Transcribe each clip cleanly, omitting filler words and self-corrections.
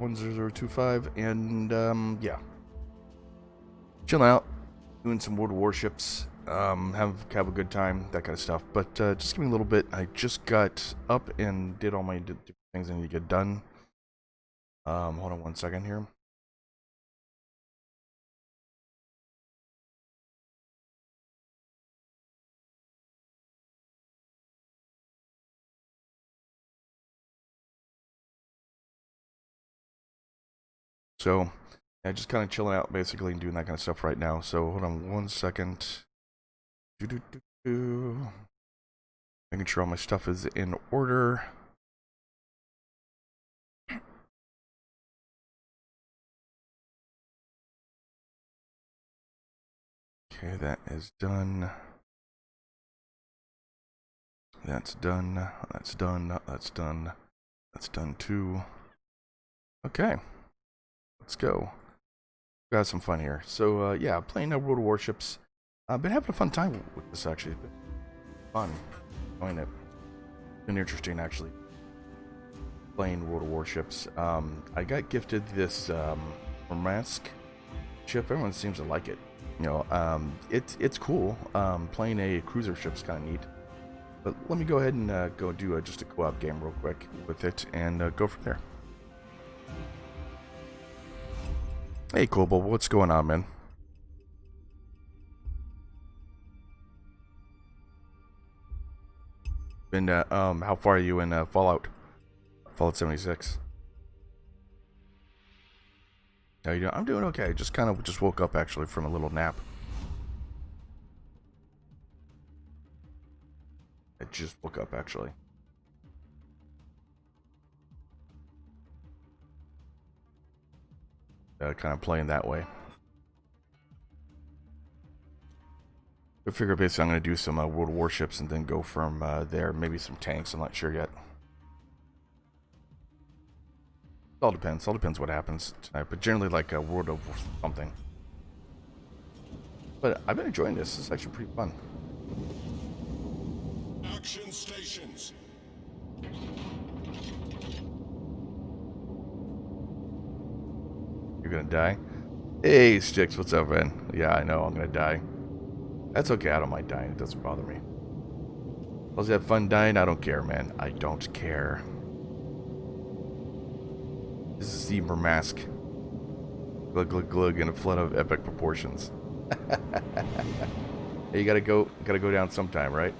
10025, and yeah, chilling out, doing some World of Warships, have a good time, that kind of stuff. But just give me a little bit. I just got up and did all my different things I need to get done. Hold on one second here. So, yeah, just kind of chilling out basically and doing that kind of stuff right now. So hold on one second. Making sure all my stuff is in order. Okay, that is done. That's done. That's done. That's done. That's done too. Okay, let's go. Got some fun here. So yeah, playing World of Warships. I've been having a fun time with this actually. It's been fun. Enjoying it. It's been interesting actually. Playing World of Warships. I got gifted this mask ship. Everyone seems to like it. You know, it's cool. Playing a cruiser ship's kind of neat. But let me go ahead and go do just a co-op game real quick with it and go from there. Hey, Kobo, what's going on, man? And how far are you in Fallout 76? How you doing? I'm doing okay. Just woke up actually from a little nap. I just woke up actually. Kind of playing that way. I figure basically I'm going to do some World of Warships and then go from there. Maybe some tanks. I'm not sure yet. It all depends. All depends what happens tonight. But generally like a World of something. But I've been enjoying this. It's actually pretty fun. Action stations. You're gonna die? Hey, Sticks, what's up, man? Yeah, I know, I'm gonna die. That's okay, I don't mind dying, it doesn't bother me. As long as you have fun dying, I don't care, man. I don't care. This is the Mask. Glug, glug, glug, in a flood of epic proportions. Hey, you gotta go down sometime, right?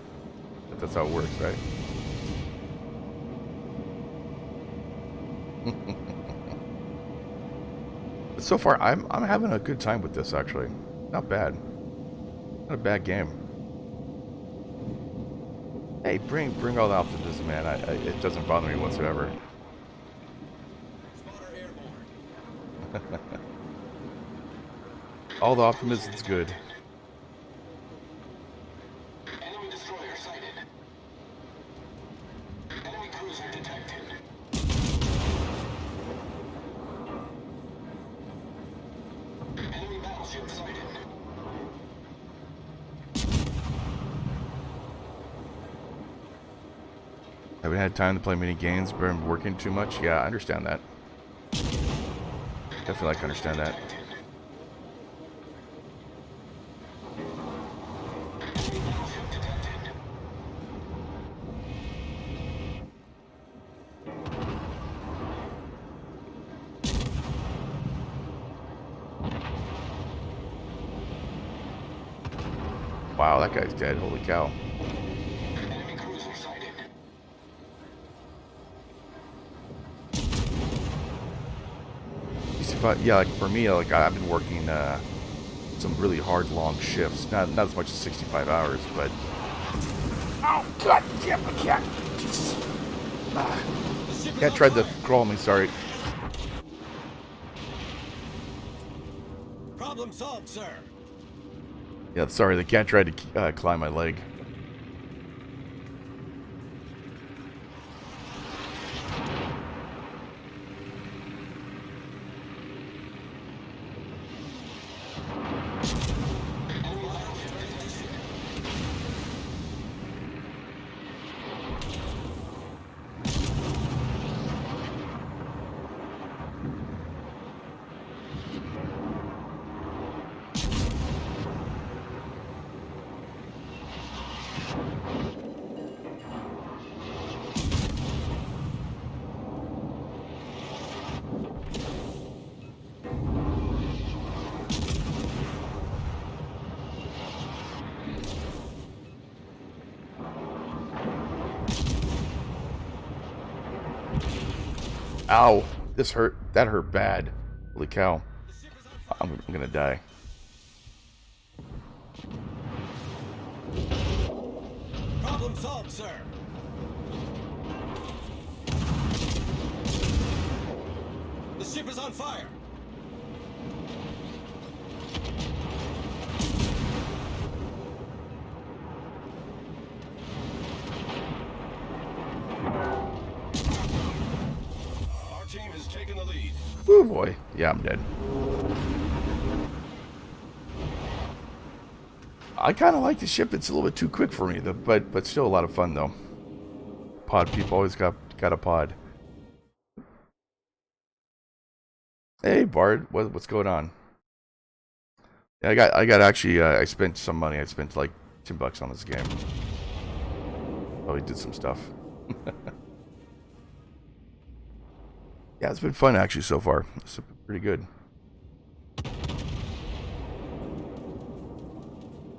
That's how it works, right? But so far, I'm having a good time with this. Actually, not bad. Not a bad game. Hey, bring all the optimism, man. It doesn't bother me whatsoever. All the optimism's good. Haven't had time to play many games, but I'm working too much. Yeah, I understand that. Definitely like understand that. Wow, that guy's dead. Holy cow. Yeah, like for me, like I've been working some really hard, long shifts. Not as much as 65 hours, but oh god damn, I can't. Cat tried to crawl me. Sorry. Problem solved, sir. Yeah, sorry. The cat tried to climb my leg. Ow! This hurt. That hurt bad. Holy cow! I'm gonna die. Problem solved, sir. The ship is on fire. Our team has taken the lead. Oh boy. Yeah, I'm dead. I kind of like the ship. It's a little bit too quick for me, but still a lot of fun though. Pod people always got a pod. Hey Bard, what's going on? Yeah, I got actually I spent some money. I spent like $10 on this game. Oh, he did some stuff. Yeah, it's been fun actually so far. It's been pretty good.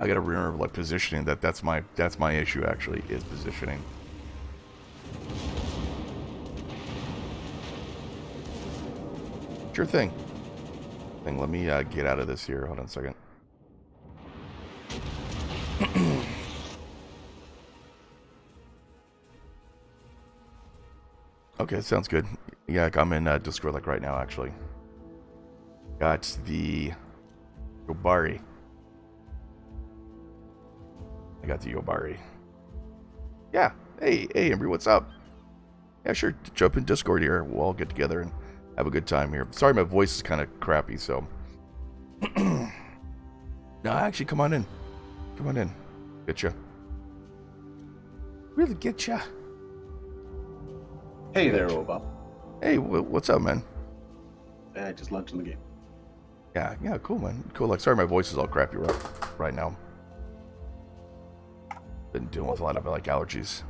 I gotta remember like positioning. That's my issue actually is positioning. Sure thing. Let me get out of this here. Hold on a second. Okay, sounds good. Yeah, I'm in Discord like right now actually. Got the Yobari. I got the Yobari. Yeah. Hey, Embry, what's up? Yeah, sure. Jump in Discord here. We'll all get together and have a good time here. Sorry, my voice is kind of crappy, so. No, actually, come on in. Come on in. Getcha. Really getcha. Hey there, Oldbob. Hey, what's up, man? I just launched in the game. Yeah, cool, man. Cool. Like, sorry, my voice is all crappy right now. Been dealing with a lot of like allergies.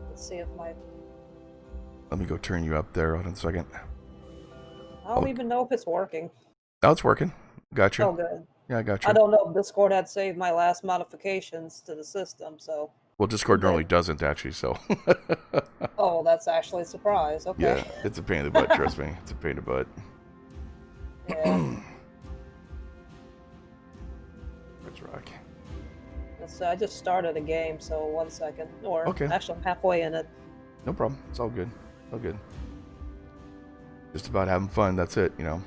Let's see if my... Let me go turn you up there. Hold on a second. I don't even know if it's working. Oh, it's working. Gotcha. Oh, good. Yeah, I gotcha. I don't know if Discord had saved my last modifications to the system, so... Well, Discord normally doesn't, actually, so... Oh, that's actually a surprise. Okay. Yeah, it's a pain in the butt, trust me. It's a pain in the butt. Yeah. Let's rock. I just started a game, so 1 second. Or, okay. Actually, I'm halfway in it. No problem. It's all good. All good. Just about having fun, that's it, you know.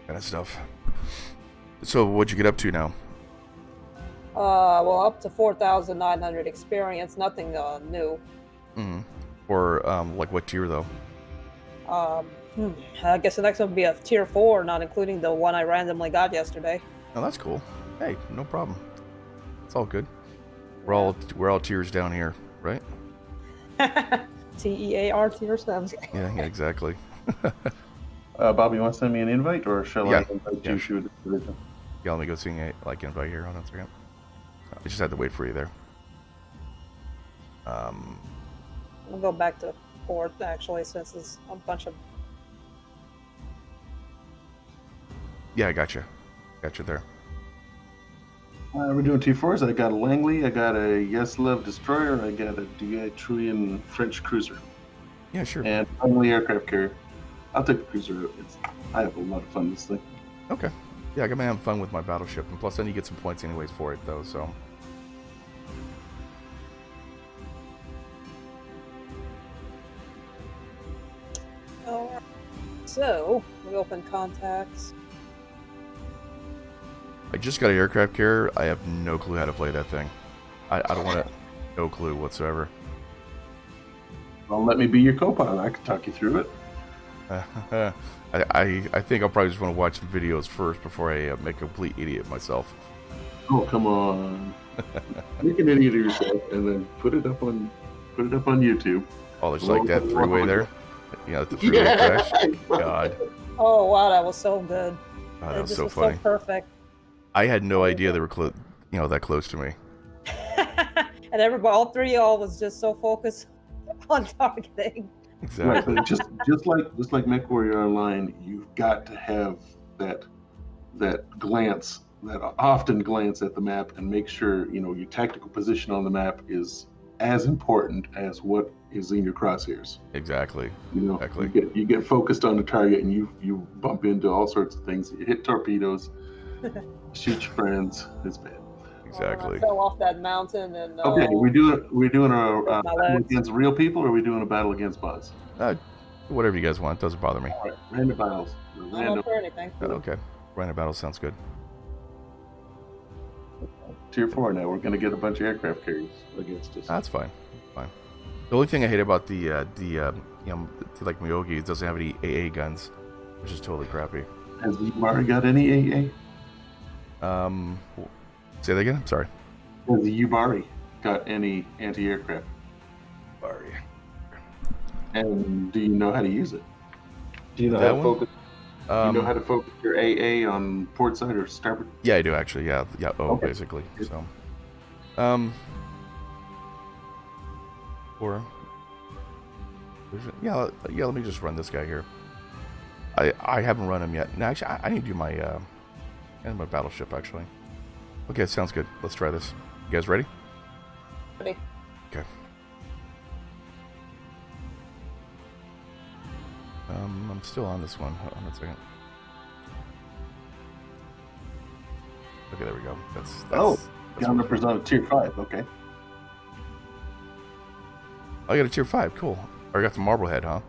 Kind of stuff. So, what'd you get up to now? Well, up to 4,900 experience. Nothing new. Mm-hmm. Or, like, what tier, though? I guess the next one would be a tier 4, not including the one I randomly got yesterday. Oh, that's cool. Hey, no problem. It's all good. We're all tiers down here, right? TEAR tier 7. Yeah, exactly. Bob, you want to send me an invite, or shall I invite you sure. to the division? Yeah, let me go see a invite here. Hold on a second. I just had to wait for you there. We'll go back to 4th, actually, since it's a bunch of... Yeah, I got you. Got you there. We're doing T4s. I got a Langley, I got a Yeslov destroyer, I got a Dietruian French cruiser. Yeah, sure. And finally, aircraft carrier. I'll take the cruiser. I have a lot of fun with this thing. Okay. Yeah, I'm gonna have fun with my battleship, and plus I need to get some points anyways for it, though. So. Alright. So, we open contacts. I just got an aircraft carrier. I have no clue how to play that thing. I don't want to. No clue whatsoever. Well, let me be your co-pilot. I can talk you through it. I think I'll probably just want to watch some videos first before I make a complete idiot myself. Oh, come on. Make an idiot of yourself and then put it up on YouTube. Oh, there's like that three-way there. Yeah, the three-way crash. God. Oh wow, that was so good. Oh, that was so funny. So perfect. I had no idea they were that close to me. And everybody, all three of y'all, was just so focused on targeting. Exactly. Right, just like MechWarrior Online, you've got to have that glance that often glance at the map and make sure your tactical position on the map is as important as what is in your crosshairs. Exactly. Exactly. You get focused on the target and you bump into all sorts of things. You hit torpedoes, shoot your friends. It's bad. Exactly. I fell off that mountain and. Okay, we're doing a my battle legs. against real people, or are we doing a battle against bots? Whatever you guys want. Doesn't bother me. All right, random battles. I'm Random. up for anything. Okay. Random battle sounds good. Tier 4 now. We're going to get a bunch of aircraft carriers against us. That's fine. Fine. The only thing I hate about the like Miyogi, it doesn't have any AA guns, which is totally crappy. Has Yubari got any AA? Say that again. I'm sorry. Has Yubari got any anti-aircraft? Sorry. And do you know how to use it? Do you know That how to one? focus? Do you know how to focus your AA on port side or starboard? Yeah, I do actually. Yeah. Okay. Basically. So, or yeah. Let me just run this guy here. I haven't run him yet. No, actually, I need to do my battleship actually. Okay, sounds good. Let's try this. You guys ready? Ready. Okay. I'm still on this one. Hold on a second. Okay, there we go. That's Gun numbers on a tier 5. Okay. I got a tier 5. Cool. Or I got the Marblehead, huh?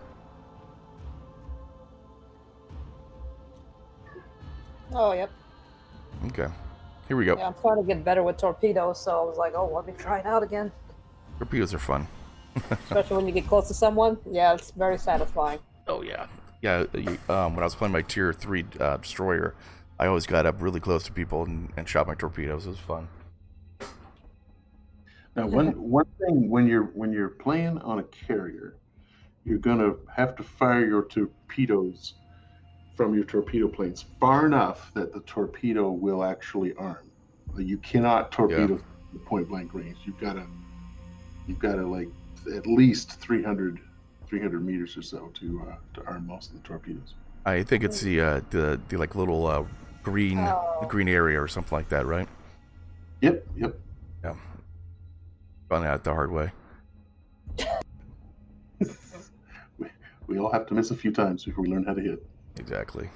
Oh, yep. Okay. Here we go. Yeah, I'm trying to get better with torpedoes, so I was like, oh, let me try it out again. Torpedoes are fun. Especially when you get close to someone. Yeah, it's very satisfying. Oh yeah, yeah. When I was playing my tier 3 destroyer, I always got up really close to people and shot my torpedoes. It was fun. Now, one thing when you're playing on a carrier, you're gonna have to fire your torpedoes from your torpedo planes far enough that the torpedo will actually arm. You cannot torpedo point blank range. You've got to like at least 300 meters or so to arm most of the torpedoes. I think it's the like little green area or something like that, right? Yep. Yeah. Found out the hard way. We all have to miss a few times before we learn how to hit. Exactly.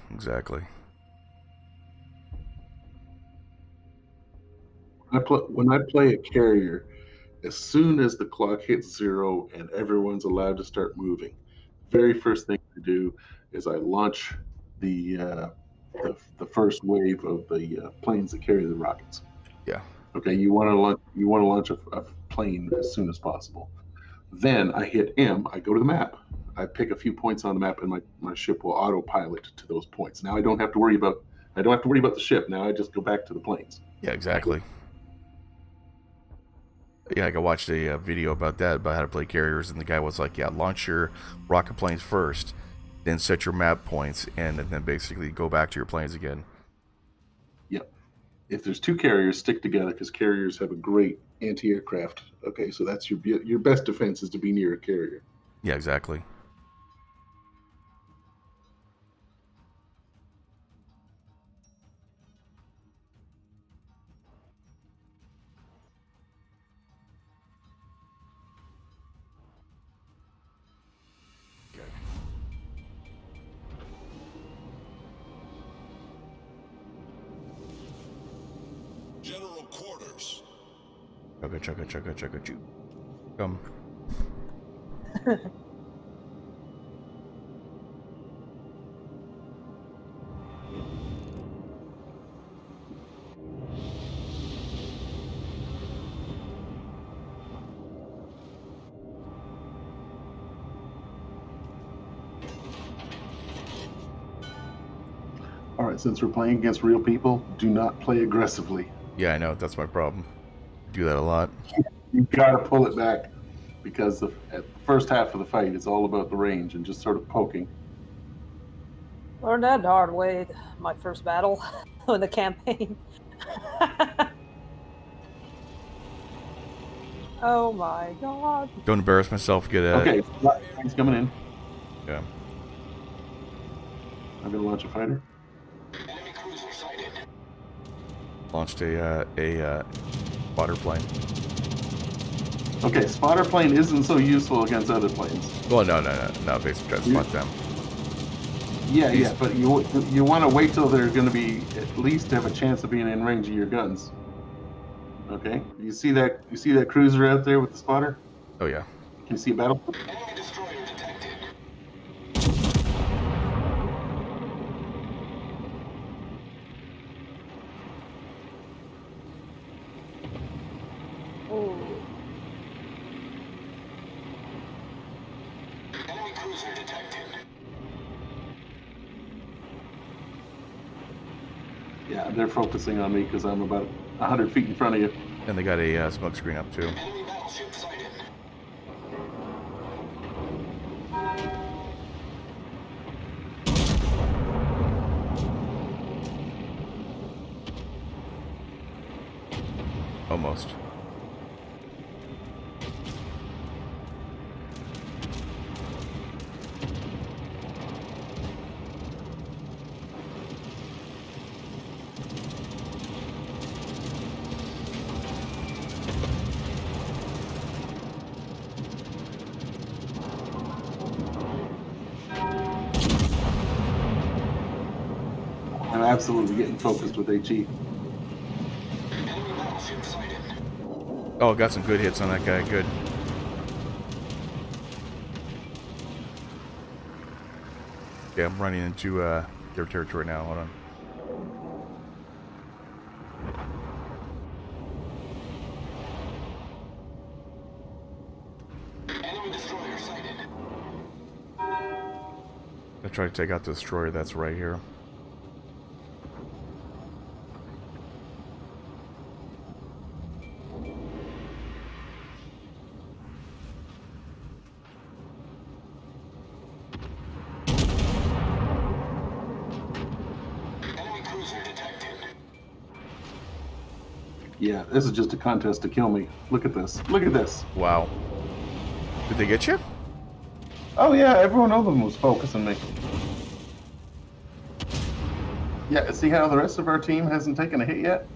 When I play a carrier, as soon as the clock hits 0 and everyone's allowed to start moving, very first thing I do is I launch the first wave of the planes that carry the rockets. Yeah. Okay, you want to launch a plane as soon as possible. Then I hit M. I go to the map. I pick a few points on the map, and my ship will autopilot to those points. Now I don't have to worry about the ship. Now I just go back to the planes. Yeah, exactly. Yeah, I watched a video about that, about how to play carriers, and the guy was like, yeah, launch your rocket planes first, then set your map points, and then basically go back to your planes again. Yep. If there's two carriers, stick together, because carriers have a great anti-aircraft. Okay, so that's your best defense is to be near a carrier. Yeah, exactly. General quarters. Chugga, choo. Come. All right, since we're playing against real people, do not play aggressively. Yeah, I know. That's my problem. I do that a lot. You gotta pull it back, because at the first half of the fight, it's all about the range and just sort of poking. Learned that the hard way. My first battle in the campaign. Oh my god. Don't embarrass myself. Get at Okay, he's coming in. Yeah. I'm gonna launch a fighter. Enemy cruiser sighted. Launched a spotter plane. Okay, spotter plane isn't so useful against other planes. Well, no. Basically, try to spot them. Yeah, but you want to wait till they're going to be at least have a chance of being in range of your guns. Okay, you see that cruiser out there with the spotter? Oh yeah. Can you see a battle? Enemy destroyer detected. Ooh. Enemy cruiser detected. Yeah, they're focusing on me because I'm about 100 feet in front of you. And they got a smoke screen up too. Enemy battleship sighted. Almost. I'm absolutely getting focused with HE. Enemy battleship sighted. Oh, got some good hits on that guy. Good. Yeah, I'm running into their territory now. Hold on. Enemy destroyer sighted. I try to take out the destroyer that's right here. Enemy cruiser detected. Yeah, this is just a contest to kill me. Look at this. Look at this. Wow. Did they get you? Oh yeah, everyone of them was focusing me. Yeah, see how the rest of our team hasn't taken a hit yet?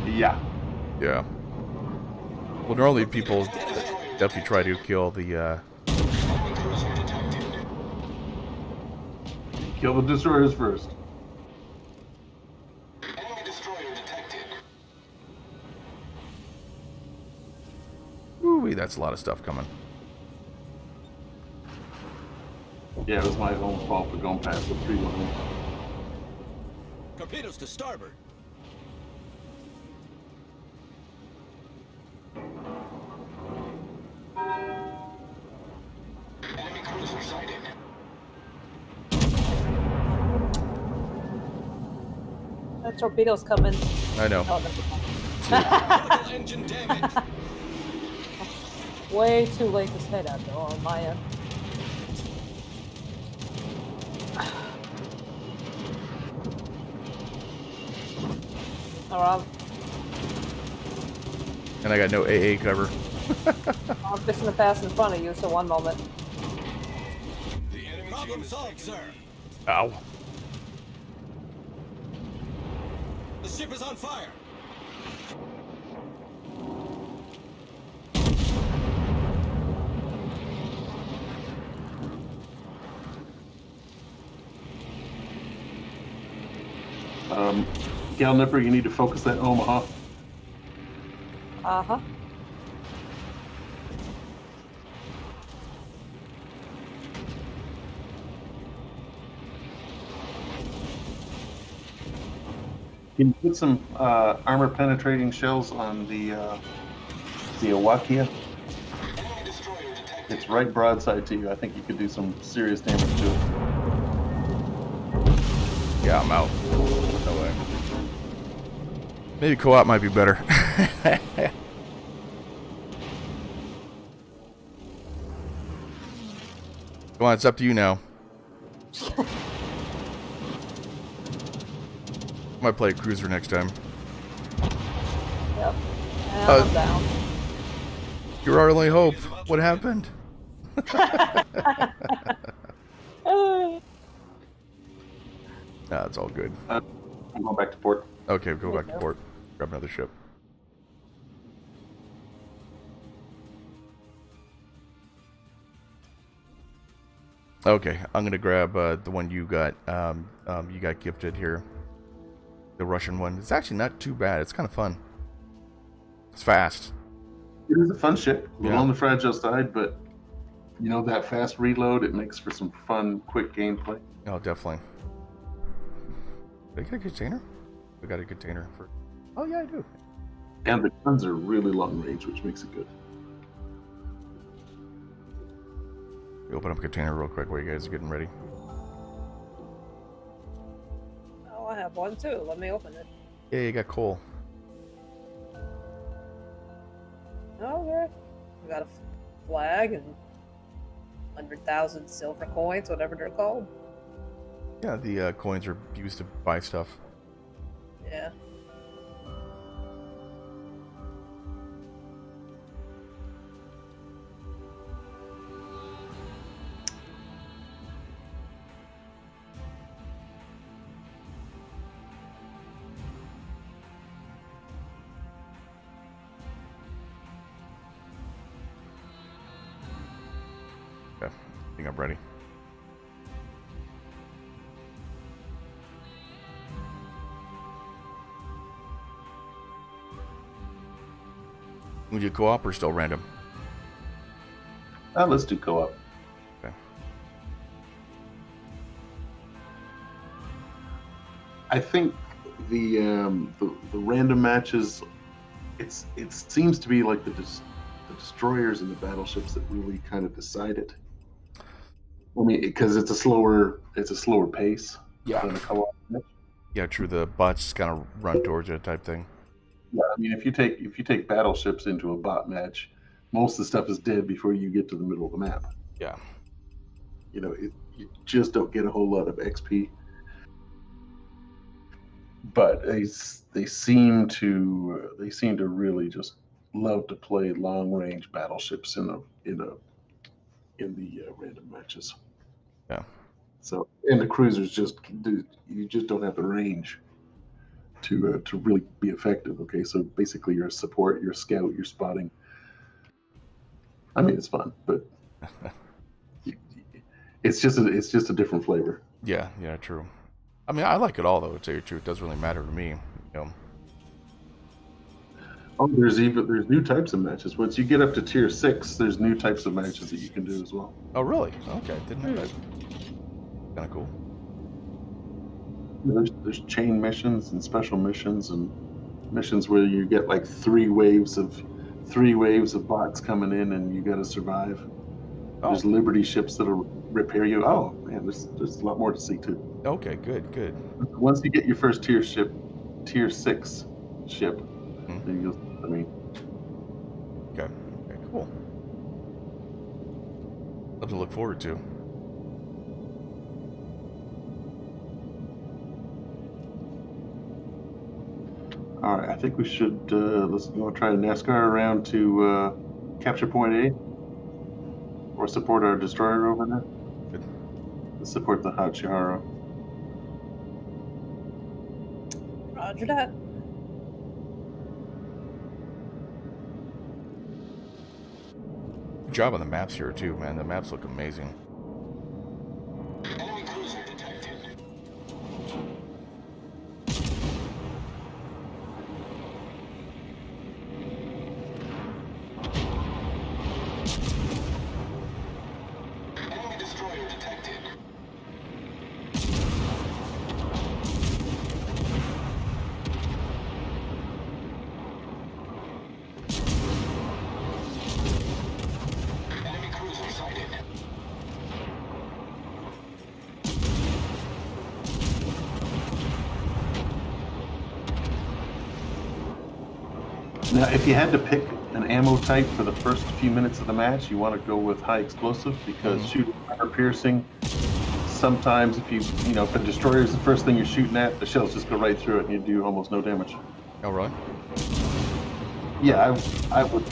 Yeah. Yeah. Well, normally people definitely try to kill the. Enemy cruiser detected. Kill the destroyers first. Enemy destroyer detected. Ooh, that's a lot of stuff coming. Yeah, it was my own fault for going past the tree line. Torpedoes to starboard. Enemy cruiser sighted. The torpedoes coming. I know. Oh, Chemical engine damage. way too late to say that though on my end. Alright, And I got no AA cover. I'm fixing to pass in front of you, so one moment. The enemy Problem team is solved, taking sir. Ow. The ship is on fire. Gal Nipper, you need to focus that Omaha. Uh-huh. Can you put some armor penetrating shells on the Awakia? Enemy destroyer detected. It's right broadside to you. I think you could do some serious damage to it. Yeah, I'm out. No way. Maybe co-op might be better. Come on, it's up to you now. Might play a cruiser next time. Yep. And Uh, I'm down. You're our only hope. What happened? Nah, it's all good. I'm going back to port. Okay, go Me back to too. port. Grab another ship. Okay, I'm gonna grab the one you got. You got gifted here. The Russian one. It's actually not too bad. It's kind of fun. It's fast. It is a fun ship, a little Yeah. on the fragile side, but you know that fast reload, it makes for some fun, quick gameplay. Oh, definitely. Did I get a container? I got a container for. Oh yeah, I do. And the guns are really long range, which makes it good. Open up a container real quick while you guys are getting ready. Oh, I have one too. Let me open it. Yeah, you got coal. Okay. We got a flag and 100,000 silver coins, whatever they're called. Yeah, the coins are used to buy stuff. Yeah. Okay, I think I'm ready. Would you co-op or still random? Let's do co-op. Okay. I think the random matches, it seems to be like the destroyers and the battleships that really kind of decide it. I mean, because it's a slower pace than a co-op match. Yeah, true. The bots just kind of run towards you type thing. Yeah, I mean, if you take battleships into a bot match, most of the stuff is dead before you get to the middle of the map. Yeah. You know, you just don't get a whole lot of XP. But they seem to really just love to play long range battleships in the random matches. Yeah. So, and the cruisers you just don't have the range to really be effective. Okay, so basically you're a support, you're a scout, you're spotting. I mean, it's fun, but it's just a different flavor. Yeah, true. I mean, I like it all though. To tell you the truth, it doesn't really matter to me. You know. Oh, there's new types of matches. Once you get up to tier 6, there's new types of matches that you can do as well. Oh, really? Okay, didn't know that. Kind of cool. There's chain missions and special missions and missions where you get like three waves of bots coming in and you got to survive. Oh. There's Liberty ships that'll repair you. Oh man, there's a lot more to see too. Okay, good. Once you get your first tier 6 ship, then you'll. I mean, Okay, cool. Something to look forward to. all right. I think we should let's go try to NASCAR around to capture point A, or support our destroyer over there. Good. Let's support the Hachiharu. Roger that. Good job on the maps here too, man. The maps look amazing. Enemy cruiser detected. Enemy destroyer detected. Enemy cruiser sighted. Now, if you had to pick an ammo type for the first few minutes of the match, you want to go with high explosive because shooting armor piercing. Sometimes, if a destroyer is the first thing you're shooting at, the shells just go right through it and you do almost no damage. Oh, really? Yeah, I would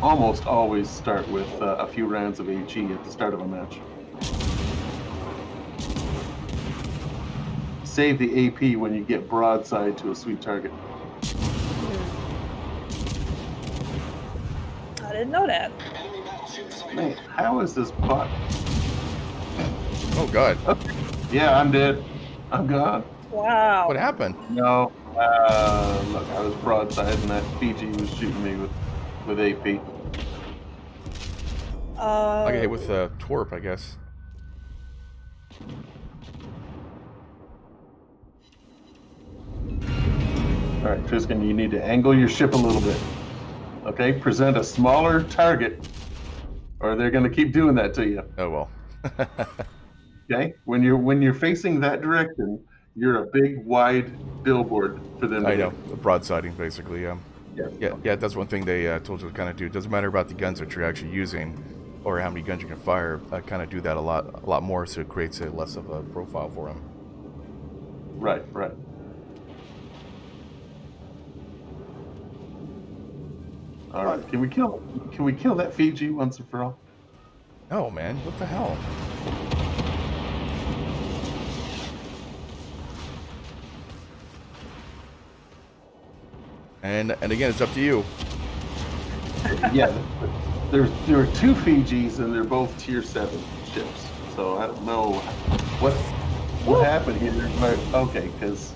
almost always start with a few rounds of AG at the start of a match. save the AP when you get broadside to a sweet target. I didn't know that. Enemy battleship sighted. Man, how is this bot? Oh God, Yeah, I'm dead. I'm gone. Wow. what happened? No, look, I was broadside and that Fiji was shooting me with AP. I got hit with a torp, I guess. All right, Tristan, you need to angle your ship a little bit. Okay, present a smaller target, or they're going to keep doing that to you. Oh well. Okay, when you're facing that direction, you're a big, wide billboard for them to I know, hit. broadsiding basically. Yeah. Yeah. That's one thing they told you to kind of do. It doesn't matter about the guns that you're actually using, or how many guns you can fire. Kind of do that a lot more, so it creates a less of a profile for them. Right. All right, can we kill that Fiji once and for all? No, man, what the hell? And again, it's up to you. Yeah, there are two Fijis and they're both tier 7 ships. So I don't know what happened here. But okay, because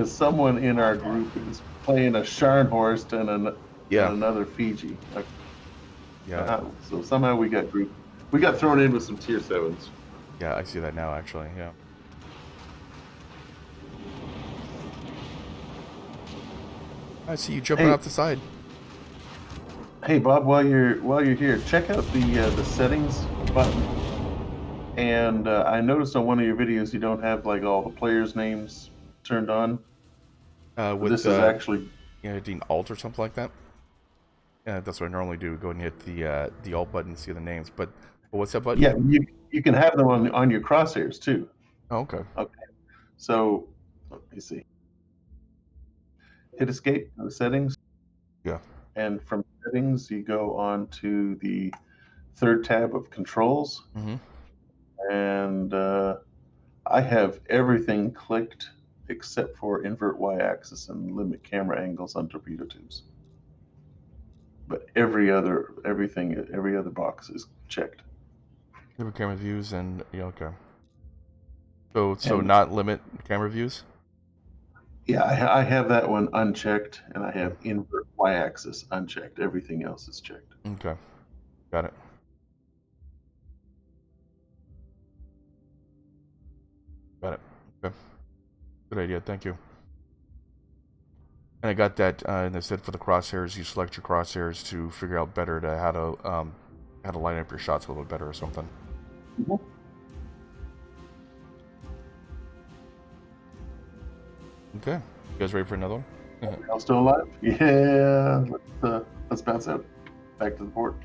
someone in our group is playing a Scharnhorst and another Fiji. Yeah. So somehow we got thrown in with some tier 7s. Yeah, I see that now, actually. Yeah. I see you jumping off the side. Hey Bob, while you're here, check out the settings button. And I noticed on one of your videos you don't have like all the players' names turned on. This is actually hitting Alt or something like that. Yeah, that's what I normally do. Go and hit the Alt button to see the names. But what's that button? Yeah, you can have them on your crosshairs too. Oh, okay. Okay. So let me see. Hit escape on the settings. Yeah. And from settings you go on to the third tab of controls. Mm-hmm. And I have everything clicked except for invert y-axis and limit camera angles on torpedo tubes. But every other box is checked. Limit camera views and yeah, okay. So not limit camera views? Yeah, I have that one unchecked, and I have invert y-axis unchecked. Everything else is checked. Okay, got it. Got it. Okay, good idea. Thank you. And I got that. And they said for the crosshairs, you select your crosshairs to figure out better to how to line up your shots a little bit better or something. Mm-hmm. Okay, you guys ready for another one? Y'all still alive? Yeah. Let's bounce out back to the port.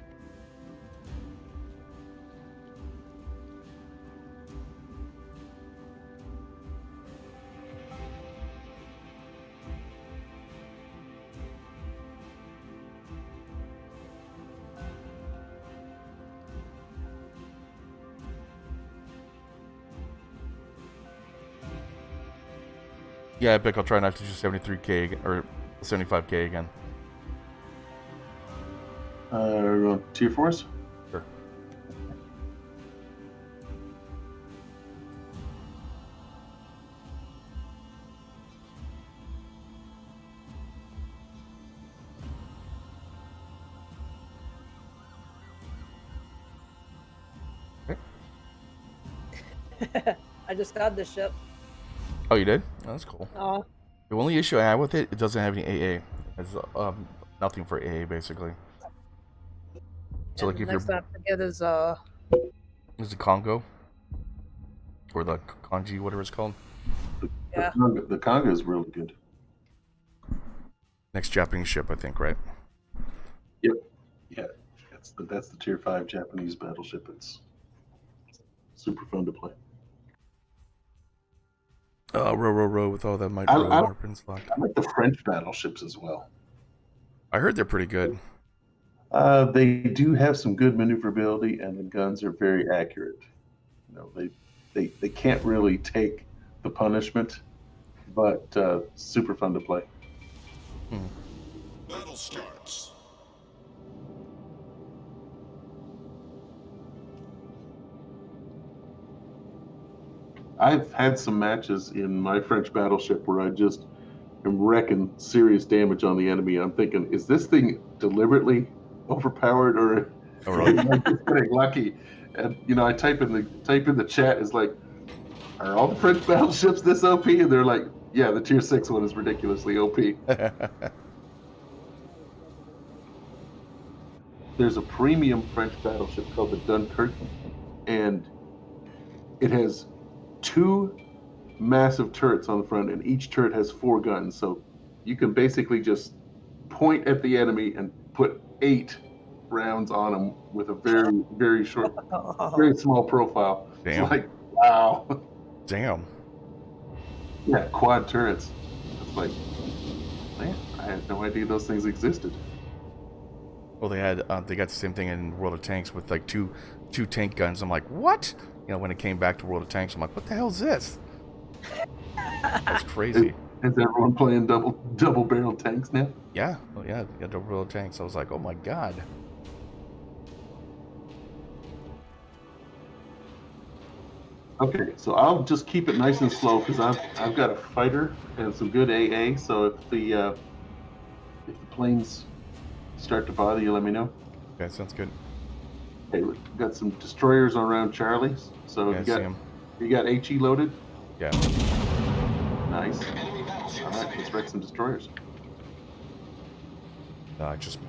Yeah, Epic, I'll try not to do 73K again, or 75K again. We're going tier 4s? Sure. I just got this ship. Oh, you did? Oh, that's cool. The only issue I have with it doesn't have any AA. It's nothing for AA, basically. So, like, if next you're... I forget is Is the Congo? Or the Kanji, whatever it's called. Yeah. The Congo is really good. Next Japanese ship, I think, right? Yep. Yeah. That's the tier 5 Japanese battleship. It's super fun to play. Row with all that might I weapons locked. like the French battleships as well. I heard they're pretty good. They do have some good maneuverability, and the guns are very accurate. You know, they can't really take the punishment, but super fun to play. Battle starts. I've had some matches in my French battleship where I just am wrecking serious damage on the enemy. I'm thinking, is this thing deliberately overpowered, or Oh, really? am I just getting lucky? And I type in the chat is like, are all the French battleships this OP? And they're like, yeah, the tier 6 one is ridiculously OP. There's a premium French battleship called the Dunkirk, and it has 2 massive turrets on the front, and each turret has 4 guns. So you can basically just point at the enemy and put 8 rounds on them with a very, very short, very small profile. Damn. It's like, wow. Damn. Yeah, quad turrets. It's like, man, I had no idea those things existed. Well, they got the same thing in World of Tanks with like two tank guns. I'm like, what? When it came back to World of Tanks, I'm like, what the hell is this? That's crazy. Is everyone playing double barrel tanks now? Yeah. Oh, yeah. You got the World of Tanks. I was like, oh my god. Okay, so I'll just keep it nice and slow because I've got a fighter and some good AA. So if the planes start to bother you, let me know. Okay, sounds good. Okay, we've got some destroyers around Charlie. So Yeah, I see 'em. you got HE loaded. Yeah. Nice. Enemy battleship All right, sighted. let's wreck some destroyers. Just.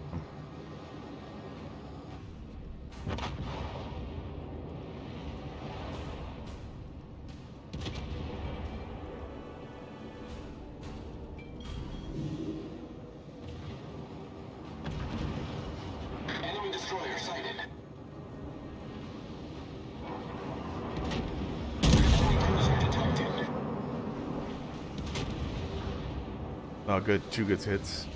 Enemy destroyer sighted. Enemy cruiser detected. Oh, good. 2 good hits.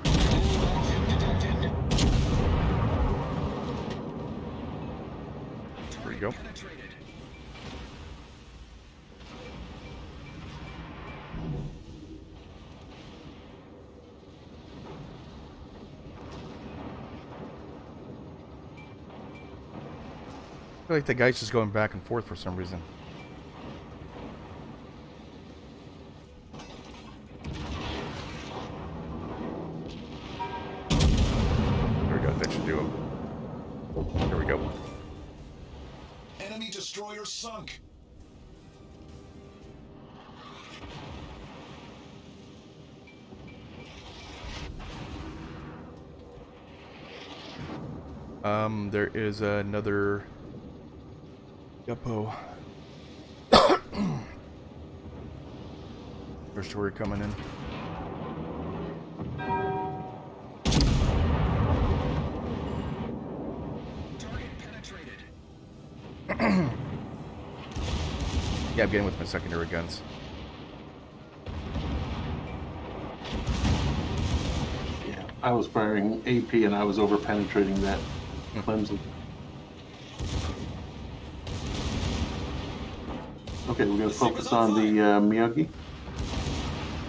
Enemy battleship detected. There you go. I feel like the guy's just going back and forth for some reason. There we go. That should do him. There we go. Enemy destroyer sunk. There is another Yuppo. Destroyer coming in. Target penetrated. Yeah, I'm getting with my secondary guns. Yeah, I was firing AP and I was over penetrating that Clemson. Okay, we're gonna focus on the Miyagi.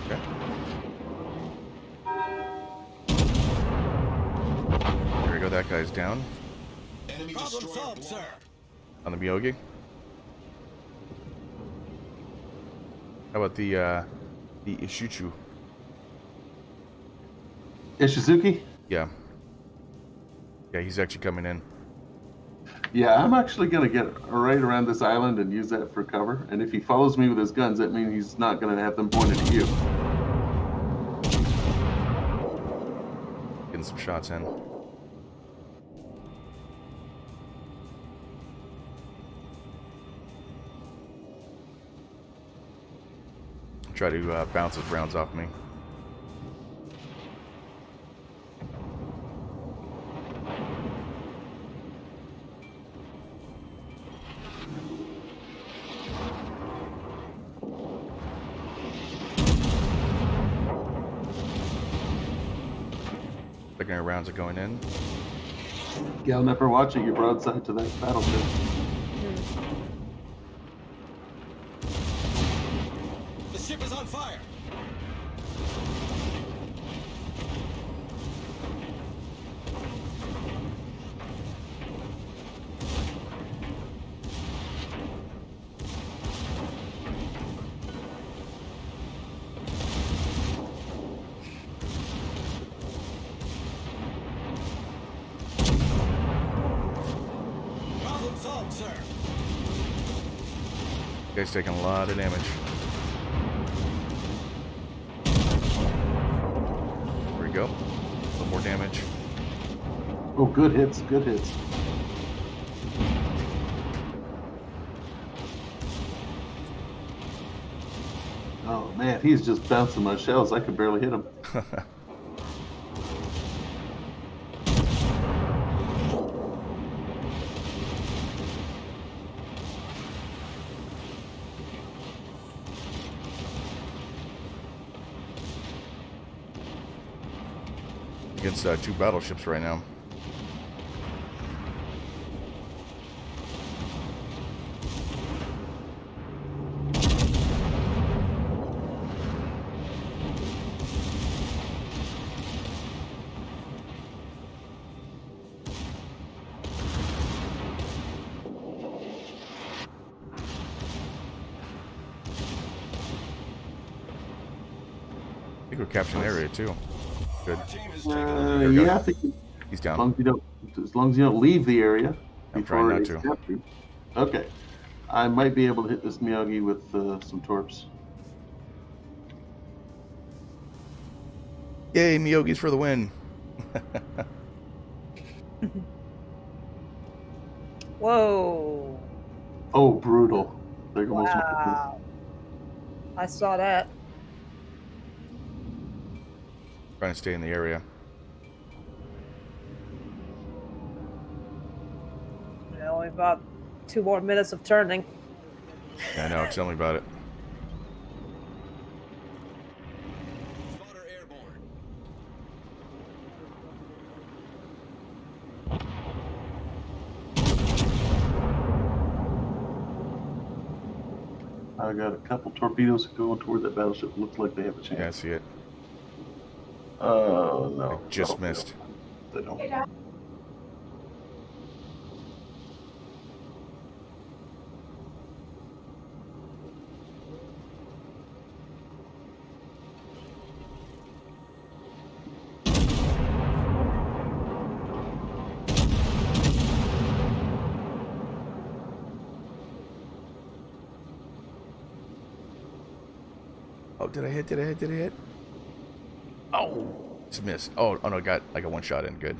Okay. There we go. That guy's down Enemy Problem destroyer solved, blown sir. up. on the Myogi. How about the Ishichu? Ishizuki? Yeah. Yeah, he's actually coming in. Yeah, I'm actually gonna get right around this island and use that for cover. And if he follows me with his guns, that means he's not gonna have them pointed at you. Getting some shots in. Try to bounce his rounds off me. Secondary rounds are going in. Gal never watch it. You're broadside to that battleship. The ship is on fire. Problem solved, sir. Guy's taking a lot of damage. There we go. A little more damage. Oh, good hits. Good hits. Oh man, he's just bouncing my shells. I could barely hit him. Against 2 battleships right now. I think we're capturing the area too. Good. Our team is taking the Yeah, I think He's as down. long as you don't leave the area I'm trying before not it's to. captured. Okay, I might be able to hit this Miyagi with some torps. Yay, Miyogi's for the win. Whoa! Oh, brutal! There goes my- Wow! I saw that. Trying to stay in the area. Only about 2 more minutes of turning. Yeah, I know. Tell me about it. spotter airborne. I got a couple torpedoes going toward that battleship. Looks like they have a Yeah, I chance. see it. Oh no! I just Oh, missed. They don't. Oh, did I hit? Did I hit? Did I hit? Oh, just missed. Oh, no, I got one shot in. Good.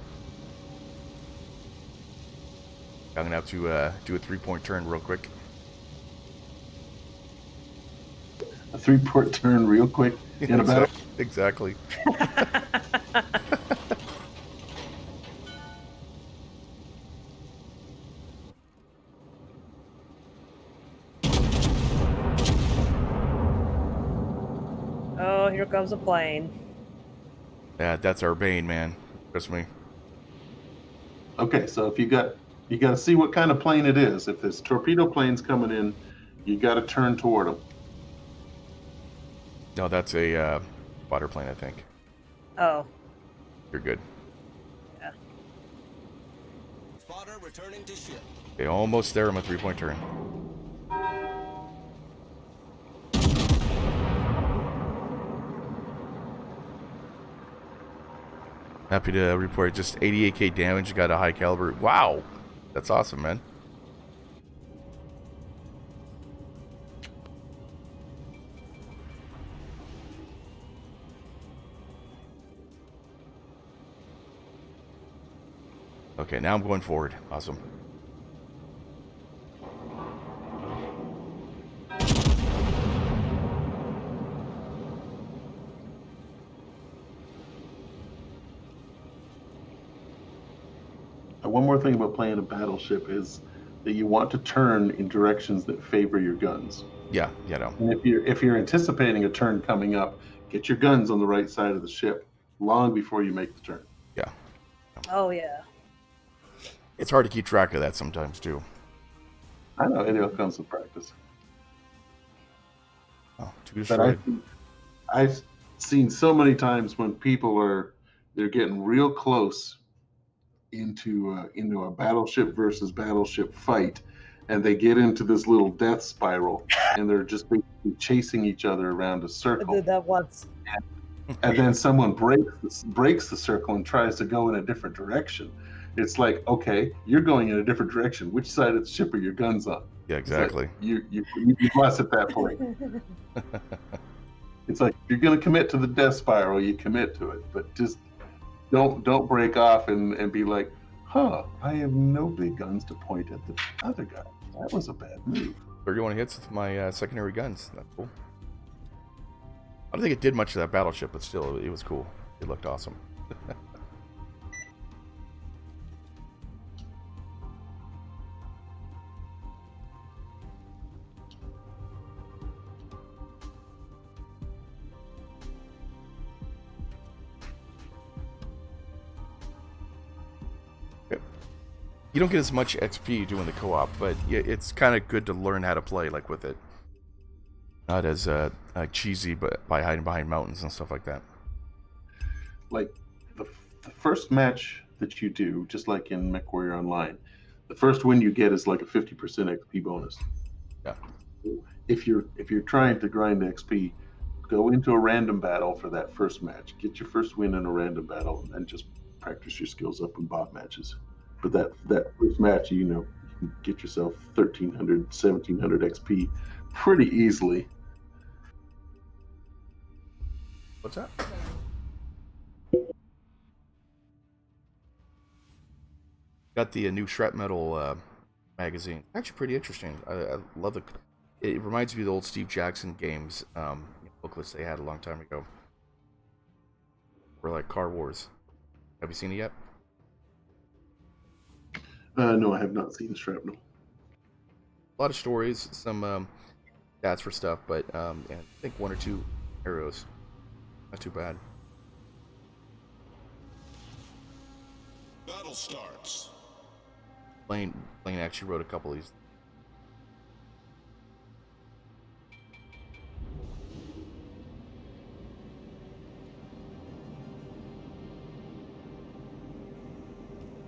I'm gonna have to do a 3-point turn real quick. A 3-port turn, real quick in a battle. Exactly. Oh, here comes a plane. Yeah, that's our bane, man. Trust me. Okay, so if you got to see what kind of plane it is. If there's torpedo planes coming in, you got to turn toward them. No, that's a water plane, I think. Oh, You're good. Spotter returning to ship. Okay, almost there on my 3-point turn. Happy to report just 88k damage. Got a high caliber. Wow, that's awesome, man. Okay, now I'm going forward. Awesome. One more thing about playing a battleship is that you want to turn in directions that favor your guns. Yeah, no. And if you're anticipating a turn coming up, get your guns on the right side of the ship long before you make the turn. Yeah. Oh yeah. It's hard to keep track of that sometimes, too. I know it all comes with practice. Oh, two But destroyed. I've seen so many times when they're getting real close into a battleship versus battleship fight, and they get into this little death spiral, and they're just basically chasing each other around a I circle. did that once. And then someone breaks the circle and tries to go in a different direction. It's like, okay, you're going in a different direction. Which side of the ship are your guns on? Yeah, It's like, exactly. you lost at that point. It's like, if you're going to commit to the death spiral, you commit to it, but just don't break off and be like, huh, I have no big guns to point at the other guy. That was a bad move. 31 hits with my secondary guns. That's cool. I don't think it did much to that battleship, but still, it was cool. It looked awesome. You don't get as much XP doing the co-op, but it's kind of good to learn how to play like with it. Not as cheesy, but by hiding behind mountains and stuff like that. Like the first match that you do, just like in MechWarrior Online, the first win you get is like a 50% XP bonus. Yeah. If you're trying to grind XP, go into a random battle for that first match. Get your first win in a random battle, and then just practice your skills up in bot matches. But that first match, you can get yourself 1,300, 1,700 XP pretty easily. What's that? Got the new Shrapmetal magazine. Actually, pretty interesting. I love it. It reminds me of the old Steve Jackson games booklets they had a long time ago. Or like Car Wars. Have you seen it yet? No, I have not seen Shrapnel. A lot of stories, some stats for stuff, but and I think one or two arrows. Not too bad. Battle starts. Blaine actually wrote a couple of these.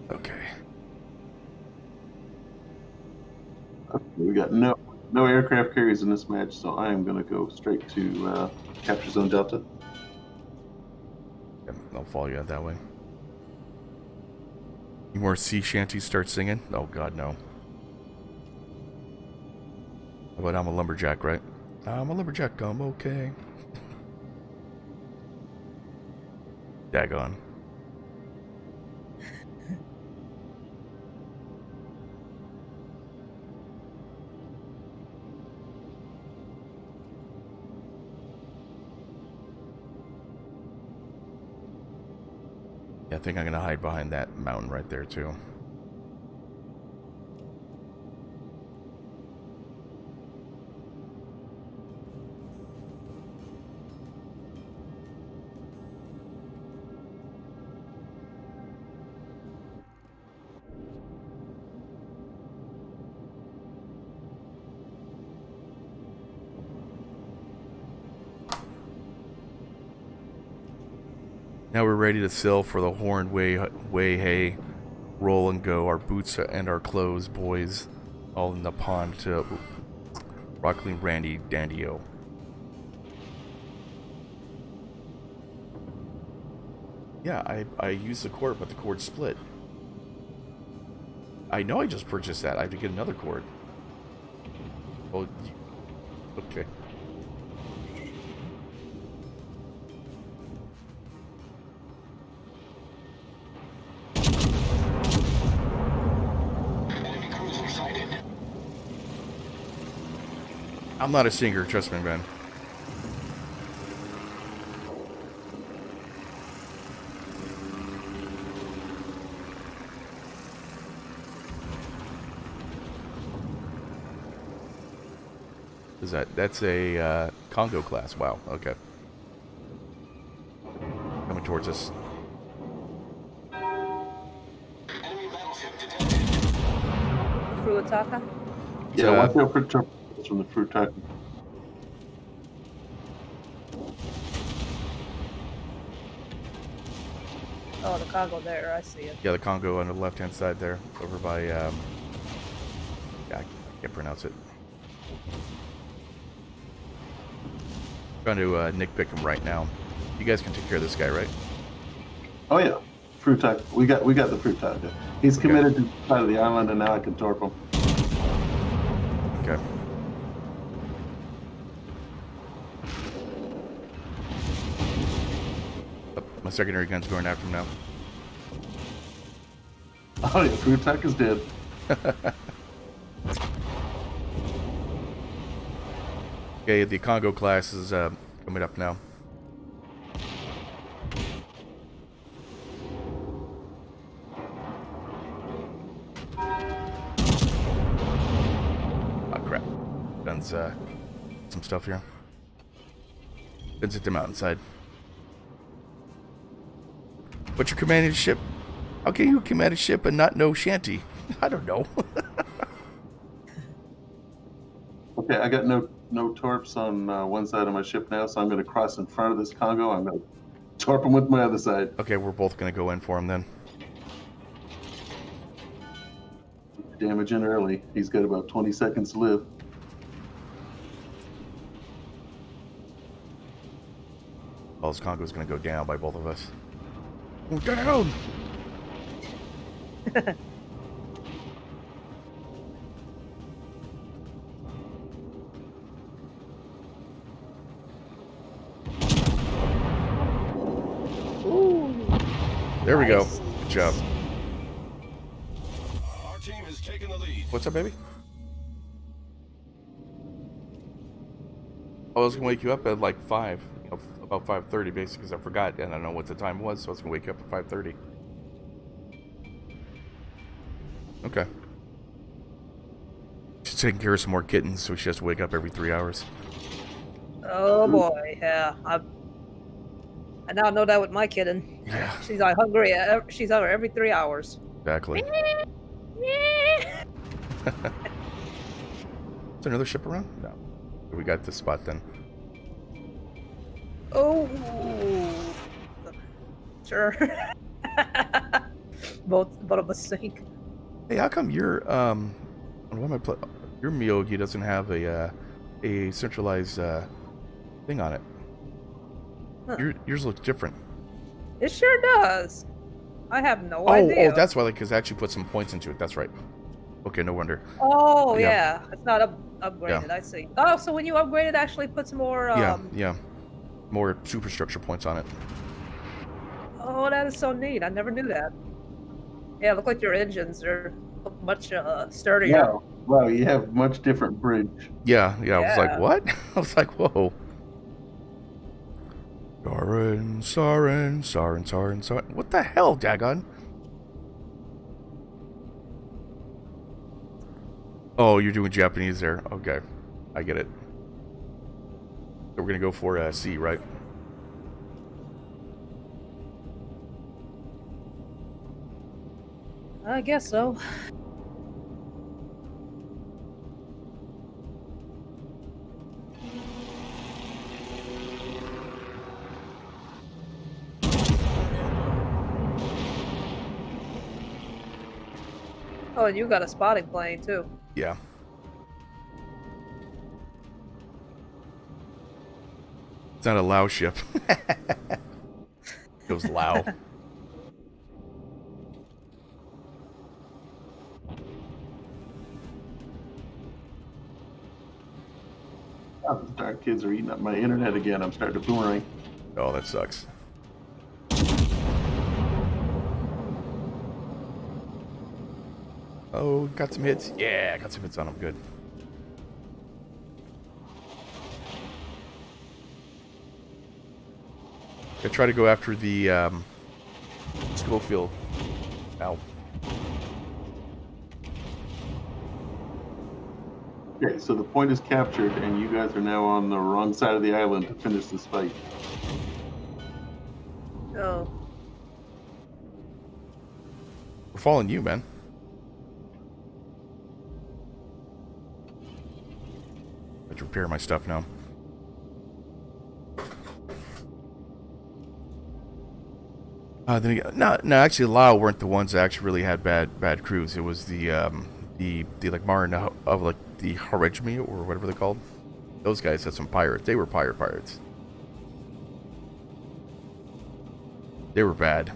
Okay. We got no aircraft carriers in this match, so I am going to go straight to Capture Zone Delta. Yeah, I'll follow you out that way. Any more sea shanties start singing? Oh god, no. But I'm a lumberjack, right? I'm a lumberjack, I'm okay. Daggone. Yeah, I think I'm gonna hide behind that mountain right there too. Now we're ready to sail for the horned way, hey, roll and go. Our boots and our clothes, boys, all in the pond to Rokne Brandy Dandio. Yeah, I used the cord, but the cord split. I know I just purchased that. I have to get another cord. Oh, okay. Enemy cruiser sighted. I'm not a singer, trust me, man. Is that's a Congo class? Wow. Okay. Coming towards us. Furutaka? Yeah, watch out for torpedoes from the Furutaka. Oh, the Congo there. I see it. Yeah, the Congo on the left-hand side there, over by, yeah, I can't pronounce it. Trying to nitpick him right now. You guys can take care of this guy, right? Oh yeah, Furutaka. We got the Furutaka. He's committed to the side of the island, and now I can torp him. Okay. Oh, my secondary gun's going after him now. Oh yeah, Furutaka's dead. Okay, the Congo class is coming up now. Oh crap. Guns, some stuff here. Guns at the mountainside. What's your commanding ship? How can you command a ship and not know shanty? I don't know. Okay, I got no torps on one side of my ship now, so I'm going to cross in front of this Congo. I'm going to torp him with my other side. Okay, we're both going to go in for him then. Damage in early. He's got about 20 seconds to live. Well, this Congo's going to go down by both of us. Go down! There we go. Good job. Our team has taken the lead. What's up, baby? I was gonna wake you up at like 5, you know, about 5:30, basically, because I forgot and I don't know what the time was, so I was gonna wake you up at 5:30. Okay. She's taking care of some more kittens, so she has to wake up every 3 hours. Oh boy, yeah. I now know that with my kitten. Yeah. She's like hungry. She's hungry every 3 hours. Exactly. Is there another ship around? No. We got this spot then. Oh, sure. both of us sink. Hey, how come your on one of my your Miyogi doesn't have a centralized thing on it? Huh. Yours looks different. It sure does. I have no idea. Oh, that's why, because I actually put some points into it. That's right. Okay, no wonder. Oh, Yeah. yeah. It's not upgraded. Yeah. I see. Oh, so when you upgrade it, actually puts more. Yeah. More superstructure points on it. Oh, that is so neat. I never knew that. Yeah, look like your engines are much sturdier. Yeah, wow, you have much different bridge. Yeah. I was like, Yeah. what? I was like, whoa. Sarin. What the hell, daggone? Oh, you're doing Japanese there. Okay. I get it. So we're going to go for C, right? I guess so. Oh, and you got a spotting plane too. Yeah. It's not a Lao ship. It goes Lao. Oh, the dark kids are eating up my internet again. I'm starting to boomerang. Oh, that sucks. Oh, got some hits. Yeah, got some hits on him. Good. I try to go after the Schofield. Ow. Okay, so the point is captured, and you guys are now on the wrong side of the island to finish this fight. Oh, We're following you, man. Let's repair my stuff now. Then again, no, actually, Lao weren't the ones that actually really had bad crews. It was the like Marin of like the Haregmi or whatever they're called. Those guys had some pirates. They were pirates. They were bad.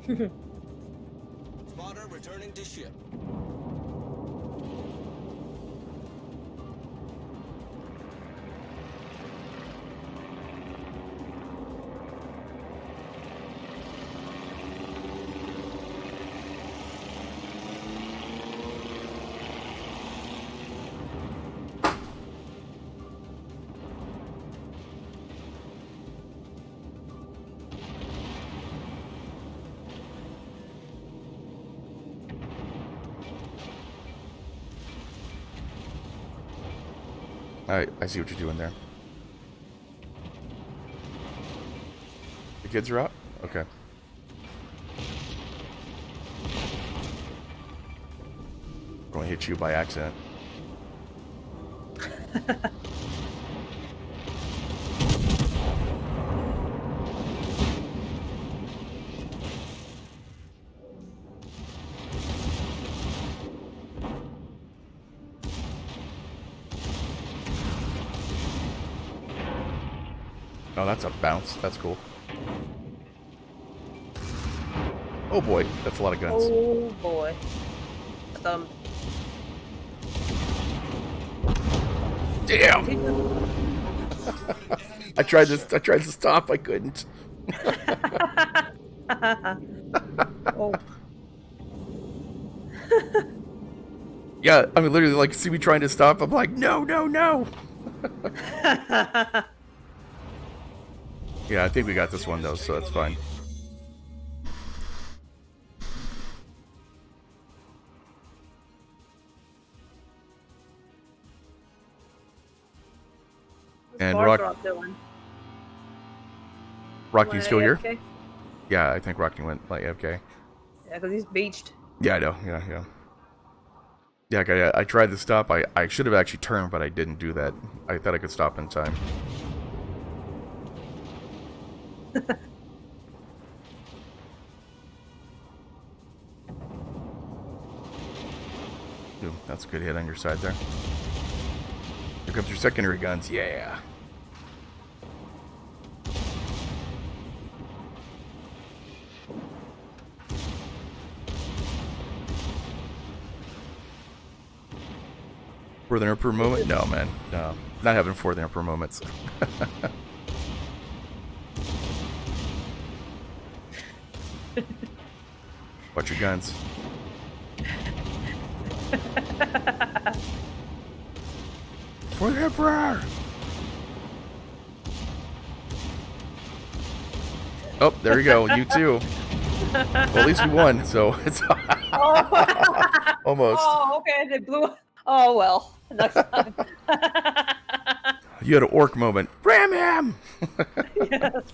Spotter returning to ship. I see what you're doing there. The kids are out? Okay. I'm going to hit you by accident. Oh, that's a bounce. That's cool. Oh boy, that's a lot of guns. Oh boy. Damn! I tried to stop. I couldn't. Oh. Yeah, I mean, literally, like, see me trying to stop. I'm like, no. Yeah, I think we got this one though, so that's fine. And Rokne still here? AFK? Yeah, I think Rokne went like AFK. Yeah, because he's beached. Yeah, I know. Yeah. Yeah, I tried to stop. I should have actually turned, but I didn't do that. I thought I could stop in time. Ooh, that's a good hit on your side there. Here comes your secondary guns. Yeah. For the upper moment? No, man. No. Not having for the upper moments. Watch your guns. For the Emperor! Oh, there you go. You too. Well, at least we won, so it's almost. Oh, okay. They blew. Oh well. Next time. You had an orc moment. Ram him! Yes.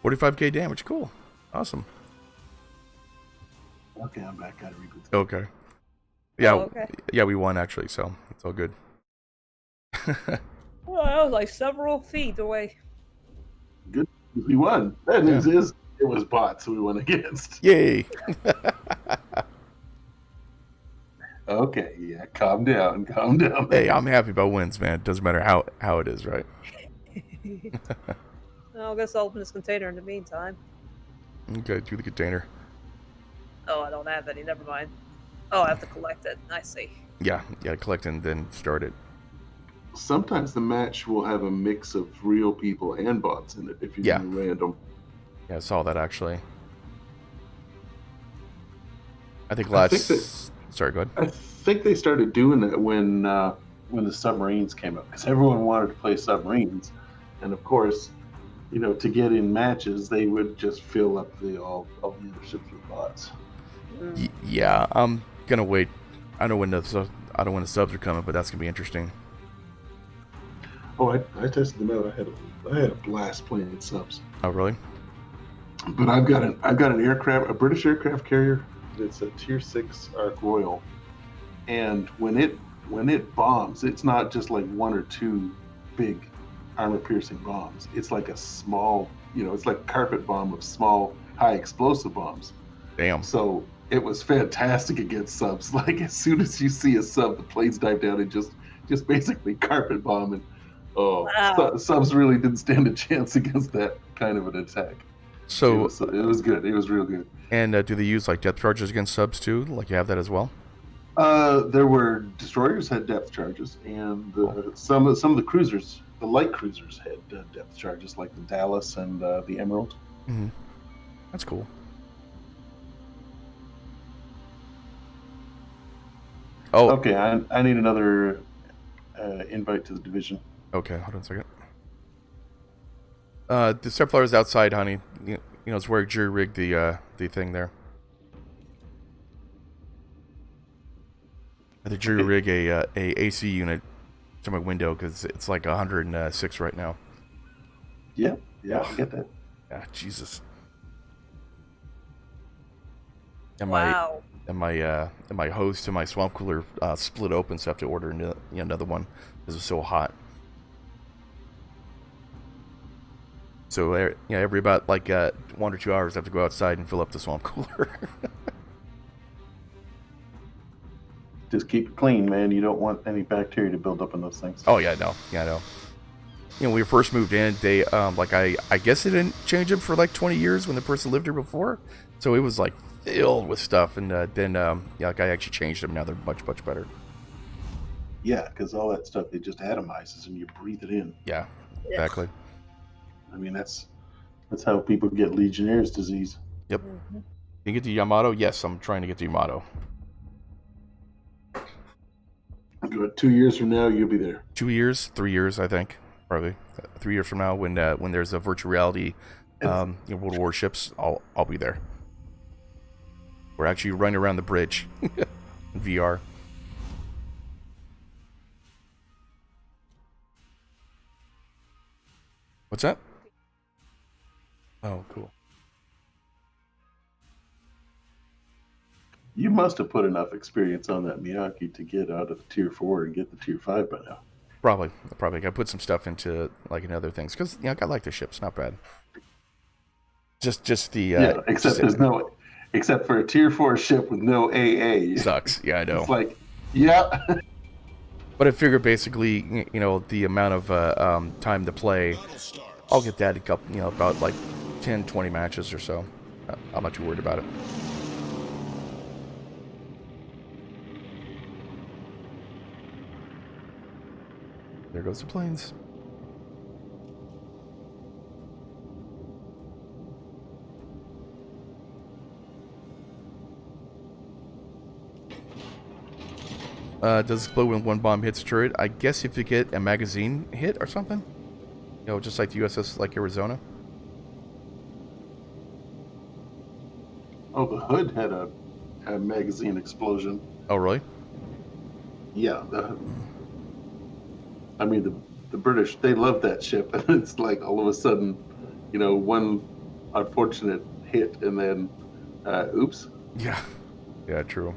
45k damage. Cool. Awesome. Okay, I'm back. Gotta reboot. Okay. Yeah. Oh, okay. Yeah, we won actually, so it's all good. Well, I was like several feet away. Good. We won. Bad news is it was bots we won against. Yay! Okay, yeah, calm down. Hey, I'm happy about wins, man. It doesn't matter how it is, right? Well, I guess I'll open this container in the meantime. Okay, do the container. Oh, I don't have any. Never mind. Oh, I have to collect it. I see. Yeah, collect and then start it. Sometimes the match will have a mix of real people and bots in it if you Yeah. do random. Yeah, I saw that actually. I think I last. think Sorry, go ahead. I think they started doing that when the submarines came up because everyone wanted to play submarines, and of course, you know, to get in matches, they would just fill up all the other ships with bots. Yeah, I'm gonna wait. I don't know when the subs are coming, but that's gonna be interesting. Oh, I tested them out. I had a blast playing subs. Oh, really? But I've got an aircraft, a British aircraft carrier. It's a Tier 6 Ark Royal, And when it bombs, it's not just like one or two big armor-piercing bombs. It's like a small, it's like a carpet bomb of small, high explosive bombs. Damn. So it was fantastic against subs. Like as soon as you see a sub, the planes dive down and just basically carpet bomb. And Wow. subs really didn't stand a chance against that kind of an attack. So, It was good. It was real good. and do they use like depth charges against subs too? Like you have that as well? There were destroyers had depth charges, and some of the cruisers, the light cruisers, had depth charges, like the Dallas and the Emerald. Mm-hmm. That's cool. Oh, Okay, I need another invite to the division. okay. Hold on a second. The stepfather is outside, honey. It's where jury rigged the thing there. I had to jury rig a AC unit to my window because it's like 106 right now. Yeah, I get that. Yeah, Jesus. And Wow. my hose to my swamp cooler split open, so I have to order another one because it's so hot. So every about like 1 or 2 hours, I have to go outside and fill up the swamp cooler. Just keep it clean, man. You don't want any bacteria to build up in those things. Oh yeah, I know. When we first moved in, they I guess they didn't change them for like 20 years when the person lived here before, so it was like filled with stuff, and then like I actually changed them. Now they're much better. Yeah, because all that stuff, it just atomizes and you breathe it in. Yeah, exactly. I mean, that's how people get Legionnaire's disease. Yep. You get to Yamato? Yes, I'm trying to get to Yamato. Good. 2 years from now, you'll be there. 2 years, 3 years, I think, probably 3 years from now, when there's a virtual reality, World of Warships, I'll be there. We're actually running around the bridge in VR. What's that? Oh, cool. You must have put enough experience on that Miyake to get out of the tier 4 and get the tier 5 by now. Probably. I put some stuff into like in other things because I like the ships, not bad. Just the except for a tier 4 ship with no AA. Sucks. Yeah, I know. It's like, yeah. But I figure basically, the amount of time to play, I'll get that in a couple, about like 10, 20 matches or so. I'm not too worried about it. There goes the planes. Does explode when one bomb hits a turret? I guess if you get a magazine hit or something. Just like the USS like Arizona. Oh, the hood had a magazine explosion. Oh, really? Yeah. The British, they love that ship. And it's like all of a sudden, one unfortunate hit and then, oops. Yeah. Yeah, true.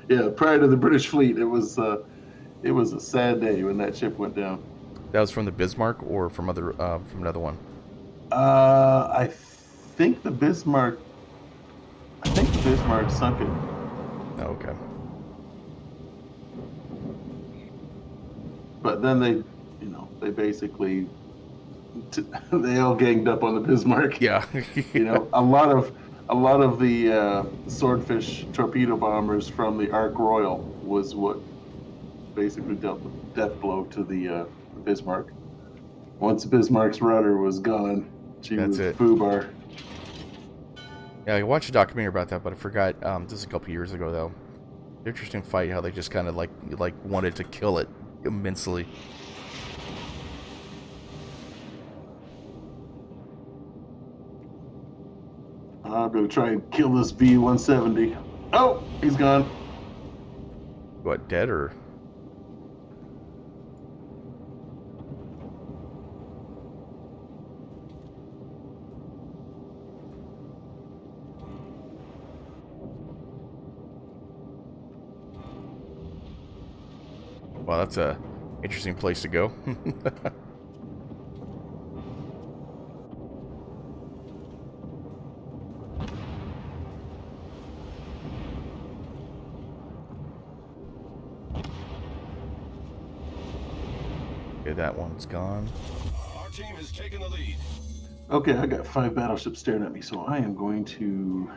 Yeah, prior to the British fleet, it was a sad day when that ship went down. That was from the Bismarck or from another one? I think the Bismarck sunk it. Oh, okay. But then they basically they all ganged up on the Bismarck. Yeah. A lot of the Swordfish torpedo bombers from the Ark Royal was what basically dealt the death blow to the Bismarck. Once Bismarck's rudder was gone, was foobar. Yeah, I watched a documentary about that, but I forgot. This is a couple years ago, though. Interesting fight, how they just kind of like wanted to kill it immensely. I'm gonna try and kill this B-170. Oh, he's gone. What, dead or? Well, that's a interesting place to go. Okay, that one's gone. Our team has taken the lead. Okay, I got 5 battleships staring at me, so I am going to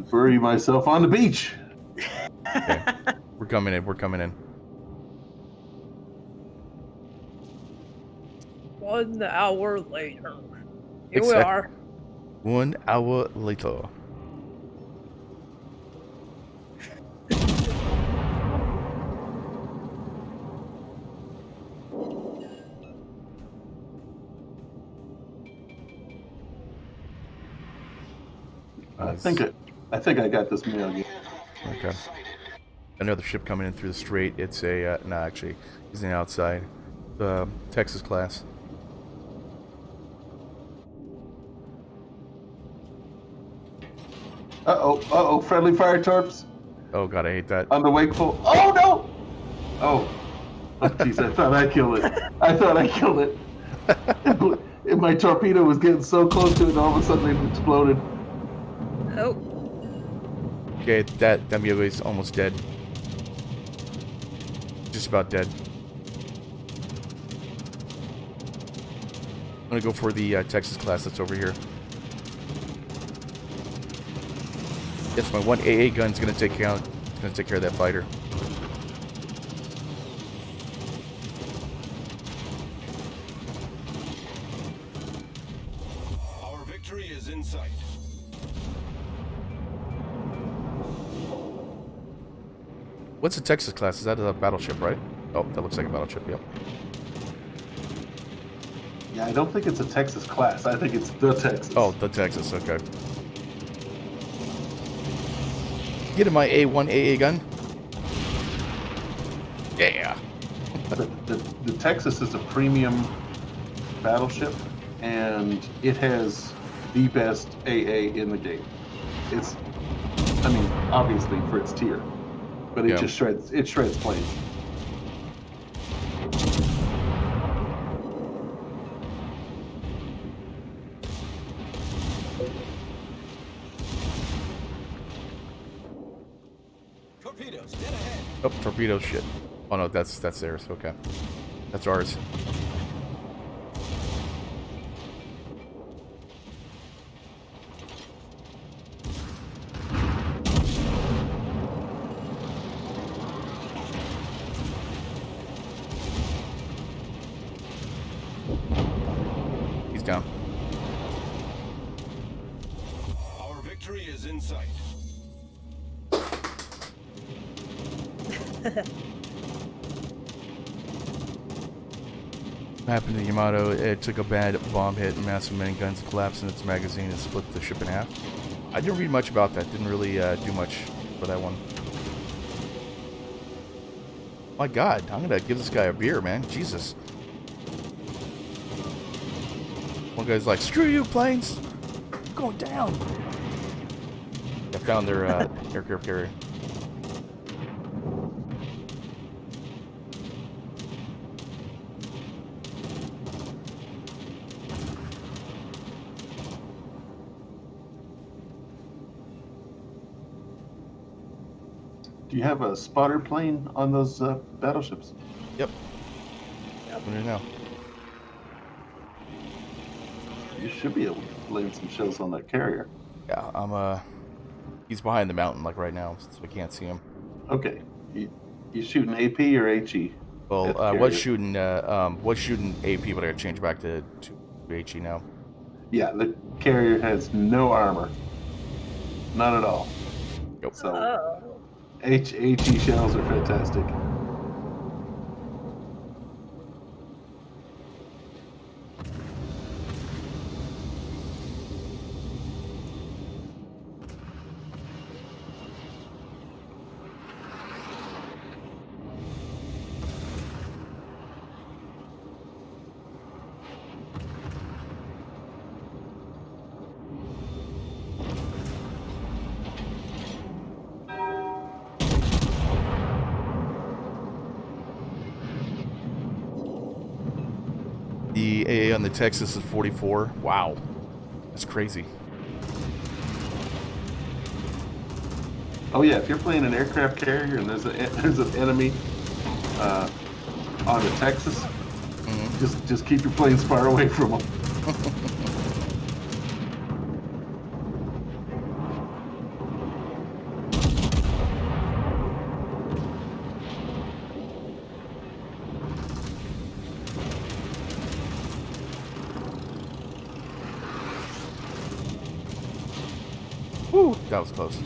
bury myself on the beach. Okay. We're coming in. We're coming in. 1 hour later. Here we Exactly. are. 1 hour later. I think I got this mail. Aircraft Okay. carrier sighted. Another ship coming in through the strait. It's a no, actually, he's in the outside. The Texas class. Uh-oh, friendly fire torps Oh god, I hate that. on the wakeful. Oh no! Oh jeez, I thought I killed it. I thought I killed it. And my torpedo was getting so close to it, and all of a sudden it exploded. Oh, Okay, that Miyagi is almost dead. Just about dead. I'm gonna go for the Texas class that's over here. Yes, my 1 AA gun's gonna take care of that fighter. Our victory is in sight. What's the Texas class? Is that a battleship, right? Oh, that looks like a battleship. Yep. Yeah, I don't think it's a Texas class. I think it's the Texas. Oh, the Texas. Okay. Get in my A1 AA gun. Yeah. The Texas is a premium battleship, and it has the best AA in the game. It's, I mean, obviously for its tier, but it Yeah. just shreds planes. Torpedoes, dead ahead. Oh, torpedo shit. Oh no, that's theirs. Okay. That's ours. He's down. Our victory is in sight. What happened to the Yamato? It took a bad bomb hit and massive many guns collapsed in its magazine and split the ship in half. I didn't read much about that. Didn't really do much for that one. My god, I'm gonna give this guy a beer, man. Jesus. One guy's like, screw you, planes! I'm going down! I found their aircraft carrier. Do you have a spotter plane on those battleships? Yep. What do you know? You should be able to land some shells on that carrier. Yeah, I'm he's behind the mountain like right now, so I can't see him. Okay. You shooting AP or HE? Well, At the was carrier? shooting AP, but I gotta change back to HE now. Yeah, the carrier has no armor. None at all. Yep. So oh. HE shells are fantastic. The AA on the Texas is 44. Wow. That's crazy. Oh yeah, if you're playing an aircraft carrier and there's an enemy on the Texas, just keep your planes far away from them. Woo, that was close.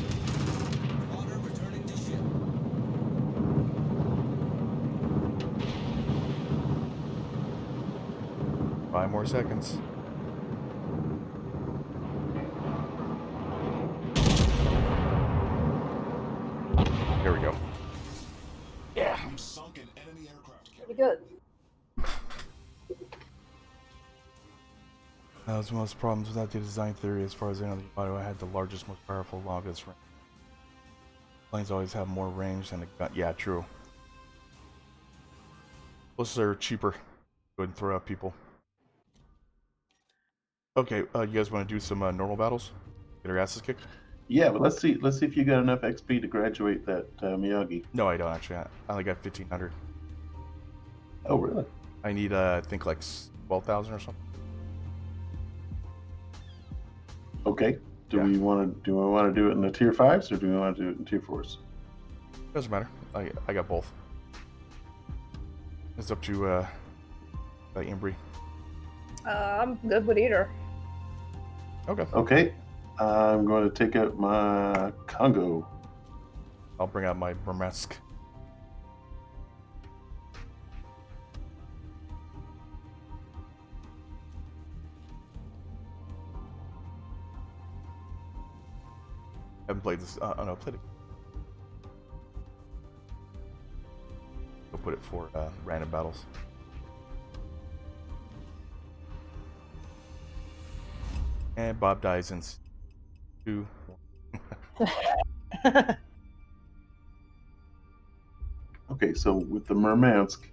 Water returning to ship. 5 more seconds. There we go. Yeah. You sunk an enemy aircraft carrier. Pretty good. That was the most problems without the design theory. As far as I know, the auto had the largest, most powerful, longest range. Planes always have more range than a gun. Yeah, true. Plus, they're cheaper. Go ahead and throw out people. Okay, you guys want to do some normal battles? Get our asses kicked? Yeah, but let's see if you got enough XP to graduate that Miyagi. No, I don't actually. I only got 1,500. Oh really? I need, I think, like 12,000 or something. Okay. Do Yeah. we want to do it in the tier 5s or do we want to do it in tier 4s? Doesn't matter. I got both. It's up to Embry. I'm good with either. Okay. Okay. I'm going to take out my Congo. I'll bring out my Burmesque. Haven't played this. Oh no, played it. We'll put it for random battles. And Bob dies in 2. Okay, so with the Murmansk,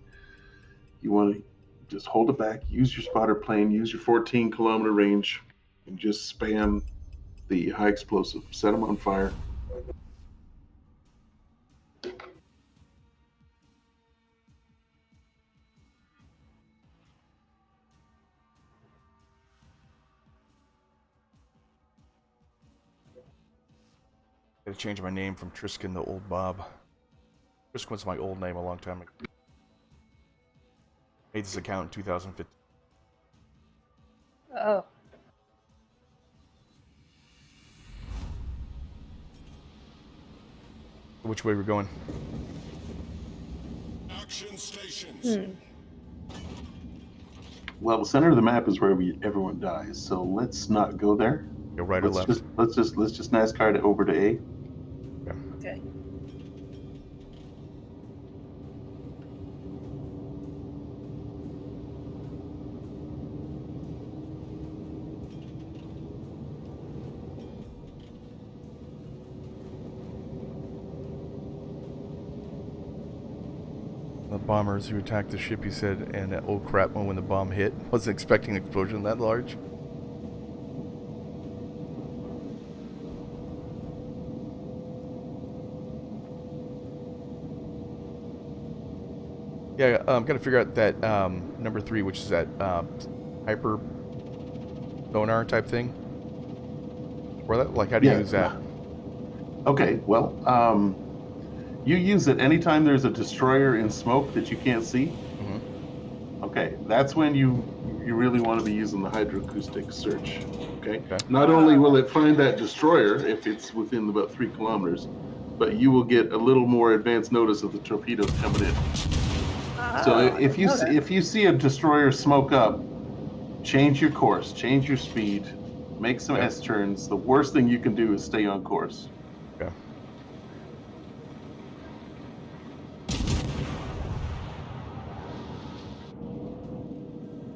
you want to just hold it back, use your spotter plane, use your 14-kilometer range, and just spam the high explosive. Set them on fire. Gotta change my name from Triskin to Old Bob. Triskin was my old name a long time ago. Made this account in 2015. Oh. Which way we're going? Action stations. Well, the center of the map is where everyone dies, so let's not go there. Go right or left? Let's just NASCAR it over to A. Okay. The bombers who attacked the ship, he said, and oh crap, when the bomb hit, wasn't expecting an explosion that large. Yeah, gotta figure out that number 3, which is that hyper sonar type thing. Where that, like, how do you use that? Okay, well, you use it anytime there's a destroyer in smoke that you can't see. Okay, that's when you really want to be using the hydroacoustic search. Okay? Not only will it find that destroyer if it's within about 3 kilometers, but you will get a little more advanced notice of the torpedoes coming in. So if you see a destroyer smoke up, change your course, change your speed, make some S turns. The worst thing you can do is stay on course. Okay.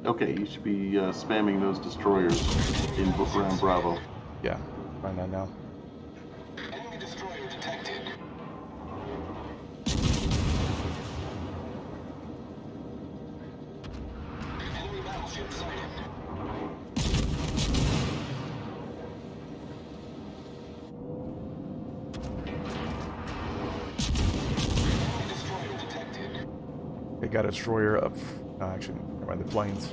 Okay, you should be spamming those destroyers in around Bravo. Yeah, find that now. Enemy destroyer detected. Enemy battleship battleship sighted. Enemy destroyer detected. They got a destroyer up. Actually, never mind, the planes.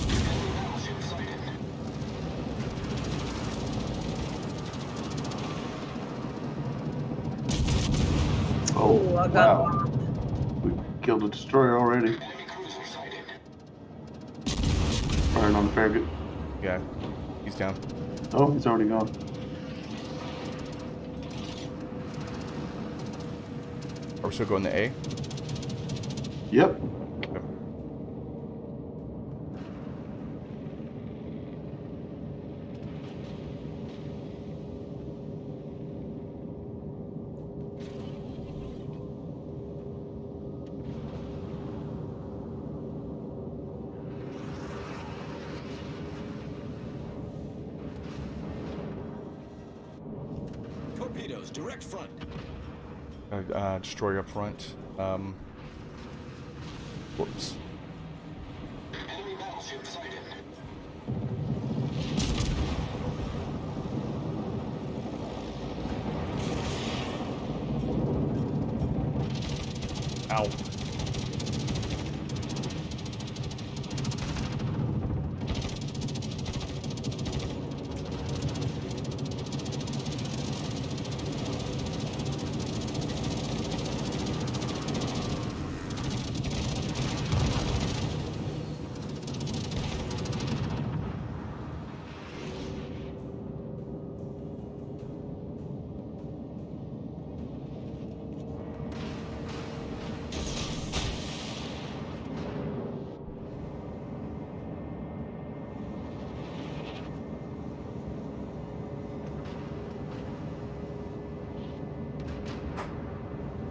Enemy battleship sighted. Oh, I got wow. We killed a destroyer already. Enemy cruiser sighted. Firing on the farragut. Yeah, he's down. Oh, he's already gone. Are we still going to A? Yep. Torpedoes, direct front. Destroyer up front. Whoops. Enemy battleship sighted. Ow.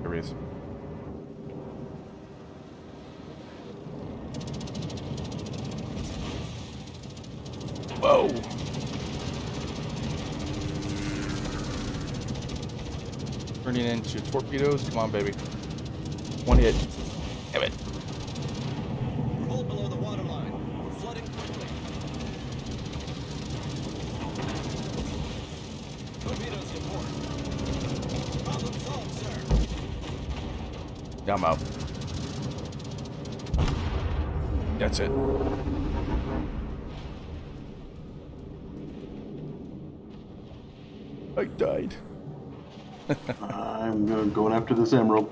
There he is. Whoa! Turning into torpedoes. Come on, baby. One hit. Damn it. We're hold below the waterline. We're flooding quickly. Torpedoes to port. Problem solved, sir. Yeah, I'm out. That's it. I died. I'm going after this emerald.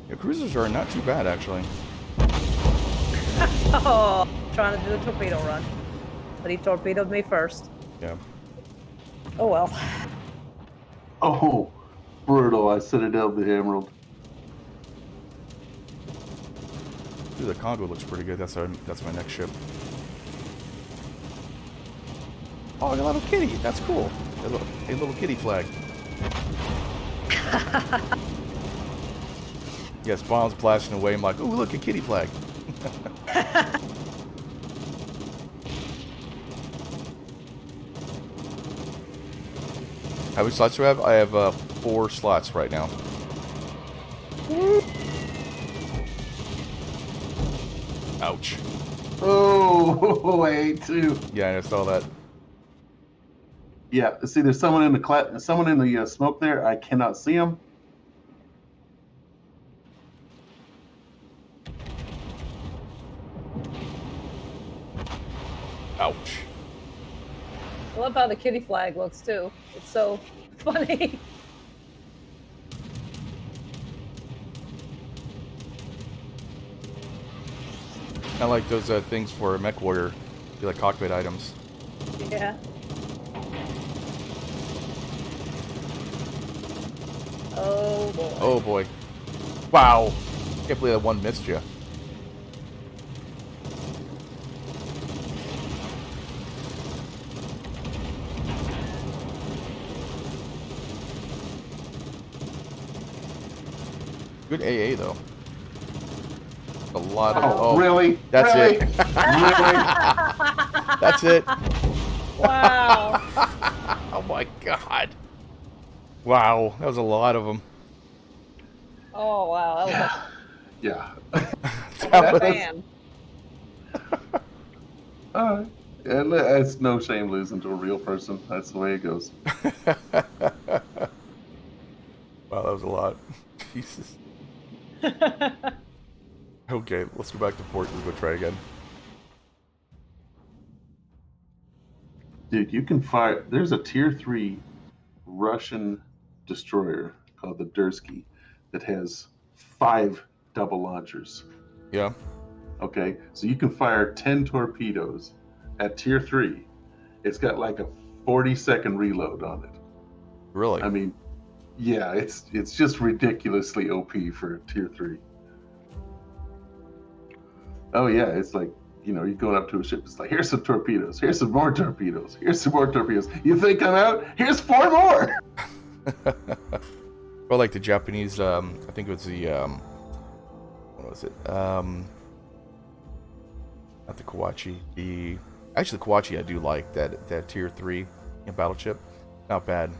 Yeah, cruisers are not too bad, actually. Oh, trying to do a torpedo run. But he torpedoed me first. Yeah. Oh well. Oh, brutal. I citadeled the emerald. Ooh, the Congo looks pretty good. That's my next ship. Oh, a little kitty. That's cool. A little kitty flag. Yes, bombs blasting away. I'm like, ooh, look, a kitty flag. How many slots do I have? I have 4 slots right now. Ouch. Oh, I ate two. Yeah, I saw that. Yeah, see, there's someone in the smoke there. I cannot see him. Ouch. I love how the kitty flag looks too. It's so funny. I like those things for Mech Warrior. Be like cockpit items. Yeah. Oh boy. Oh boy. Wow. Can't believe that one missed you. Good AA though. A lot of. Wow. Oh, really? that's really? it. Really? That's it. Wow. Oh my god. Wow, that was a lot of them. Oh wow, that was like Yeah. a That whole was- fan. And it's no shame losing to a real person. That's the way it goes. Wow, that was a lot. Jesus. Okay, let's go back to port and go try again. Dude, you can fire. There's a tier 3 Russian destroyer called the Dursky that has 5 double launchers. Yeah. Okay, so you can fire 10 torpedoes at tier 3. It's got like a 40-second reload on it. Really? I mean, yeah, it's just ridiculously OP for tier 3. Oh yeah, it's like, you're going up to a ship, it's like, here's some torpedoes, here's some more torpedoes, here's some more torpedoes. You think I'm out? Here's 4 more! Well, like the Japanese, I think it was the, what was it? Not the Kawachi. Actually, the Kawachi I do like, that tier 3 battleship. Not bad.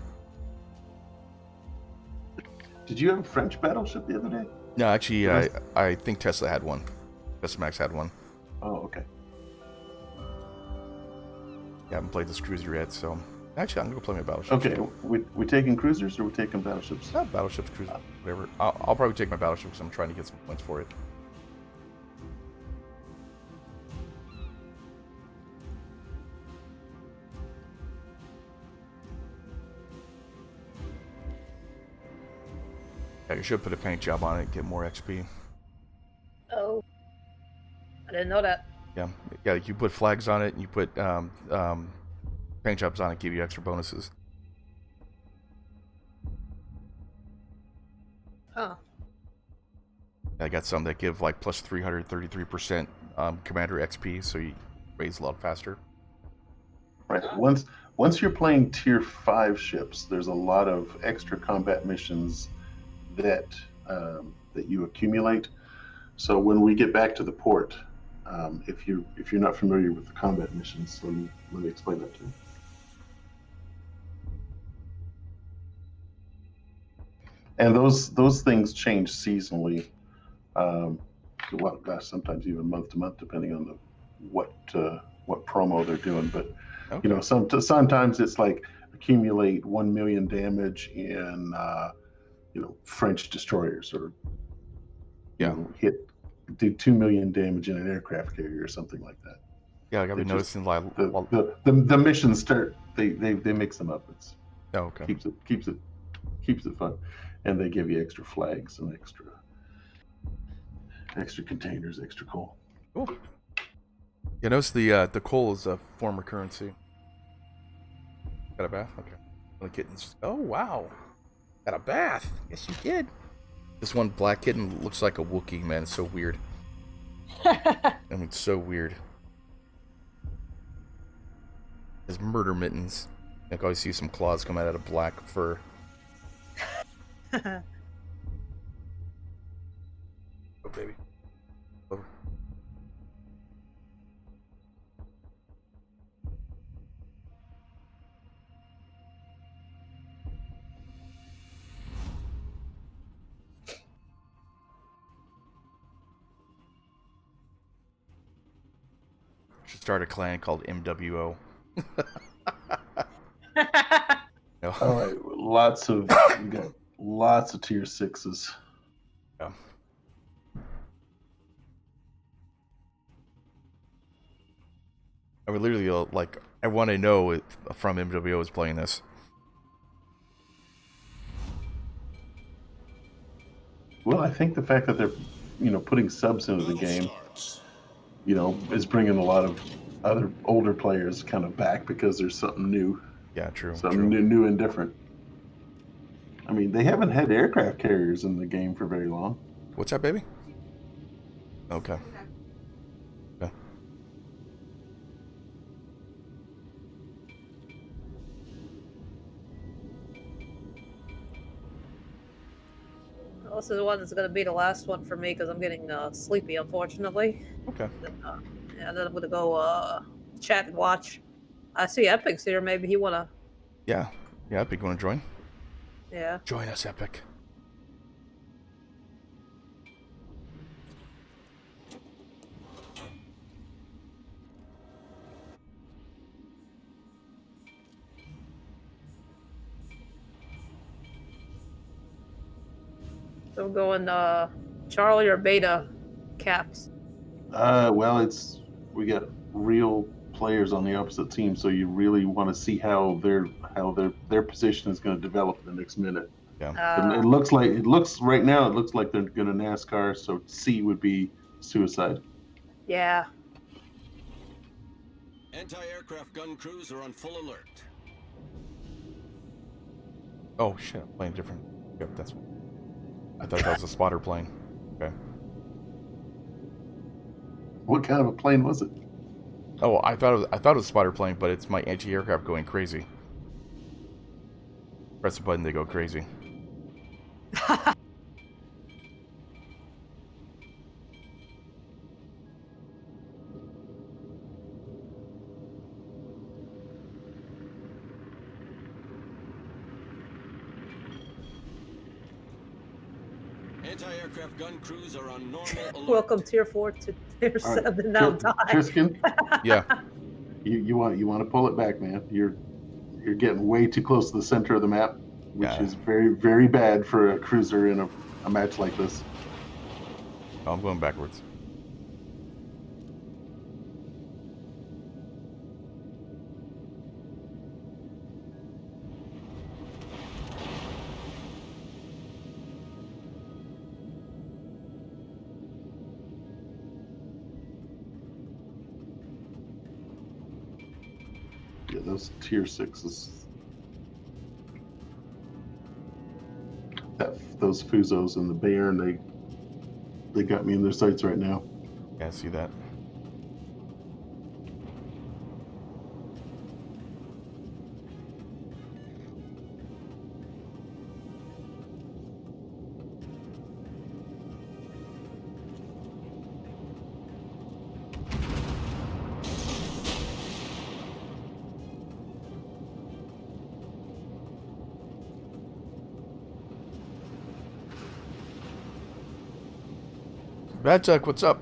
Did you have a French battleship the other day? No, actually, Yes. I think Tesla had one. Tesla Max had one. Oh, okay. Yeah, I haven't played this cruiser yet, so... Actually, I'm going to play my battleship. Okay, we taking cruisers or we taking battleships? Battleships, cruiser, whatever. I'll probably take my battleship because I'm trying to get some points for it. Yeah, you should put a paint job on it, get more XP. Oh. I didn't know that. Yeah, you put flags on it, and you put paint jobs on it, give you extra bonuses. Huh. I got some that give like plus 333% commander XP, so you raise a lot faster. Right. Once you're playing tier 5 ships, there's a lot of extra combat missions that that you accumulate. So when we get back to the port, if you're not familiar with the combat missions, let me explain that to you. And those things change seasonally. Well, gosh, sometimes even month to month, depending on what promo they're doing. But Okay. sometimes it's like accumulate 1 million damage in French destroyers, or Yeah. do 2 million damage in an aircraft carrier or something like that. Yeah, like I've been noticing like The missions start, they mix them up. It's oh, okay. keeps it fun, and they give you extra flags and extra containers, extra coal. Cool. Yeah, notice the coal is a former currency. Got a bath? Okay. The kittens. Oh wow. Got a bath. Yes, you did. This one black kitten looks like a Wookiee, man. It's so weird. I mean, it's so weird. His murder mittens. I can always see some claws come out of black fur. Oh, baby. Oh. Should start a clan called MWO. No. All right, we got lots of tier 6s. Yeah. I would literally like everyone I know from MWO is playing this. Well, I think the fact that they're putting subs into the game, is bringing a lot of other older players kind of back, because there's something new. Yeah, true. Something new and different. I mean, they haven't had aircraft carriers in the game for very long. What's that, baby? Okay. Okay. this is the one that's going to be the last one for me because I'm getting sleepy, unfortunately. Okay. And then I'm going to go chat and watch. I see Epic's here. Maybe he want to. Yeah. Yeah, Epic, you want to join? Yeah. Join us, Epic. So I'm going Charlie or Beta Caps. Well, we got real players on the opposite team, so you really want to see how their position is going to develop in the next minute. Yeah. It looks right now. It looks like they're going to NASCAR, so C would be suicide. Yeah. Anti-aircraft gun crews are on full alert. Oh shit, I'm playing different. Yep, that's. I thought that was a spotter plane. Okay. What kind of a plane was it? Oh, I thought it was a spotter plane, but it's my anti-aircraft going crazy. Press the button, they go crazy. Anti-aircraft gun crews are on normal alert. Welcome Tier 4 to Tier All right, 7. Now die. Triskin, Yeah. you want to pull it back, man. You're getting way too close to the center of the map, which Yeah. is very, very bad for a cruiser in a match like this. Oh, I'm going backwards. Yeah, those tier 6s. Those Fuzos and the Bayern, they got me in their sights right now. Yeah, I see that. Bad Tuck, what's up?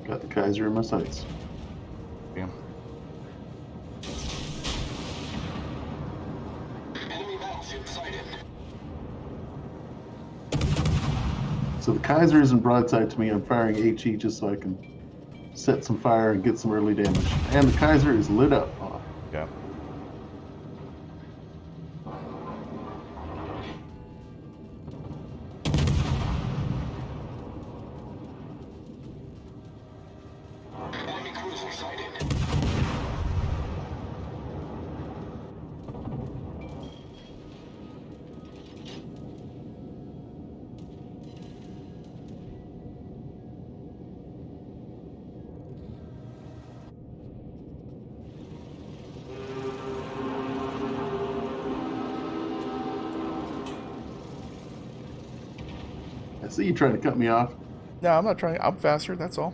Got the Kaiser in my sights. Damn. Enemy battleship sighted. So the Kaiser isn't broadside to me. I'm firing HE just so I can set some fire and get some early damage. And the Kaiser is lit up. Oh, Yeah. Enemy cruiser sighted. I see you trying to cut me off. No, I'm not trying. I'm faster, that's all.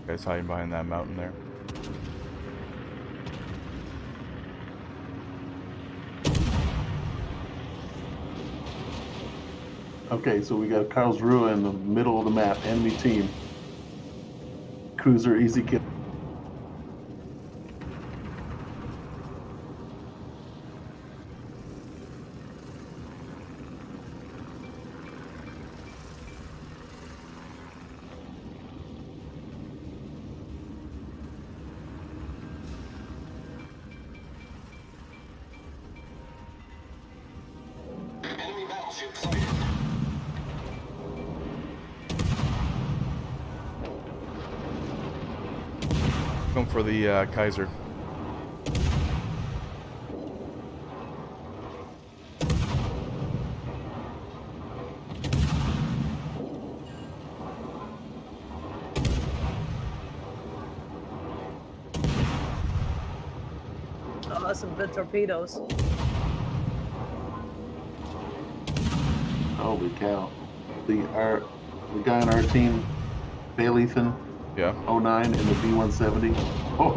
Guys hiding behind that mountain there. Okay, so we got Karlsruhe in the middle of the map, enemy team. Cruiser, easy kill. battleship sighted. Going for the Kaiser. Oh, that's some good torpedoes. Holy cow! The guy on our team, Baileythan Yeah. 09 in the B-170. Oh,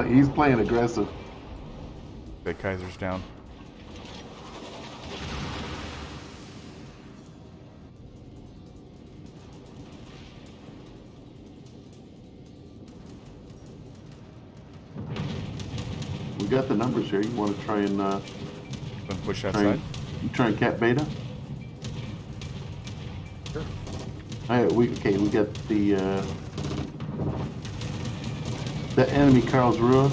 he's playing aggressive. The Kaiser's down. We got the numbers here. You want to try and Gonna push that try side. and, try and cap beta? Sure. We got the enemy Karlsruhe.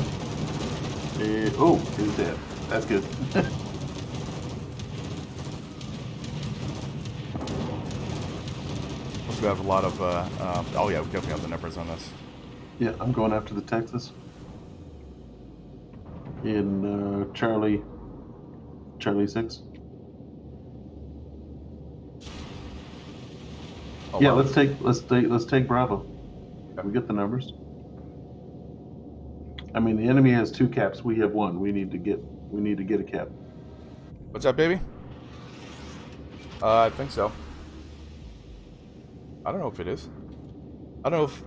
Oh, he's dead. That's good. Also, we have a lot of. Oh yeah, we definitely have the numbers on this. Yeah, I'm going after the Texas. In Charlie 6. Oh, Yeah, wow. let's take Bravo. We get the numbers. I mean, the enemy has 2 caps. We have 1. We need to get a cap. What's up, baby? I think so. I don't know if it is. I don't know if.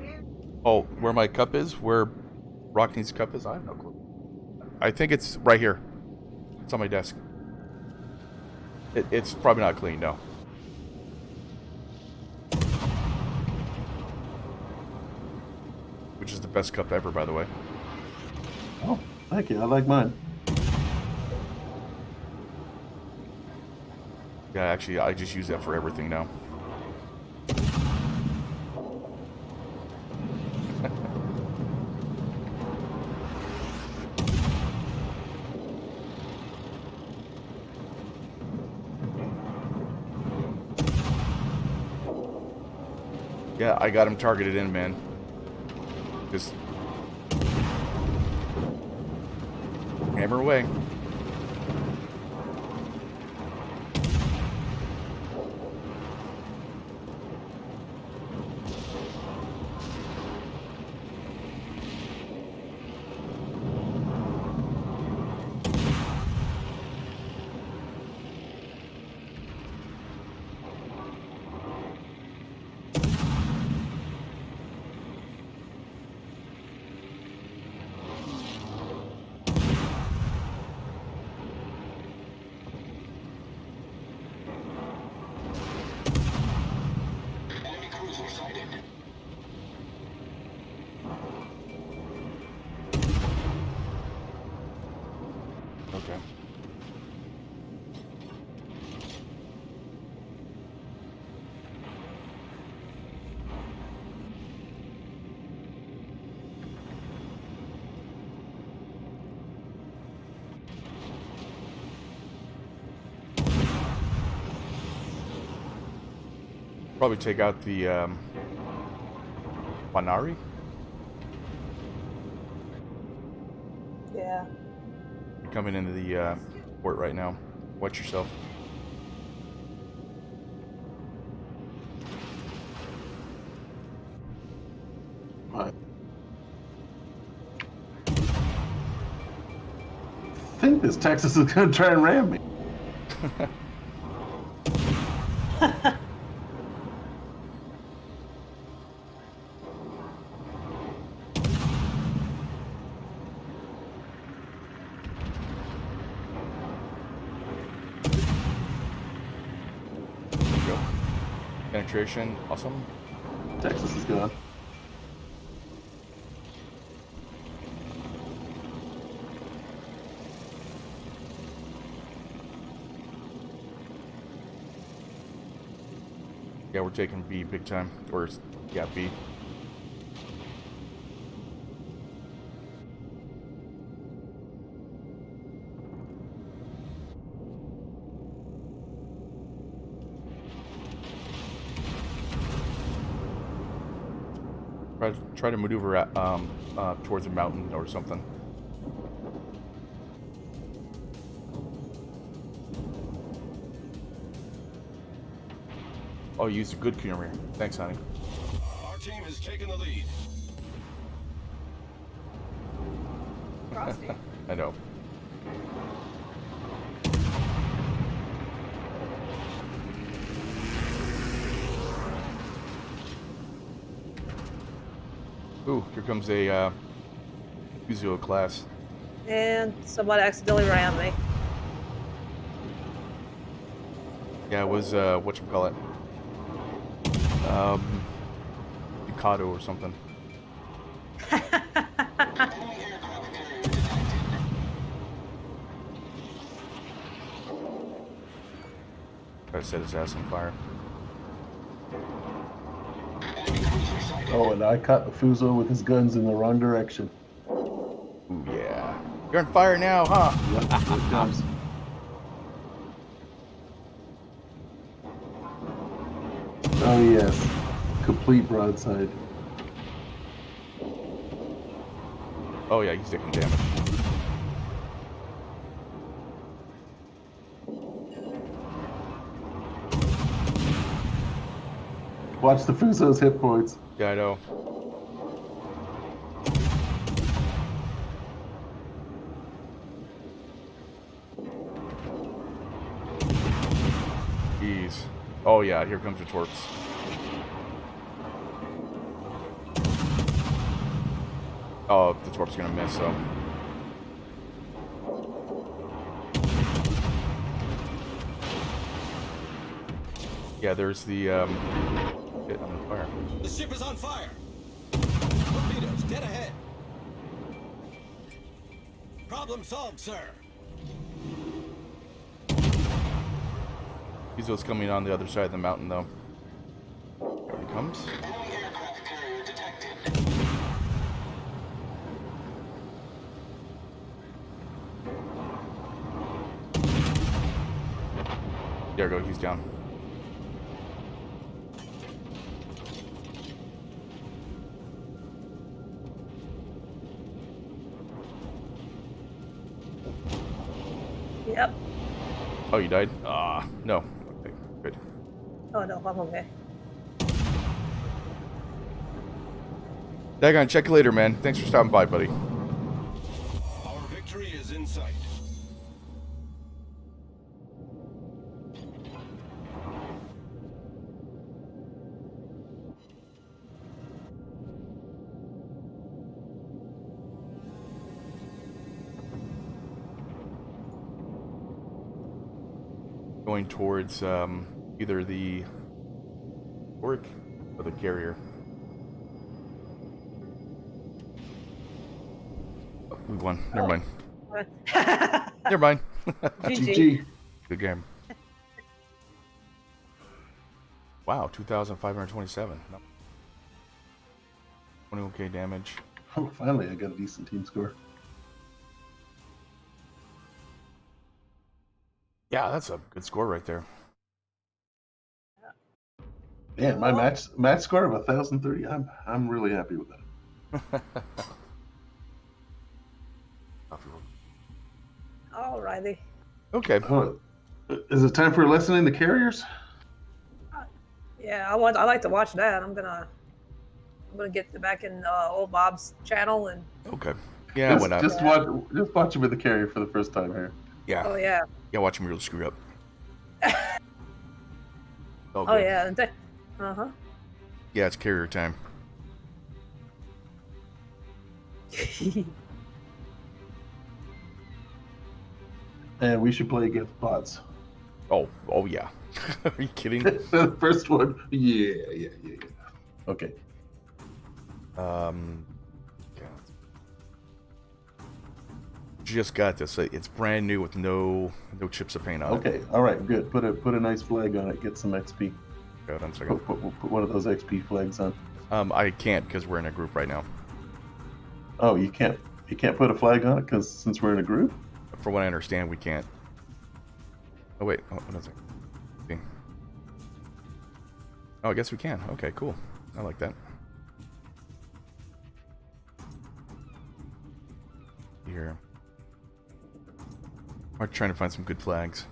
Oh, where my cup is? Where Rokne's cup is? I have no clue. I think it's right here. It's on my desk. It's probably not clean, no. Which is the best cup ever, by the way. Oh, thank you. I like mine. Yeah, actually, I just use that for everything now. Yeah, I got him targeted in, man. Just hammer away. Enemy cruiser sighted. Okay. Probably take out the Wanari. Yeah. Coming into the port right now. Watch yourself. I think this Texas is going to try and ram me. Go. Penetration, awesome. Texas is gone. Yeah, we're taking B big time. Or, yeah, B. Try to maneuver at, towards a mountain or something. Oh, you used a good camera. Thanks, honey. Our team has taken the lead. Frosty. I know. Ooh, here comes a Uzo class. And someone accidentally ran me. Yeah, it was whatchamacallit. Ducato or something. Enemy aircraft carrier detected. Try to set his ass on fire. Enemy cruiser sighted. Oh, and I caught the Fuzo with his guns in the wrong direction. Ooh, yeah. You're on fire now, huh? Yep, here it comes. Oh yes, complete broadside. Oh yeah, he's taking damage. Watch the Fuzo's hit points. Yeah, I know. Jeez. Oh yeah, here comes the torps. Oh, the torp's gonna miss, so. Yeah, there's the, shit, I'm on fire. The ship is on fire. Torpedoes dead ahead. Problem solved, sir. Uzo's coming on the other side of the mountain, though. Here he comes. Enemy aircraft carrier detected. There we go, he's down. Yep. Oh, you died? Ah, no. Okay, good. Oh no, I'm okay. Dagon, check you later, man. Thanks for stopping by, buddy. Our victory is in sight. Going towards either the work or the carrier. Oh, we won. Never mind. Never mind. GG. GG. Good game. Wow, 2,527. 21k damage. Oh, finally, I got a decent team score. Yeah, that's a good score right there. Man, my match score of 1,030. I'm really happy with that. Alrighty. Okay. Oh, is it time for lessening the carriers? Yeah, I like to watch that. I'm gonna get back in Oldbobs channel and Okay. Yeah, why not? Just watch him with the carrier for the first time here. Yeah. oh yeah. Yeah, watch him really screw up. Oh good. yeah. Uh-huh. Yeah, it's carrier time. And we should play against bots. Oh yeah. Are you kidding? The first one. Yeah. Okay. Okay. Just got this. It's brand new with no chips of paint on it. Okay. All right. Good. Put a nice flag on it. Get some XP. Hold on a second. Put one of those XP flags on. I can't because we're in a group right now. Oh, you can't put a flag on it because since we're in a group. From what I understand, we can't. Oh wait, what is it? See. Oh, I guess we can. Okay, cool. I like that. see here. I'm trying to find some good flags.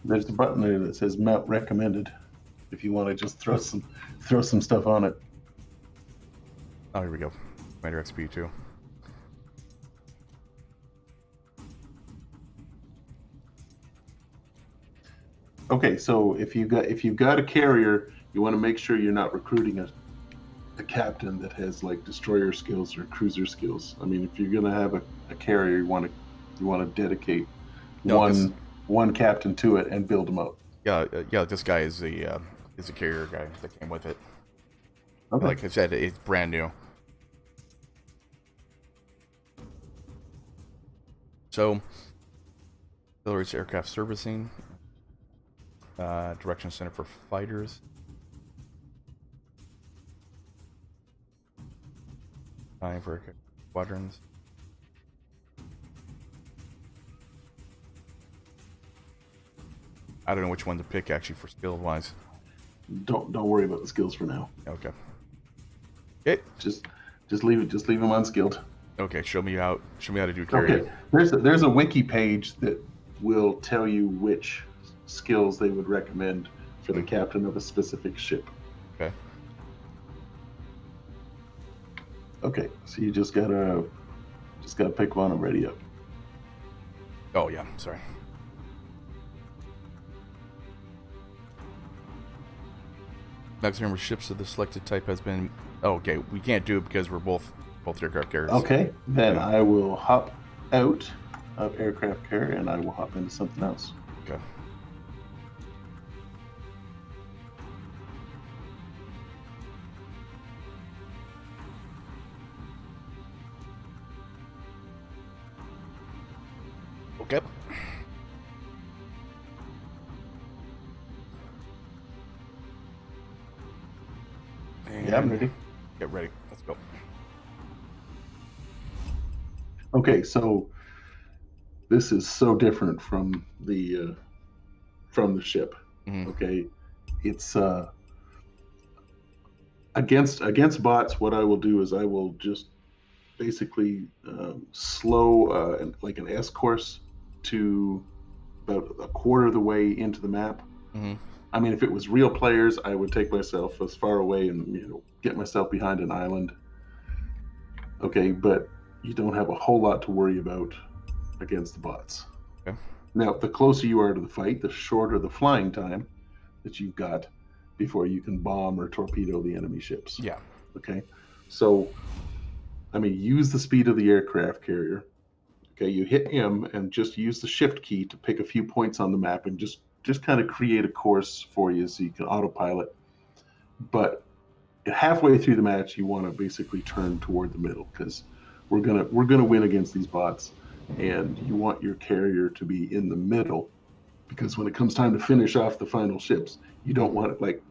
There's a button there that says mount recommended. If you want to just throw some stuff on it. Oh, here we go. Commander XP too. Okay, so if you've got a carrier, you want to make sure you're not recruiting a captain that has like destroyer skills or cruiser skills. I mean, if you're gonna have a carrier, you want to dedicate one captain to it and build them up. Yeah, yeah. This guy is a carrier guy that came with it. Okay. Like I said, it's brand new. So, Belarus aircraft servicing, direction center for fighters. Time for squadrons. I don't know which one to pick actually for skill wise. Don't worry about the skills for now. Okay. Okay. Just leave them unskilled. Okay. Show me how to do carrier. Okay. There's a wiki page that will tell you which skills they would recommend for the captain of a specific ship. Okay. Okay. So you just gotta pick one and ready up. Oh yeah. Sorry. Maximum number of ships of the selected type has been. Oh, okay, we can't do it because we're both aircraft carriers. Okay, then I will hop out of aircraft carrier and I will hop into something else. Okay. Okay. Yeah, I'm ready. Get ready. Let's go. Okay, so this is so different from the ship. Mm-hmm. Okay, it's against bots. What I will do is I will just basically slow like an S course to about a quarter of the way into the map. Mm-hmm. I mean, if it was real players, I would take myself as far away and get myself behind an island. Okay, but you don't have a whole lot to worry about against the bots. Okay. Now, the closer you are to the fight, the shorter the flying time that you've got before you can bomb or torpedo the enemy ships. Yeah. Okay, so I mean, use the speed of the aircraft carrier. Okay, you hit M and just use the shift key to pick a few points on the map and just kind of create a course for you so you can autopilot. But halfway through the match, you want to basically turn toward the middle because we're gonna win against these bots, and you want your carrier to be in the middle because when it comes time to finish off the final ships, you don't want it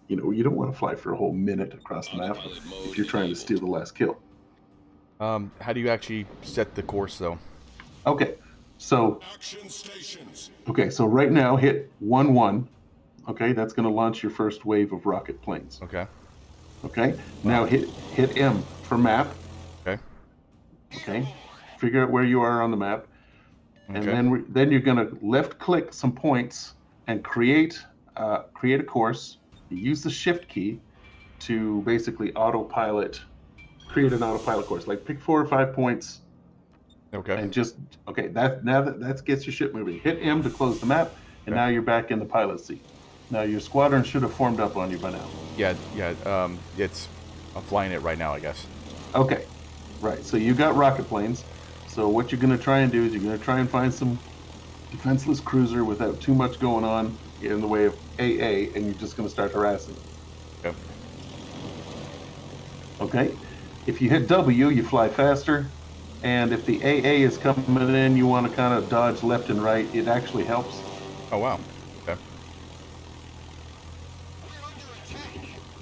you don't want to fly for a whole minute across the map if you're trying to steal the last kill. How do you actually set the course though? Okay, so Action stations. okay, so right now hit 1-1. Okay, that's going to launch your first wave of rocket planes. Okay. Okay, now hit M for map. Okay. Okay, figure out where you are on the map, and Okay. then you're going to left click some points and create a course. You use the shift key to basically create an autopilot course. Like pick 4 or 5 points. Okay. And just that gets your ship moving. Hit M to close the map, and Okay. now you're back in the pilot seat. Now your squadron should have formed up on you by now. Yeah. I'm flying it right now, I guess. Okay, right. So you got rocket planes. So what you're going to try and do is you're going to try and find some defenseless cruiser without too much going on in the way of AA, and you're just going to start harassing. Okay. Okay. If you hit W, you fly faster. And if the AA is coming in, you want to kind of dodge left and right. It actually helps. Oh wow. Okay.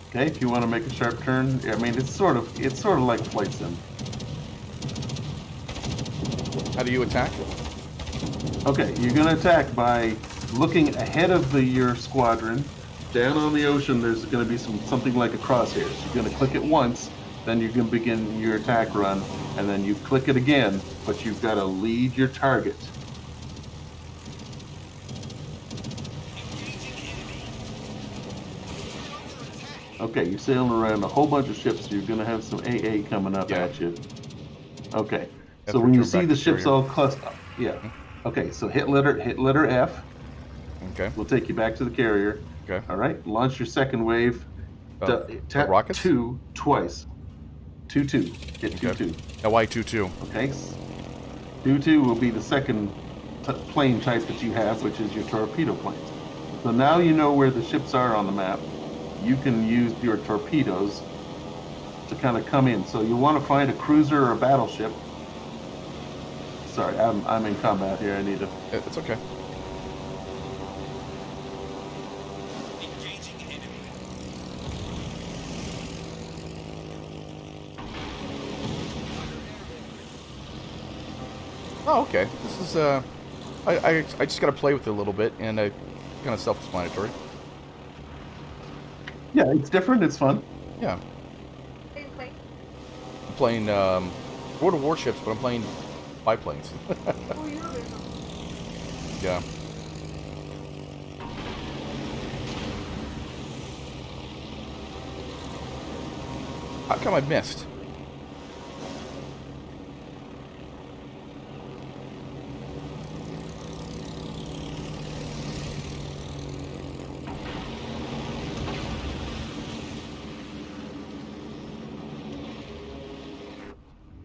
Okay, if you want to make a sharp turn, I mean it's sort of like flight sim. How do you attack? Okay, you're going to attack by looking ahead of your squadron. Down on the ocean, there's going to be something like a crosshair. So you're going to click it once, then you can begin your attack run, and then you click it again, but you've got to lead your target. Okay, you're sailing around a whole bunch of ships, so you're going to have some AA coming up Yeah. at you. Okay, That's so when you return see back the to ships carrier. all clustered, yeah. Okay, so hit letter F. Okay. Will take you back to the carrier. Okay. All right, launch your second wave. The Tap rockets? 2 twice. 2-2. Hit Okay. 2-2. Now why 2-2? Okay. 2-2 will be the second plane type that you have, which is your torpedo planes. So now you know where the ships are on the map. You can use your torpedoes to kind of come in. So you want to find a cruiser or a battleship. Sorry, I'm in combat here. I need to. It's okay. Engaging enemy. Oh, okay. This is I just gotta play with it a little bit, and I kind of self-explanatory. Yeah, it's different. It's fun. Yeah. I'm playing World of Warships, but I'm playing biplanes. Yeah. How come I missed?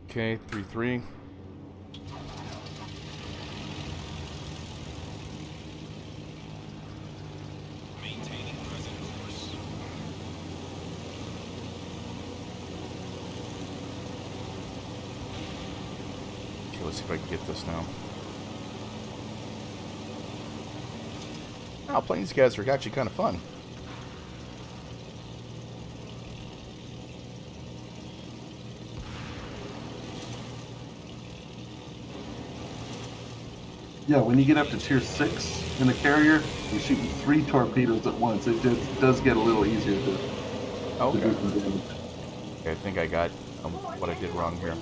Okay, 3-3. Maintaining present course. Okay, let's see if I can get this now. Oh, playing these guys are actually kind of fun. Yeah, when you get up to tier 6 in the carrier, you're shooting 3 torpedoes at once. It does get a little easier to Okay. do some damage. Okay, I think I got what I did wrong here.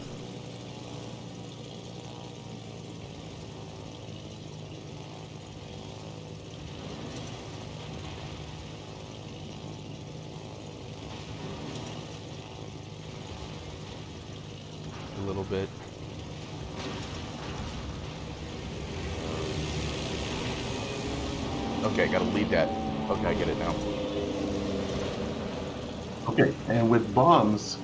A little bit. Okay, gotta lead that. Okay, I get it now. Okay, and with bombs,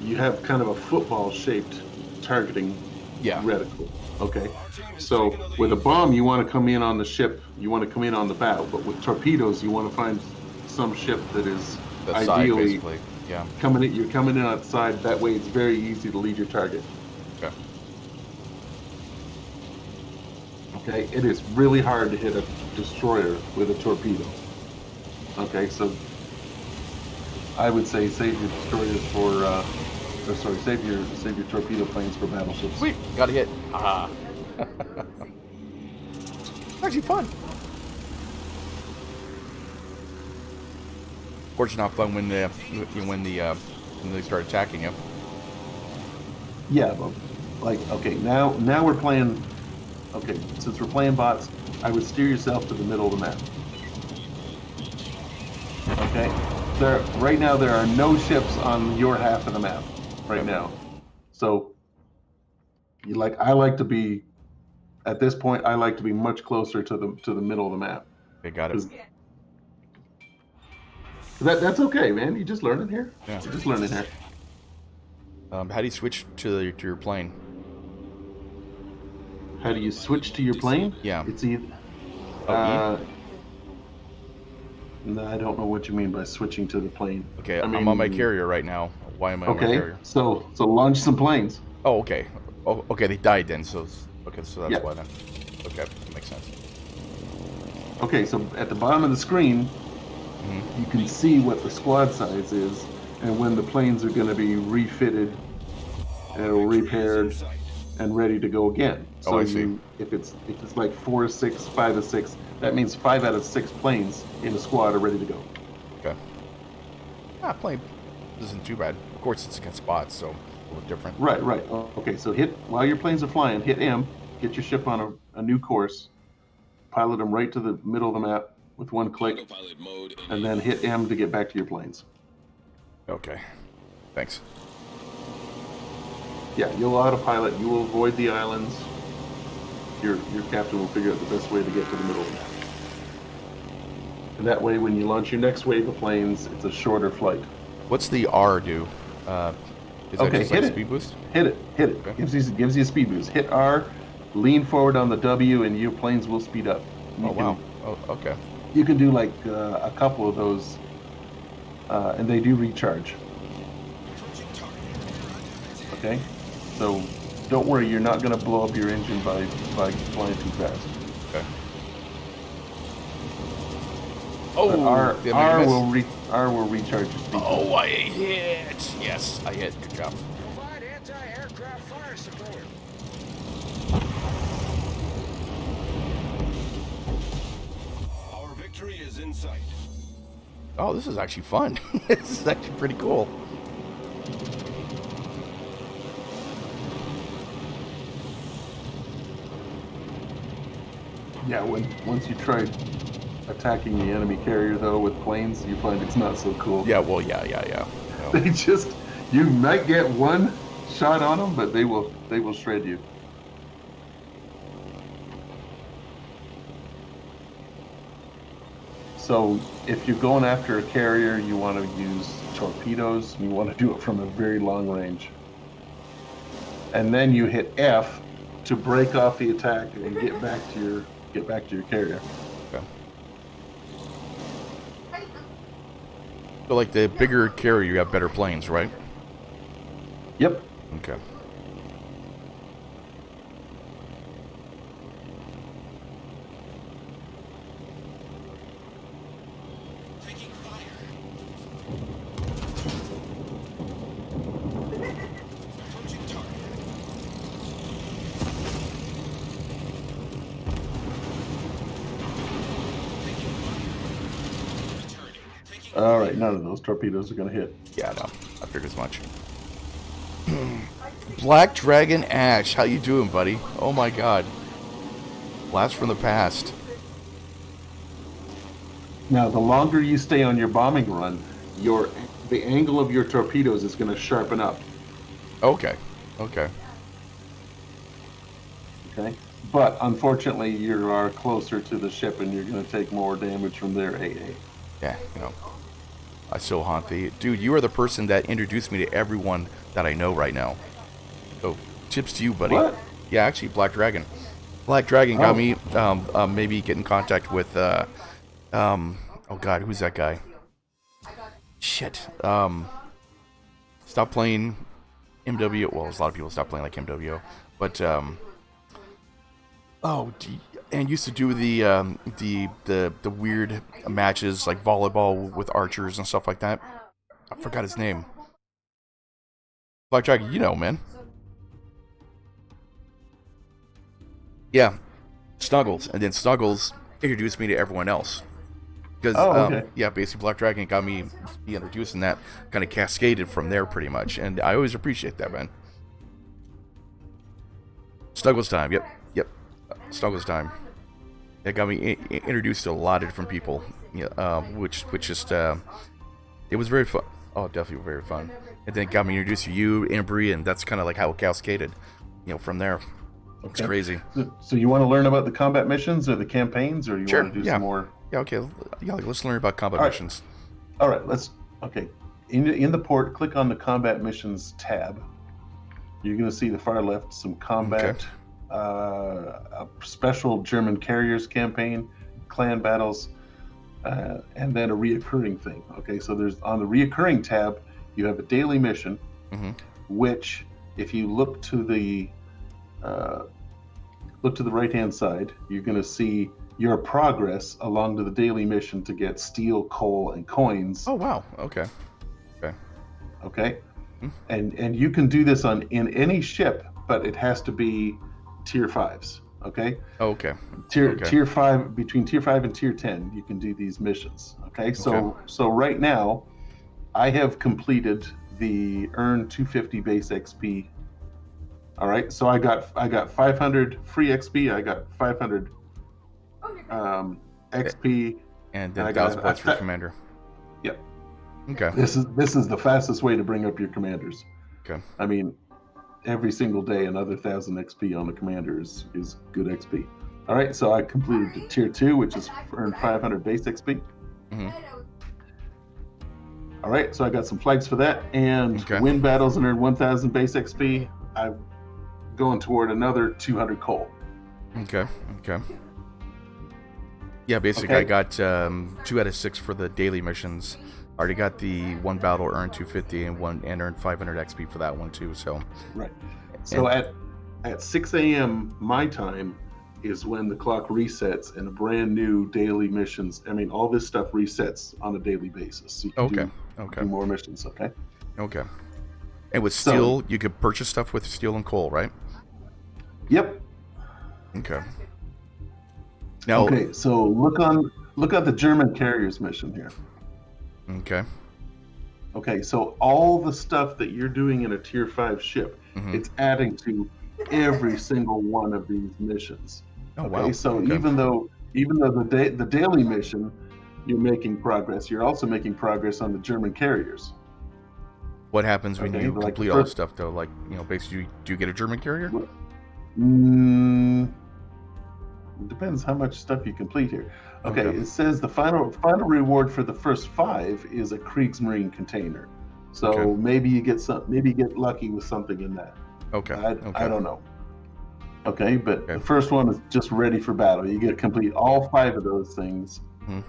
you have kind of a football-shaped targeting Yeah. reticle. Okay, so with a bomb, you want to come in on the ship, you want to come in on the bow, but with torpedoes, you want to find some ship that is The side, ideally basically. Yeah. coming in. You're coming in on the side. That way, it's very easy to lead your target. Okay. Okay, it is really hard to hit a destroyer with a torpedo. Okay, so I would say save your destroyers for, save your torpedo planes for battleships. Sweet, got a hit. Ah. Actually fun. Of course, it's not fun when when they start attacking you. Yeah, but like, okay, now we're playing. Okay, since we're playing bots, I would steer yourself to the middle of the map. Okay, right now there are no ships on your half of the map right now, so I like to be at this point. I like to be much closer to the middle of the map. They got it. That's okay, man. You're just learning here. Yeah. You're just learning here. How do you switch to your plane? How do you switch to your plane? Yeah. It's either. Oh, No, I don't know what you mean by switching to the plane. okay, I I'm on my mean- carrier right now. Why am I on my Okay, carrier? so launch some planes. Oh, okay. Oh, okay, they died then. So okay, so that's Yeah. why then. Okay, that makes sense. Okay, so at the bottom of the screen, Mm-hmm. you can see what the squad size is and when the planes are going to be refitted and repaired and ready to go again. So Oh, I see. if it's like 4 of 6, 5 of 6, that means 5 out of 6 planes in a squad are ready to go. Okay. Ah, This isn't too bad. Of course, it's against bots, so a little different. Right, right. Okay, so while your planes are flying, hit M, get your ship on a new course, pilot them right to the middle of the map with one click, Autopilot mode and then hit M to get back to your planes. Okay. Thanks. Yeah, you'll autopilot. You will avoid the islands. Your captain will figure out the best way to get to the middle of the map. And that way, when you launch your next wave of planes, it's a shorter flight. What's the R do? Is that Okay, just hit like it. speed boost? Hit it. Okay. Gives you a speed boost. Hit R, lean forward on the W, and your planes will speed up. Oh, wow. Oh, okay. You can do like a couple of those, and they do recharge. Okay, so don't worry, you're not going to blow up your engine by flying too fast. Okay. Oh, But did I miss? R will recharge your speed. Oh, I hit. Yes, I hit. Good job. Provide anti-aircraft fire support. Our victory is in sight. Oh, this is actually fun. This is actually pretty cool. Yeah, once you try attacking the enemy carrier though with planes, you find it's not so cool. Yeah, well, yeah. No. They just, you might get one shot on them, but they will shred you. So if you're going after a carrier, you want to use torpedoes. You want to do it from a very long range. And then you hit F to break off the attack and get back to your carrier. Okay. So, like the bigger carrier, you have better planes, right? Yep. Okay. Taking fire. Approaching target. Taking fire. Returning. Taking All right, none of those torpedoes are going to hit. Yeah, no. I figured as much. Black Dragon Ash, how you doing, buddy? Oh my god. Blast from the past. Now, the longer you stay on your bombing run, the angle of your torpedoes is going to sharpen up. Okay. Okay. Okay. But unfortunately, you are closer to the ship, and you're going to take more damage from their AA. Yeah, you know. I still haunt thee. Dude, you are the person that introduced me to everyone that I know right now. So, chips to you, buddy. What? Yeah, actually, Black Dragon. Black Dragon got Oh. me, maybe get in contact with, oh god, who's that guy? Shit. Stop playing MW. Well, a lot of people stop playing like MWO. But, and used to do the weird matches like volleyball with archers and stuff like that. I forgot his name. Black Dragon, you know, man. Yeah, Snuggles, and then Snuggles introduced me to everyone else. Because okay. yeah, basically Black Dragon got me be introduced, and that kind of cascaded from there pretty much. And I always appreciate that, man. Snuggles time, yep. Snuggles time. It got me introduced to a lot of different people, which just it was very fun. Oh, definitely very fun. And then it got me introduced to you, Embry, and that's kind of like how it cascaded, from there. It's Okay. crazy. So you want to learn about the combat missions or the campaigns, or you Sure, want to do yeah. some more? Yeah, okay. Yeah, let's learn about combat All right. missions. All right, okay. In the port, click on the combat missions tab. You're going to see the far left some combat, a special German carriers campaign, clan battles, and then a reoccurring thing. Okay, so there's on the reoccurring tab, you have a daily mission, Mhm. which if you look to the right hand side, you're going to see your progress along to the daily mission to get steel, coal, and coins. Oh wow. Okay. Okay, Hmm. and you can do this in any ship, but it has to be tier 5s. Okay, Oh, okay. tier 5, between tier 5 and tier 10, you can do these missions. Okay, so right now, I have completed the earn 250 base XP. All right, so I got 500 free XP. I got 500 XP, And I then got 1,000 points for commander. Yep. Okay. This is the fastest way to bring up your commanders. Okay. I mean, every single day another 1,000 XP on the commander is good XP. All right, so I completed the tier 2, which is earned 500 base XP. Mhm. All right, so I got some flags for that, and Okay. win battles and earn 1,000 base XP. I'm going toward another 200 coal. Okay. Yeah, basically, I Okay. got 2 out of 6 for the daily missions. Already got the one battle earned 250 and earned 500 XP for that one too. So Right. So And- at 6 a.m. my time is when the clock resets and a brand new daily missions. I mean, all this stuff resets on a daily basis. So you can okay, do okay, more missions. Okay. okay. And with So- steel, you could purchase stuff with steel and coal, right? Yep. Okay. Now, Okay. So look at the German carriers mission here. okay. Okay. So all the stuff that you're doing in a tier 5 ship, Mhm. it's adding to every single one of these missions. Oh Okay, wow. so Okay. even though the daily mission, you're making progress, you're also making progress on the German carriers. What happens when Okay, you like complete the all this first- stuff, though? Like, basically, do you get a German carrier? It depends how much stuff you complete here. Okay, Okay. it says the final reward for the first 5 is a Kriegsmarine container. So Okay. maybe you get lucky with something in that. Okay. I don't know. Okay, but Okay. the first one is just ready for battle. You get to complete all 5 of those things. Mhm.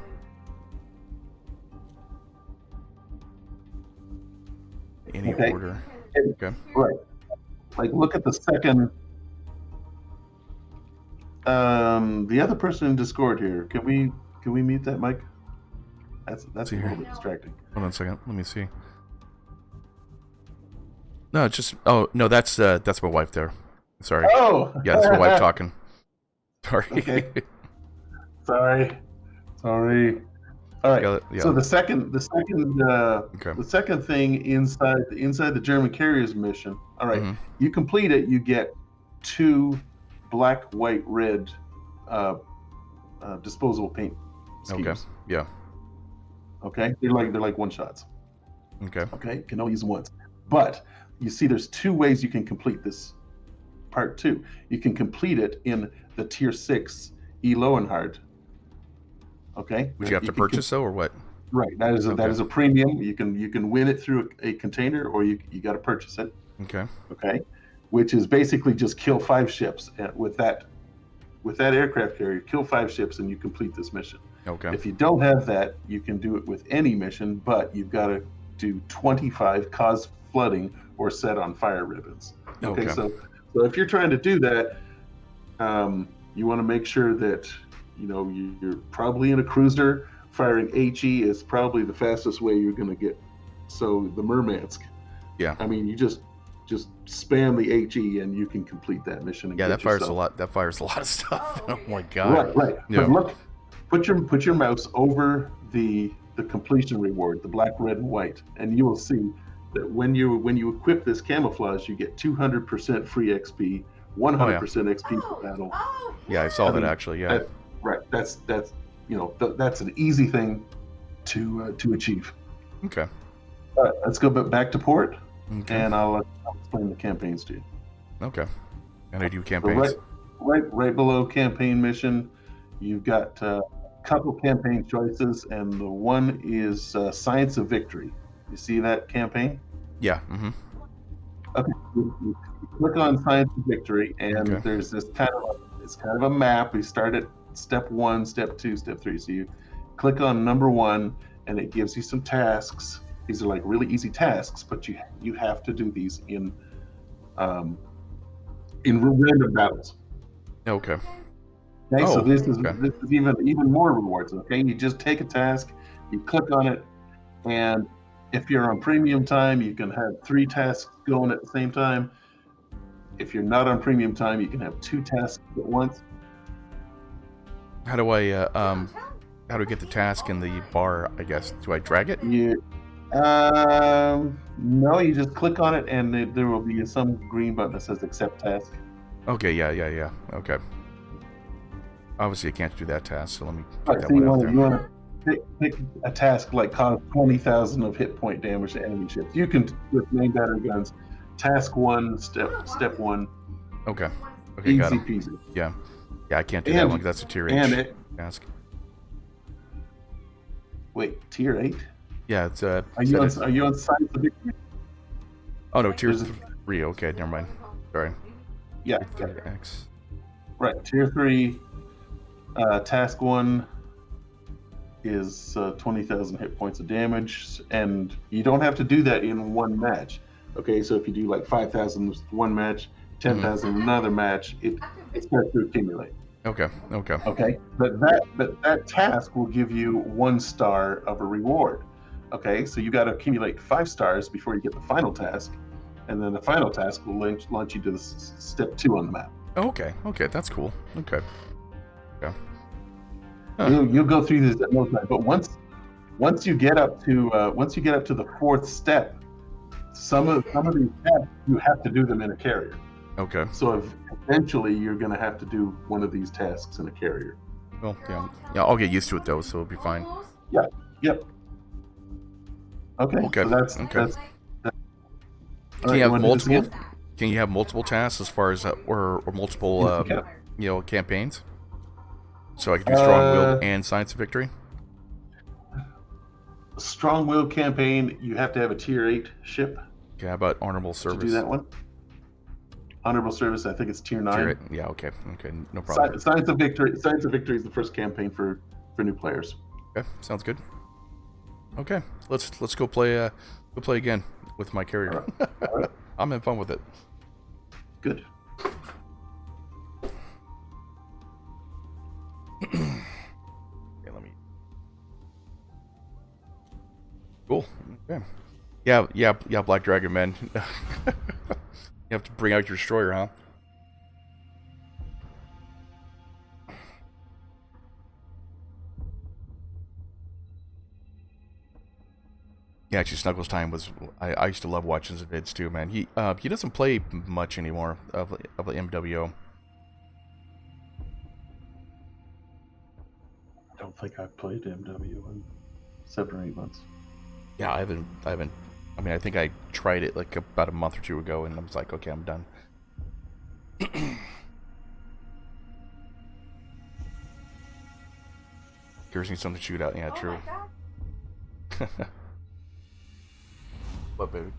Any Okay. order. Okay. Right. Like look at the second. The other person in Discord here. Can we mute that mic? That's See a here. little bit distracting. Hold on a second. Let me see. No, it's just. Oh no, that's my wife there. Sorry. Oh. Yeah, that's my wife talking. Sorry. Okay. Sorry. All right. Yeah. So the second Okay. the second thing inside the German carriers mission. All right. Mhm. You complete it, you get 2 black, white, red disposable paint schemes. Okay. Yeah. Okay. They're like one shots. Okay. Okay. You can only use them once. But you see, there's 2 ways you can complete this part 2. You can complete it in the tier 6 E. Lowenhard. Okay. Would you have to can purchase though, or what? Right. That is a premium. You can win it through a container, or you got to purchase it. Okay. Okay. Which is basically just kill 5 ships with that aircraft carrier. Kill 5 ships and you complete this mission. Okay. If you don't have that, you can do it with any mission, but you've got to do 25 cause flooding or set on fire ribbons. Okay. Okay. So if you're trying to do that, you want to make sure that you're probably in a cruiser. Firing HE is probably the fastest way you're going to get. So the Murmansk. Yeah. I mean, you just spam the HE and you can complete that mission. And Yeah, get that fires yourself- a lot. That fires a lot of stuff. Oh my god. Right. Yeah. But look, put your mouse over the completion reward, the black, red, and white, and you will see that when you equip this camouflage, you get 200% free XP, 100% XP per battle. Yeah, I saw I that mean, actually. Yeah. Right. That's that's an easy thing to achieve. Okay. All right, let's go back to port, Okay. and I'll explain the campaigns to you. Okay. And I do So campaigns. right below campaign mission, you've got a couple campaign choices, and the one is Science of Victory. You see that campaign? Yeah. Mm-hmm. Okay. You click on Science of Victory, and Okay. there's this kind of a map. We start at step 1, step 2, step 3. So you click on number 1, and it gives you some tasks. These are like really easy tasks, but you have to do these in random battles. Okay. Okay, so Oh, this is okay. even more rewards. Okay, you just take a task, you click on it, and if you're on premium time, you can have 3 tasks going at the same time. If you're not on premium time, you can have 2 tasks at once. How do I get the task in the bar? I guess. Do I drag it? No, you just click on it, and there will be some green button that says accept task. Okay, yeah. Okay. Obviously, I can't do that task, so let me get Right, that so one out there. you want to pick a task like cause 20,000 of hit point damage to enemy ships. You can with main battery guns. Task 1, step 1. Okay. Okay, got Easy him. peasy. Yeah, I can't do that one because that's a tier H task. Wait, tier 8? Yeah, it's Are you on Science of Victory? Oh no, tier There's 3. Okay, never mind. Sorry. Yeah. Tier X. Right, tier 3. Task 1 is 20,000 hit points of damage, and you don't have to do that in one match. Okay, so if you do like 5,000 one match, 10,000 another match, it starts to accumulate. Okay. Okay, but that task will give you 1 star of a reward. Okay, so you got to accumulate 5 stars before you get the final task, and then the final task will launch you to the step 2 on the map. Okay, that's cool. Okay. Huh. You'll go through this at no time, but once you get up to the 4th step, some of these tasks you have to do them in a carrier. Okay. So eventually you're going to have to do one of these tasks in a carrier. Well, yeah, I'll get used to it though, so it'll be fine. Yeah. Yep. Okay. Okay. So that's Can right, you have multiple? Can you have multiple tasks as far as or multiple campaigns? So I can do strong-willed and Science of Victory. Strong-willed campaign, you have to have a tier 8 ship. Okay, how about honorable service? To do that one. Honorable service, I think it's tier 9. Tier 8. Yeah. Okay. No problem. Science of Victory is the first campaign for new players. Okay, sounds good. Okay, let's go play again with my carrier. All right. I'm having fun with it. Good. Okay, let me. Cool. Okay. Yeah. Black Dragon men. You have to bring out your destroyer, huh? Yeah, actually, Snuggles Time was. I used to love watching his vids too, man. He doesn't play much anymore of the MWO. I don't think I've played MW in 7 or 8 months. Yeah, I haven't. I mean, I think I tried it like about a month or 2 ago, and I was like, okay, I'm done. Here's something to shoot out. Yeah, true. What, baby?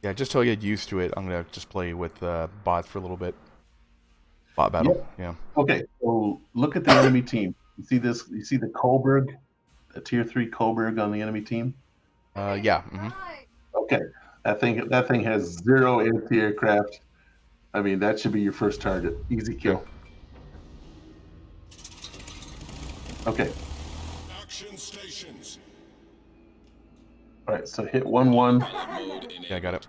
Yeah, just till I get used to it, I'm gonna just play with bots for a little bit. Bot battle. Yep. Yeah. Okay, so look at the enemy team. You see this? You see the Kohlberg, a tier 3 Kohlberg on the enemy team? Yeah. Mm-hmm. Okay, that thing has 0 anti-aircraft. I mean, that should be your first target. Easy kill. Okay. Action stations. All right, so hit 1-1. Yeah, I got it.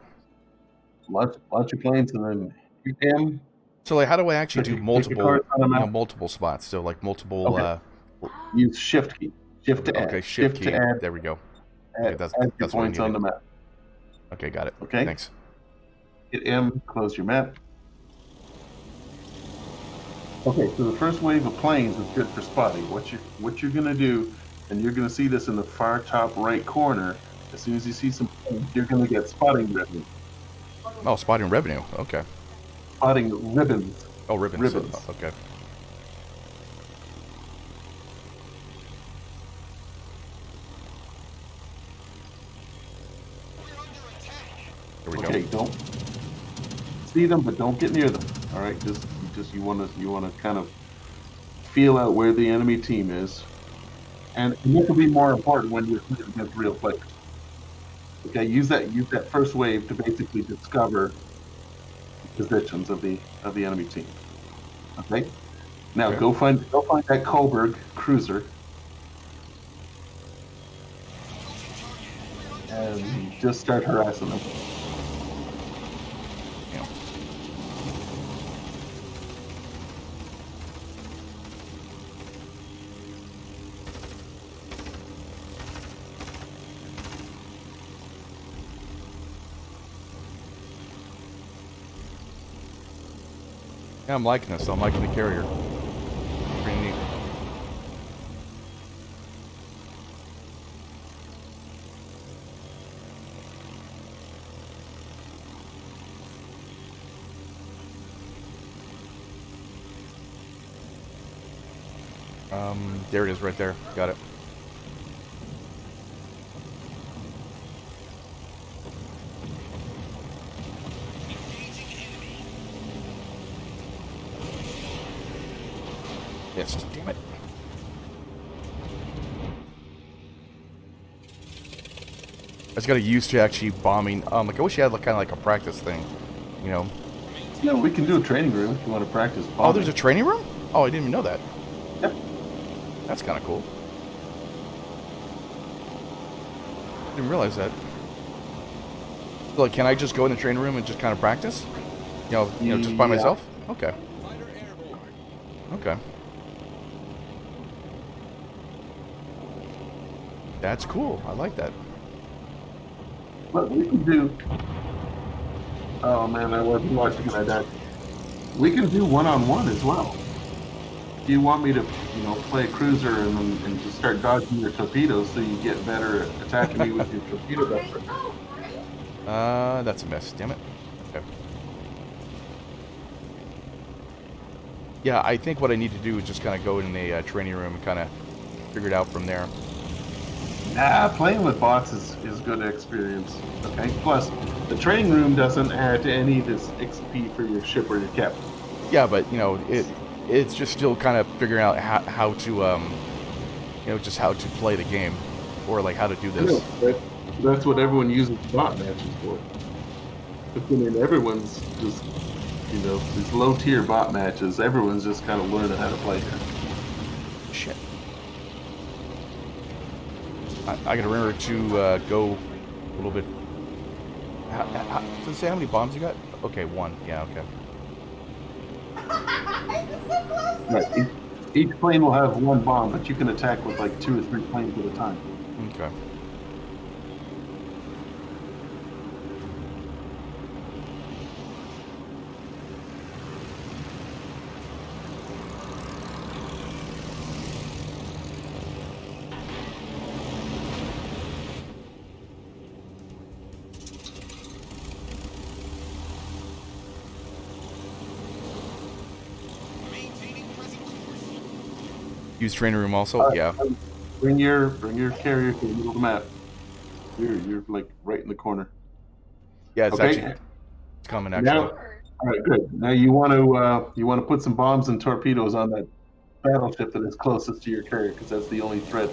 Launch your planes and then hit M. So, like, how do I actually do Pick your multiple, cards on the map. multiple spots? So, like, multiple. Okay. Use Shift key. Shift to add. Okay, shift key. to add. There we go. Add, Okay, that's your what I points on the needed. map. Okay, got it. Okay. Thanks. Hit M. Close your map. Okay, so the first wave of planes is good for spotting. What you're gonna do, and you're gonna see this in the far top right corner. As soon as you see some planes, you're gonna get spotting revenue. Oh, spotting revenue. Okay. Spotting ribbons. Oh, ribbons. Ribbons. Okay. Here we Okay, go. don't see them, but don't get near them. All right, just you want to kind of feel out where the enemy team is, and this will be more important when you're playing against real players. Okay, use that first wave to basically discover the positions of the enemy team. Okay, now Okay. go find that Kohlberg cruiser, and just start harassing them. Yeah. Yeah, I'm liking this. I'm liking the carrier. Pretty neat. There it is right there. Got it. Missed. Damn it. I just got used to actually bombing. Like I wish you had like kind of like a practice thing, you know. Yeah, we can do a training room if you want to practice bombing. Oh, there's a training room? Oh, I didn't even know that. Yep. That's kind of cool. Didn't realize that. So, like, can I just go in the training room and just kind of practice? You know, just by Yeah. myself? Okay. Fighter airborne. Okay. That's cool. I like that. But we can do. Oh man, I wasn't watching that. Died. We can do one-on-one as well. Do you want me to, play a cruiser and just start dodging your torpedoes so you get better at attacking me with your torpedo vector? That's a miss. Damn it. Okay. Yeah, I think what I need to do is just kind of go in the training room and kind of figure it out from there. Nah, playing with bots is good experience. Okay. Plus, the training room doesn't add to any of this XP for your ship or your captain. Yeah, but it's just still kind of figuring out how to just how to play the game, or like how to do this. That's what everyone uses bot matches for. I mean, everyone's just, these low-tier bot matches, everyone's just kind of learning how to play here. Shit. I gotta remember to go a little bit. Does it say how many bombs you got? Okay, 1. Yeah, okay. Right. Each plane will have 1 bomb, but you can attack with like 2 or 3 planes at a time. Okay. Use training room also? Yeah. Bring your carrier to the middle of the map. You're like right in the corner. Yeah, it's Okay. actually it's coming actually. Now, all right, good. Now you want to put some bombs and torpedoes on that battleship that is closest to your carrier, because that's the only threat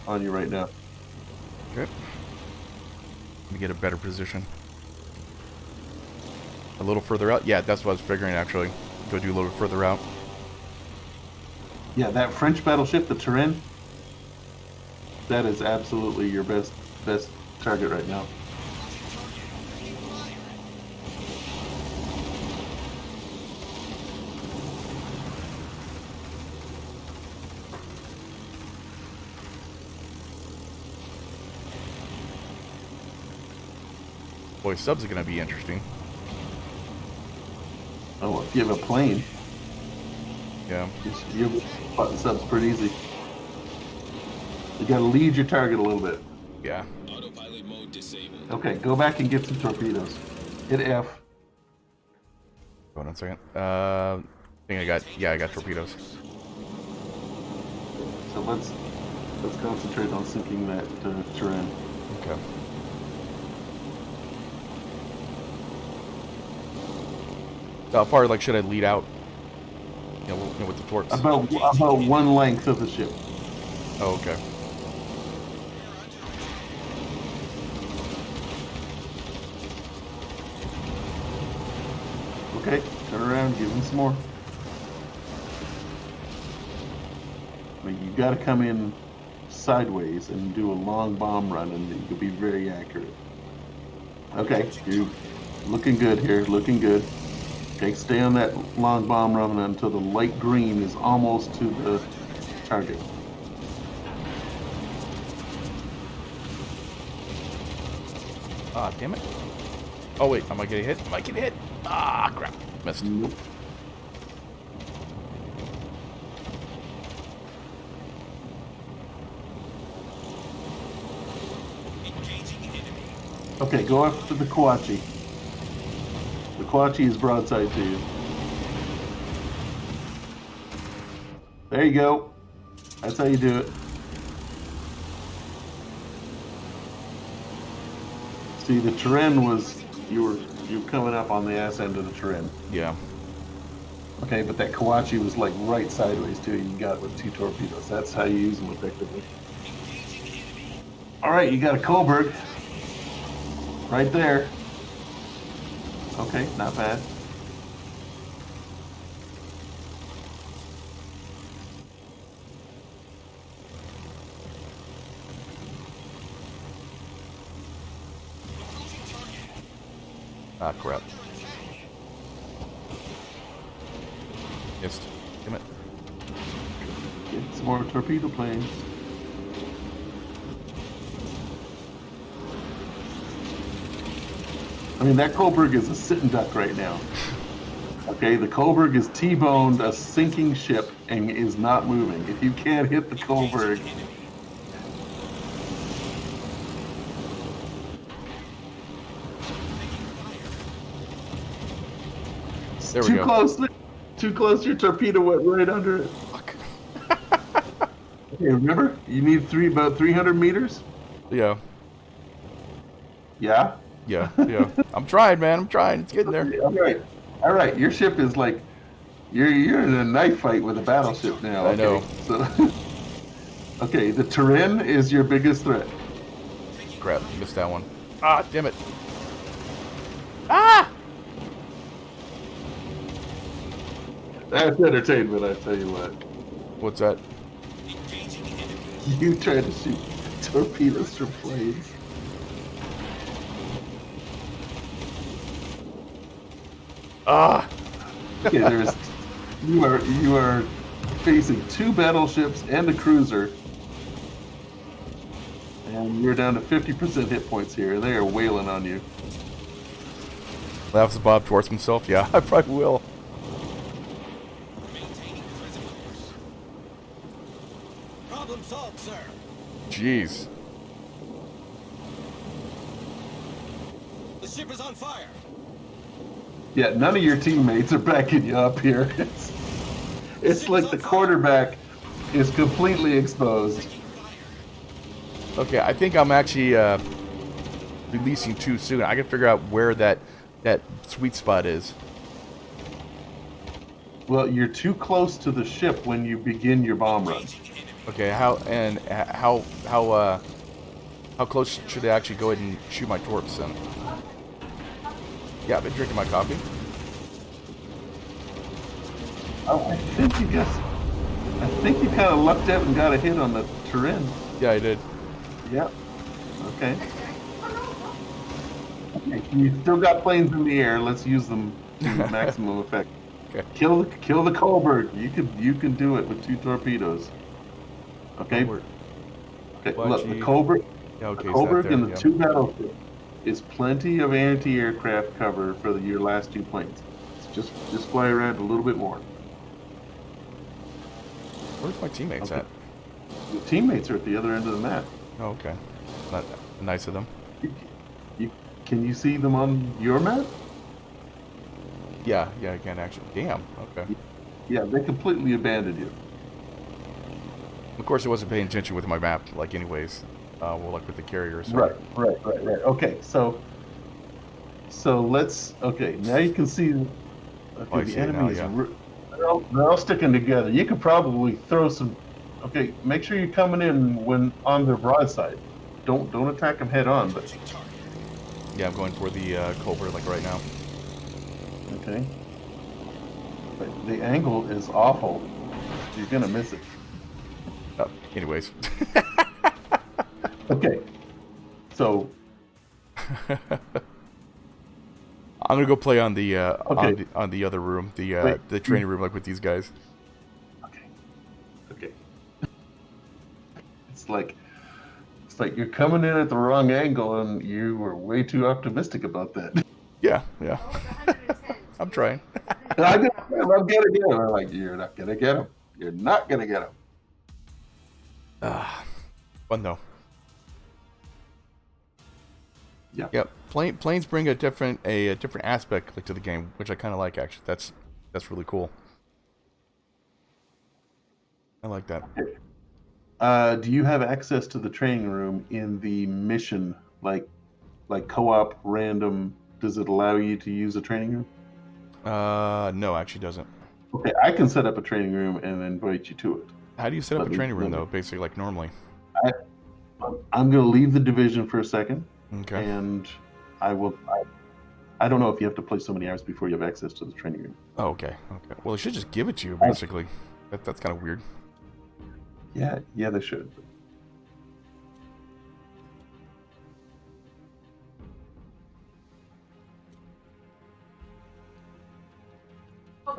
on you right now. Okay. Let me get a better position. A little further out? Yeah, that's what I was figuring actually. Go do a little further out. Yeah, that French battleship, the Turenne, that is absolutely your best target right now. Boy, subs are gonna be interesting. Oh, if you have a plane, Yeah. you're spotting subs pretty easy. You gotta lead your target a little bit. Yeah. Autopilot mode disabled. Okay, go back and get some torpedoes. Hit F. Hold on a second. I think I got torpedoes. So let's concentrate on sinking that Turenne. Okay. So how far, like, should I lead out? With the torps. About 1 length of the ship. Oh, okay. Okay, turn around, give him some more. I mean, you gotta come in sideways and do a long bomb run, and you'll be very accurate. Okay, you're looking good here, looking good. Okay, stay on that long bomb run until the light green is almost to the target. Ah, damn it. Oh, wait, am I getting hit? Am I getting hit? Ah, crap. Missed. Nope. Okay, go after the Kawachi. The Kawachi is broadside to you. There you go. That's how you do it. See, the terrain was you were coming up on the ass end of the terrain. Yeah. Okay, but that Kawachi was like right sideways too. You got it with 2 torpedoes. That's how you use them effectively. All right, you got a Coburg right there. Okay, not bad. Ah, crap. Missed. Damn it. Get some more torpedo planes. I mean, that Coburg is a sitting duck right now. Okay, the Coburg is T-boned a sinking ship and is not moving. If you can't hit the Coburg, There we too go. close. Too close. Your torpedo went right under it. Fuck. Okay, remember, you need about 300 meters. Yeah. Yeah. Yeah. Yeah. I'm trying, man. I'm trying. It's getting there. All right. All right. Your ship is like you're in a knife fight with a battleship now. I Okay? know. So, okay, the terrain is your biggest threat. Crap. Missed that one. Ah, damn it. Ah! That's entertainment, I tell you what. What's that? You try to shoot torpedoes from planes. Ah! Okay, you are facing 2 battleships and a cruiser. And you're down to 50% hit points here. They are wailing on you. Laughs Bob towards himself. Yeah, I probably will. Maintaining present course. Problem solved, sir. Jeez. The ship is on fire. Yeah, none of your teammates are backing you up here. It's like the quarterback is completely exposed. Okay, I think I'm actually releasing too soon. I can figure out where that sweet spot is. Well, you're too close to the ship when you begin your bomb run. Okay, how close should I actually go ahead and shoot my torps then? Yeah, I've been drinking my coffee. Oh, I think you kind of lucked out and got a hit on the terrain. Yeah, I did. Yep. Okay. Okay. You still got planes in the air. Let's use them to maximum effect. Okay. Kill the Coburg. You can do it with 2 torpedoes. Okay. Coburg. Okay. What, Look, the gee. Coburg, Yeah, okay, the is that Coburg there? and the Yeah. 2 battleships is plenty of anti-aircraft cover for your last 2 planes. Just fly around a little bit more. Where's my teammates Okay. at? Your teammates are at the other end of the map. Oh, okay. Not nice of them. Can you see them on your map? Yeah, I can actually. Damn. Okay. Yeah, they completely abandoned you. Of course, I wasn't paying attention with my map, like anyways. Well, like with the carriers. Right. Okay, so let's. Okay, now you can see. Okay, Oh, I the see it now, enemies. yeah. They're all sticking together. You could probably throw some. Okay, make sure you're coming in when on their broadside. Don't attack them head on, but Yeah, I'm going for the Cobra like right now. okay. But the angle is awful. You're gonna miss it. Anyways. Okay, so I'm gonna go play on the Okay. on the other room, the Wait. training room, like with these guys. Okay. It's like you're coming in at the wrong angle, and you were way too optimistic about that. Yeah. I'm trying. I'm gonna get him. I'm like, you're not gonna get him. You're not gonna get him. Fun though. Yeah. Yep. Planes bring a different aspect like to the game, which I kind of like actually. That's really cool. I like that. Do you have access to the training room in the mission, like co-op random? Does it allow you to use a training room? No, actually doesn't. Okay, I can set up a training room and invite you to it. How do you set up Let a me- training room let me- though? Basically, like normally. I'm going to leave the division for a second, Okay. and I will. I don't know if you have to play so many hours before you have access to the training room. Oh, okay. Okay. Well, it should just give it to you basically. That's kind of weird. Yeah, they should.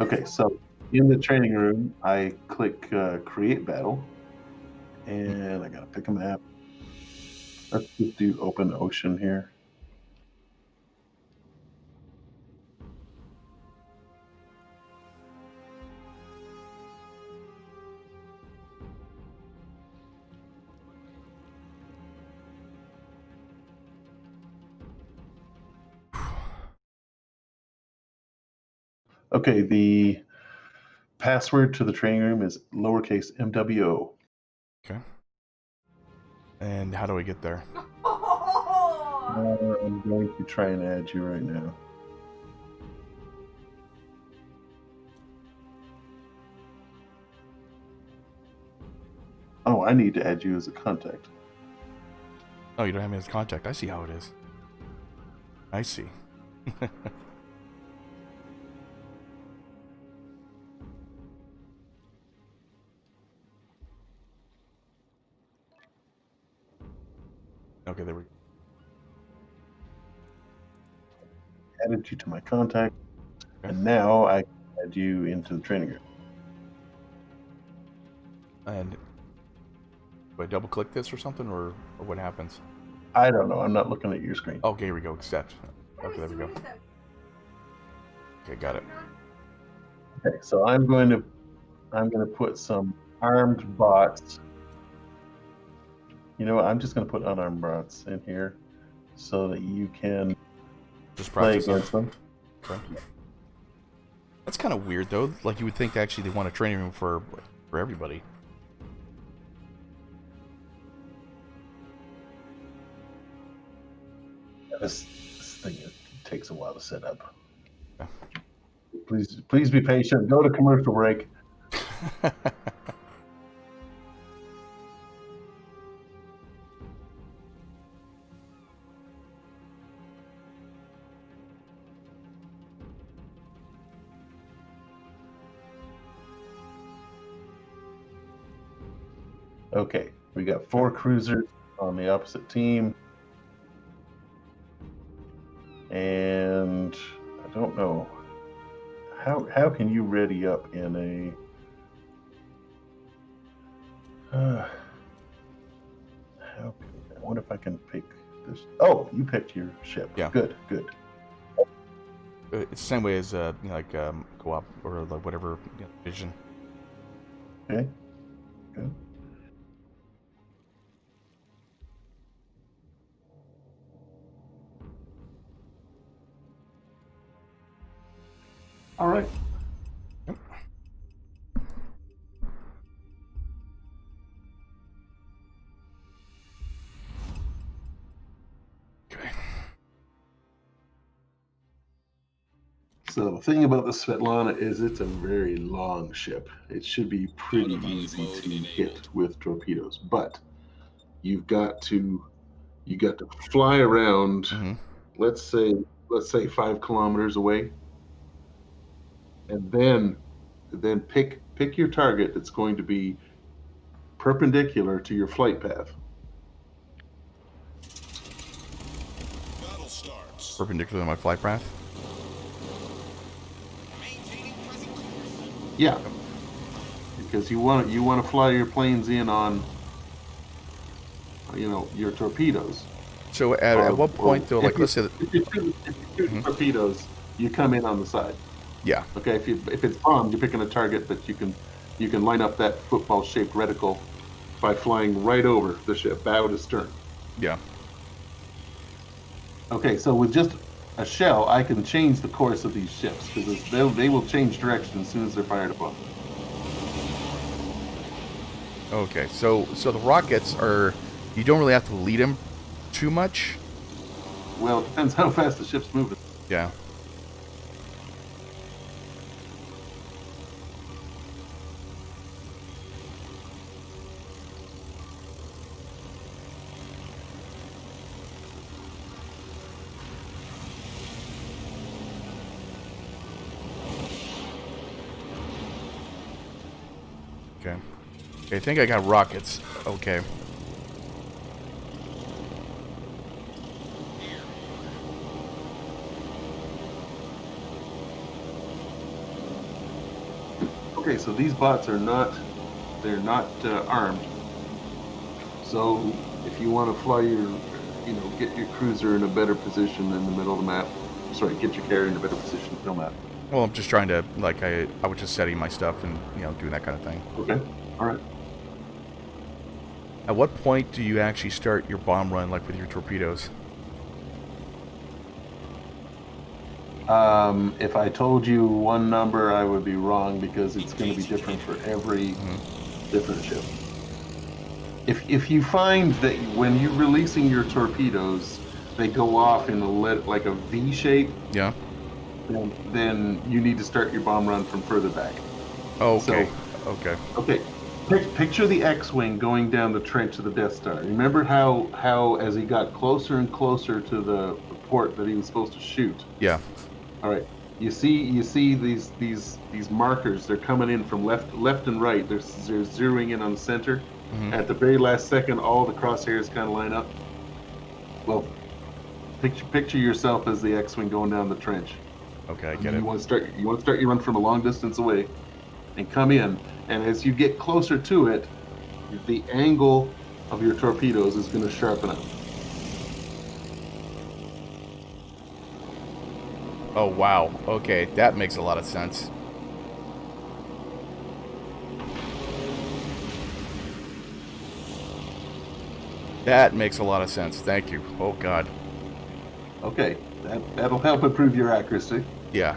Okay, so in the training room, I click Create Battle, and I gotta pick a map. Let's just do Open Ocean here. Okay, the password to the training room is lowercase MWO. Okay. And how do I get there? I'm going to try and add you right now. Oh, I need to add you as a contact. Oh, you don't have me as contact. I see how it is. I see. Okay, there we go. Added you to my contact, Okay. and now I can add you into the training room. And do I double click this or something, or what happens? I don't know. I'm not looking at your screen. Okay, here we go. Accept. Okay, there we go. Okay, got it. Okay, so I'm going to put some armed bots. You know what? I'm just going to put unarmed bots in here so that you can Just play practice against them. Okay. That's kind of weird though. Like you would think actually they want a training room for everybody. This thing takes a while to set up. Okay. Please be patient. Go to commercial break. Okay, we got 4 cruisers on the opposite team. And I don't know. How can you ready up in a I wonder if I can pick this. Oh, you picked your ship. Yeah. Good. It's the same way as co-op or like whatever vision. Okay. Good. All right. Yep. Okay. So the thing about the Svetlana is it's a very long ship. It should be pretty Autopilot easy mode to enabled. hit with torpedoes, but you got to fly around. Mm-hmm. Let's say 5 kilometers away, and then pick your target that's going to be perpendicular to your flight path. Battle starts. Perpendicular to my flight path. Maintaining present course. Yeah, because you want to fly your planes in on your torpedoes. So at what point though, like let's say that, if you're shooting torpedoes, you come in on the side. yeah. Okay, if it's bombed, you're picking a target that you can line up that football-shaped reticle by flying right over the ship, bow to stern. Yeah. Okay, so with just a shell, I can change the course of these ships because they will change direction as soon as they're fired upon. Okay, so the rockets are, you don't really have to lead them too much. Well, it depends how fast the ship's moving. Yeah. Okay. Okay, I think I got rockets. Okay. Okay, so these bots are not, they're not armed. So if you want to fly your, get your cruiser in a better position in the middle of the map, sorry, get your carrier in a better position in the middle map. Well, I'm just trying to, like, I was just setting my stuff and, doing that kind of thing. Okay, all right. At what point do you actually start your bomb run, like with your torpedoes? If I told you one number, I would be wrong because it's going to be different for every different ship. If you find that when you're releasing your torpedoes, they go off in like a V shape, Yeah. then you need to start your bomb run from further back. Okay. So, Okay. Okay. Picture the X-wing going down the trench of the Death Star. Remember how as he got closer and closer to the port that he was supposed to shoot. Yeah. All right. You see these markers. They're coming in from left and right. They're zeroing in on the center. Mm-hmm. At the very last second, all the crosshairs kind of line up. Well, picture yourself as the X-wing going down the trench. Okay, I get it. You want to start your run from a long distance away, and come in. And as you get closer to it, the angle of your torpedoes is going to sharpen up. Oh, wow. Okay, that makes a lot of sense. That makes a lot of sense. Thank you. Oh, God. Okay, that'll help improve your accuracy. Yeah.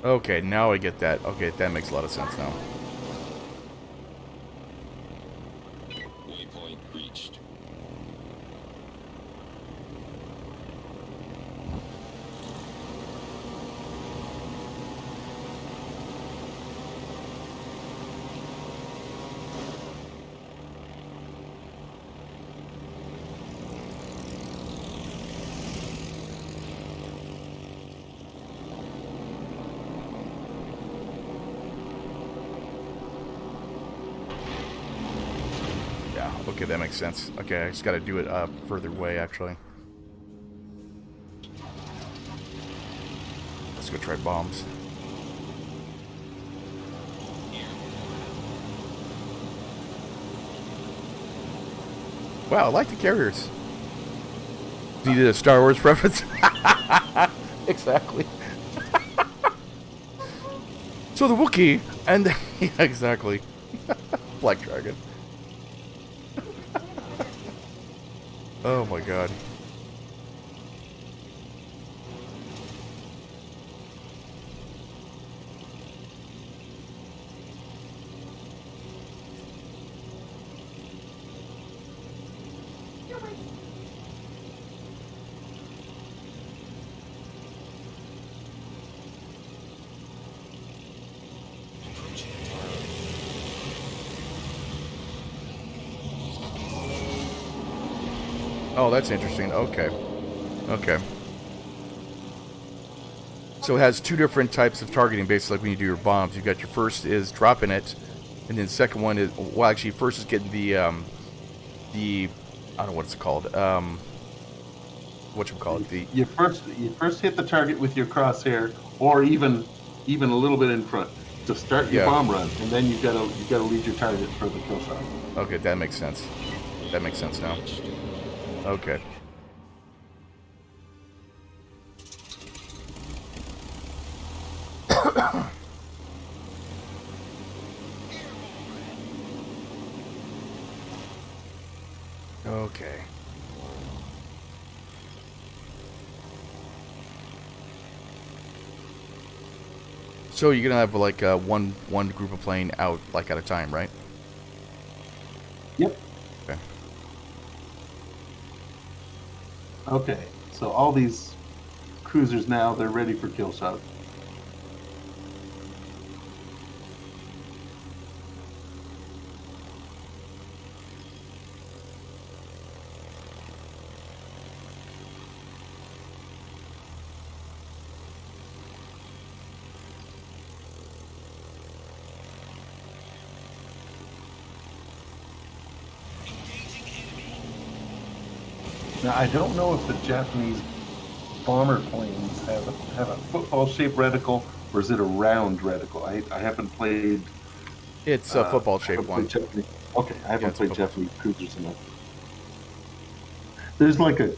Okay, now I get that. Okay, that makes a lot of sense now. Waypoint reached. Yeah, okay, that makes sense. Okay, I just gotta do it further away, actually. Let's go try bombs. Wow, I like the carriers. Needed a Star Wars reference? Exactly. So the Wookiee and yeah, exactly. Black Dragon. Oh my god. Oh, that's interesting. Okay. Okay. So it has two different types of targeting, basically, like when you do your bombs. You got your first is dropping it, and then second one is, well, actually, first is getting the I don't know what it's called. Whatchamacallit, the You first hit the target with your crosshair, or even a little bit in front to start your Yeah. bomb run, and then you gotta lead your target for the kill shot. Okay, that makes sense. That makes sense now. Okay. Okay. So you're gonna have like one group of plane out like at a time, right? Yep. Okay. Okay. So all these cruisers now, they're ready for kill shot. Now I don't know if the Japanese bomber planes have a football-shaped reticle, or is it a round reticle? I haven't played. It's a football-shaped haven't one. played Japanese. Okay, I haven't it's a played football. Japanese cruisers enough. There's like a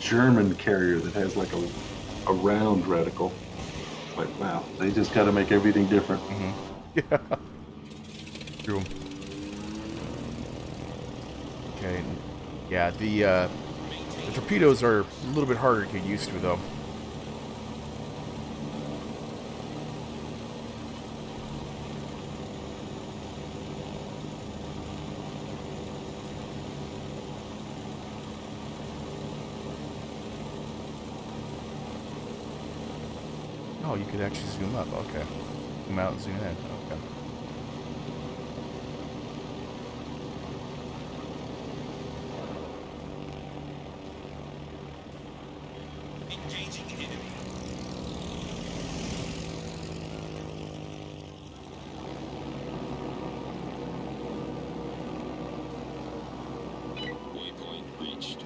German carrier that has like a round reticle. It's like, wow, they just got to make everything different. Yeah. True. Okay. Yeah, the torpedoes are a little bit harder to get used to, though. Oh, you could actually zoom up. Okay. Zoom out and zoom in. Okay. Engaging enemy. Waypoint reached.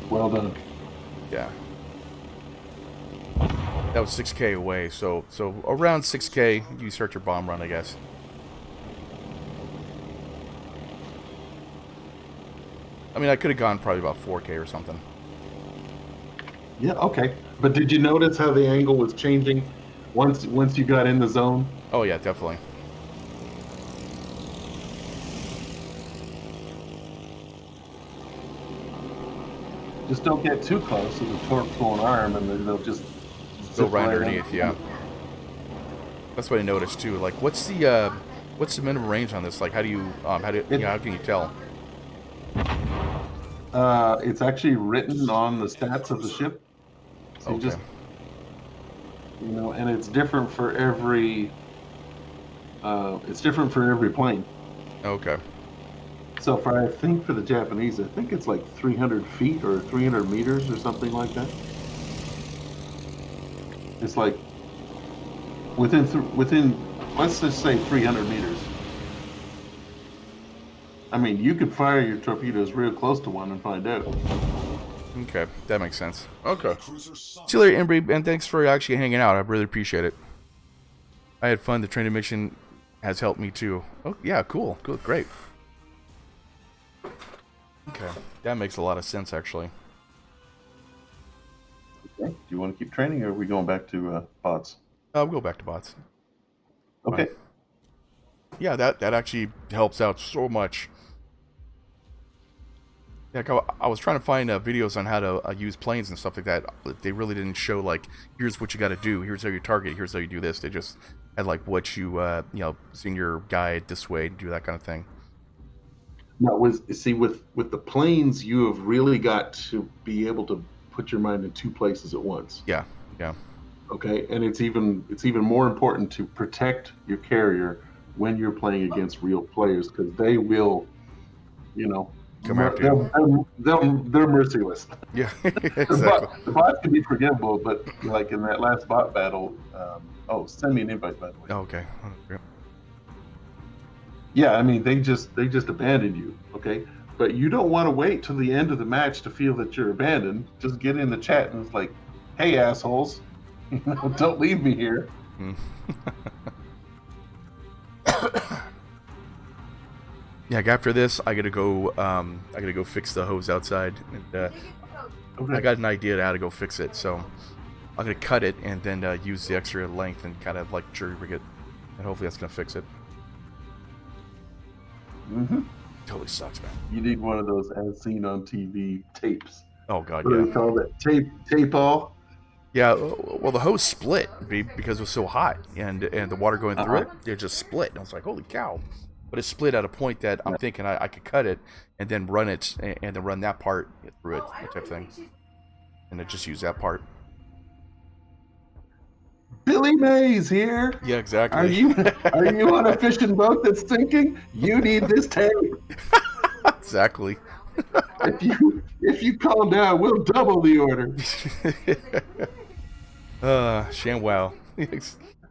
Well done. Yeah. That was 6K away, so around 6K, you start your bomb run, I guess. I mean, I could have gone probably about 4K or something. Yeah, okay. But did you notice how the angle was changing once you got in the zone? Oh yeah, definitely. Just don't get too close, so the torps won't arm, and then they'll just Go zip right right underneath, under. yeah. That's what I noticed too. Like, what's the minimum range on this? Like, how do you how can you tell? It's actually written on the stats of the ship. So you Okay. just, and it's different for every. It's different for every plane. Okay. So I think for the Japanese, I think it's like 300 feet or 300 meters or something like that. It's like within let's just say 300 meters. I mean, you could fire your torpedoes real close to one and find out. Okay, that makes sense. Okay. See you later, Embry, and thanks for actually hanging out. I really appreciate it. I had fun. The training mission has helped me too. Oh yeah, cool, great. Okay, that makes a lot of sense actually. Okay. Do you want to keep training, or are we going back to bots? We'll go back to bots. Okay. Fine. Yeah, that actually helps out so much. Like, I was trying to find videos on how to use planes and stuff like that. They really didn't show, like, here's what you got to do, here's how you target, here's how you do this. They just had, like, what you, seeing your guide this way, do that kind of thing. Now, with the planes, you have really got to be able to put your mind in two places at once. Yeah. Okay, and it's even more important to protect your carrier when you're playing against real players, because they will, Come after you. they're merciless. Yeah, exactly. The bots can be forgivable, but like in that last bot battle, send me an invite, by the way. Okay. Yeah, I mean, they just abandon you, okay? But you don't want to wait till the end of the match to feel that you're abandoned. Just get in the chat and it's like, hey, assholes, don't leave me here. Yeah, after this, I gotta go fix the hose outside, and Okay. I got an idea to how to go fix it. So I'm gonna cut it and then use the extra length and kind of like jury rig it, and hopefully that's gonna fix it. Mm-hmm. Totally sucks, man. You need one of those as seen on TV tapes. Oh god, What do yeah. they call that? Tape all? Yeah, well, the hose split because it was so hot, and the water going through it just split. And I was like, holy cow! But it split at a point that I'm thinking I could cut it and then run it and then run that part through it, that type of thing, and then just use that part. Billy Mays here. Yeah, exactly. Are you on a fishing boat that's sinking? You need this tape. Exactly. If you calm down, we'll double the order. ShamWow.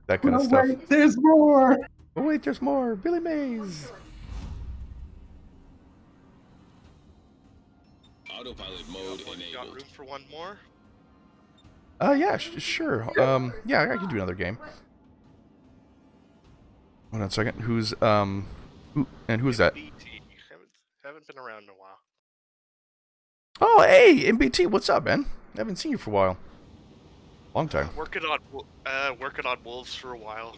That kind of stuff. Wait, there's more. Oh wait, there's more. Billy Mays. Autopilot mode Got enabled. room for one more? Yeah, sure. Yeah, I can do another game. Hold on a second. Who's that? BT. Haven't been around in a while. Oh, hey, MBT, what's up, man? I haven't seen you for a while. Long time. Working on Wolves for a while.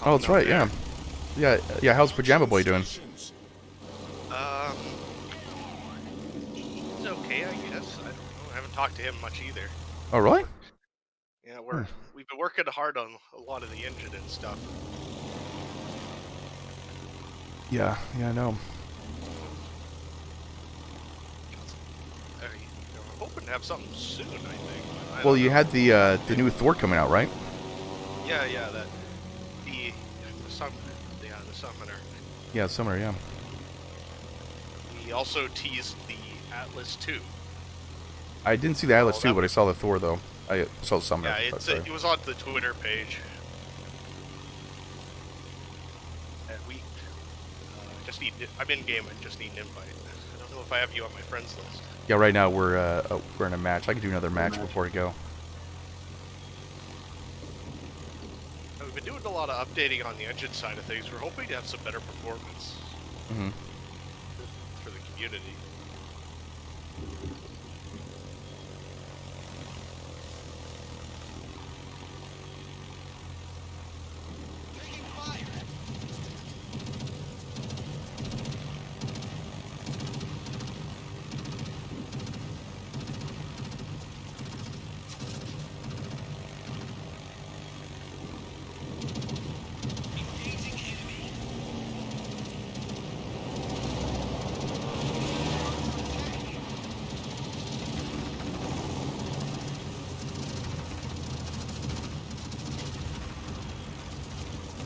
Oh, that's right, yeah. Yeah, how's Pajama Boy doing? He's okay, I guess. I don't know. I haven't talked to him much either. Oh, really? Yeah, we've been working hard on a lot of the engine and stuff. Yeah, I know. I'm hoping to have something soon, I think. Well, you had the new Thor coming out, right? Yeah, the Summoner. Yeah, summer, yeah. We also teased the Atlas 2. I didn't see the Atlas that 2, but I saw the Thor, though. I saw the summer. Yeah, it was on the Twitter page. And we just need. I'm in game. I just need an invite. I don't know if I have you on my friends list. Yeah, right now we're in a match. I could do another match before we go. We've been doing a lot of updating on the engine side of things. We're hoping to have some better performance for the community.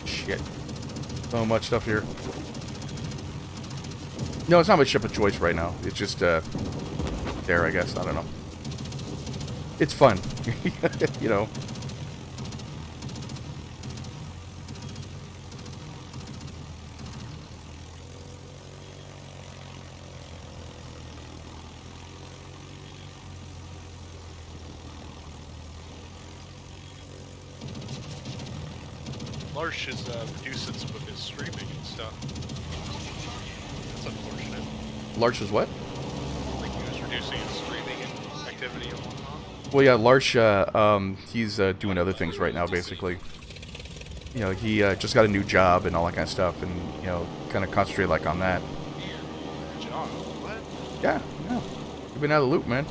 Shit. So much stuff here. No, it's not my ship of choice right now. It's just, there, I guess. I don't know. It's fun. You know. Larsh is reducing some of his streaming and stuff. That's unfortunate. Larch is what? Like he was reducing his streaming and activity and whatnot. Well, yeah, Larch, he's doing other things right now, basically. You know, he just got a new job and all that kind of stuff, and, you know, kind of concentrate, like, on that. John, what? Yeah. You've been out of the loop, man.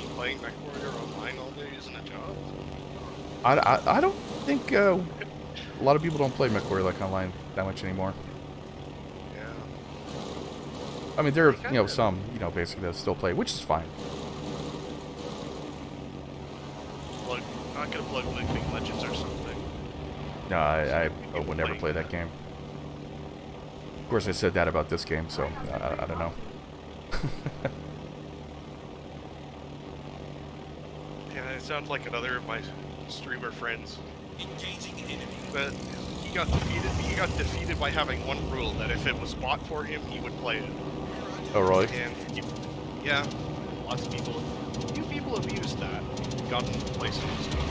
You playing MechWarrior online all day isn't a job? I don't think, a lot of people don't play MechWarrior, like, online that much anymore. Yeah. I mean, there are, you know, some, you know, basically that still play, which is fine. Not gonna plug League Legends or something. No, I would never play that game. Of course, I said that about this game, so I don't know. Yeah, it sounds like another of my streamer friends. Engaging enemy. But he got defeated by having one rule, that if it was bought for him, he would play it. Oh, really? And yeah, lots of people. Few people have used that, gotten places and stuff.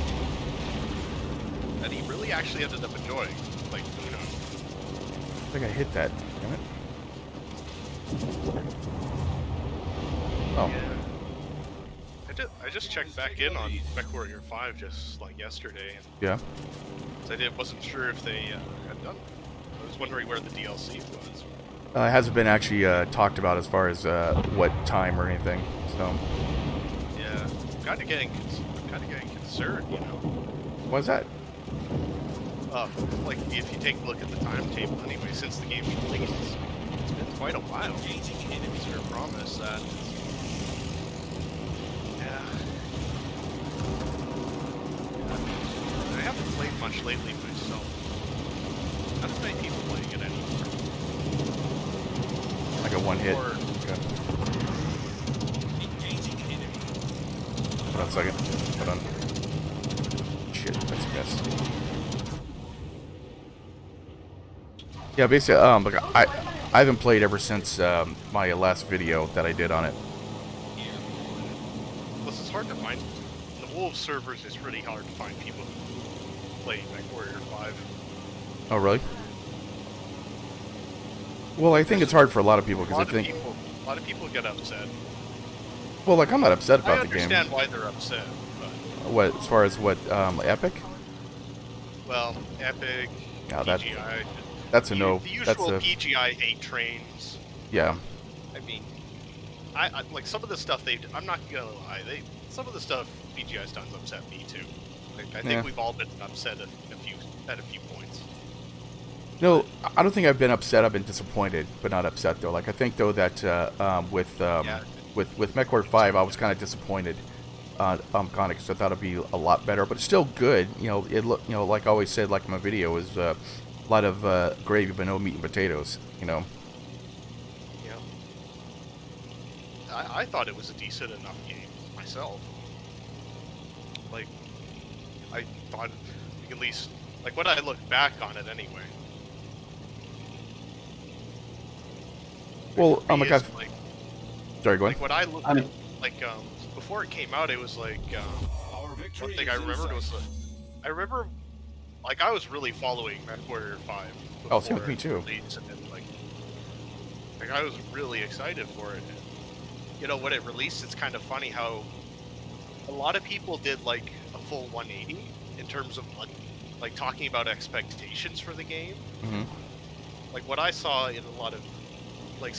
That he really actually ended up enjoying, like Uno. I think I hit that. Damn it. Oh. Yeah. I just checked back in on MechWarrior 5 just like yesterday, and Yeah. wasn't sure if they had done. I was wondering where the DLC was. It hasn't been actually talked about as far as what time or anything. So. Yeah, I'm kind of getting concerned, you know. Why's that? Like if you take a look at the timetable, anyway, since the game's released, it's been quite a while. Engaging enemies. Their promise that. Yeah. I haven't played much lately myself. Not as many people playing it anymore. Like a one hit. Or- Okay. Engaging enemy. Hold on a second. Hold on. Shit, that's a miss. Yeah, basically, like I haven't played ever since my last video that I did on it. Plus, it's hard to find. The Wolves servers is really hard to find people who play MechWarrior 5. Oh, really? Well, I think it's hard for a lot of people because I think. A lot of people get upset. Well, like I'm not upset I about the game. understand why they're upset, but What, as far as what, Epic? well, Epic, Yeah, PGI. That's a no. The usual That's a PGI hate trains. yeah. I mean, I like some of the stuff they. I'm not gonna lie. Some of the stuff PGI's done's upset me too. Like, I think Yeah. we've all been upset at a few points. No, I don't think I've been upset. I've been disappointed, but not upset though. Like I think though that with MechWarrior 5, I was kind of disappointed. Kind of because I thought it'd be a lot better, but it's still good. You know, like I always said, like in my video, is a lot of gravy but no meat and potatoes. You know. Yeah. I thought it was a decent enough game myself. Like, I thought, at least, like when I look back on it anyway. Well, For me, like it's sorry, go like ahead. when I looked I at, mean- like before it came out, it was like Our one victory thing is I in remembered sight. was I remember, like I was really following MechWarrior 5. Oh, same with before me it too. released, and then, like I was really excited for it. And, you know, when it released, it's kind of funny how a lot of people did like a full 180 in terms of like talking about expectations for the game. Hmm. Like what I saw in a lot of a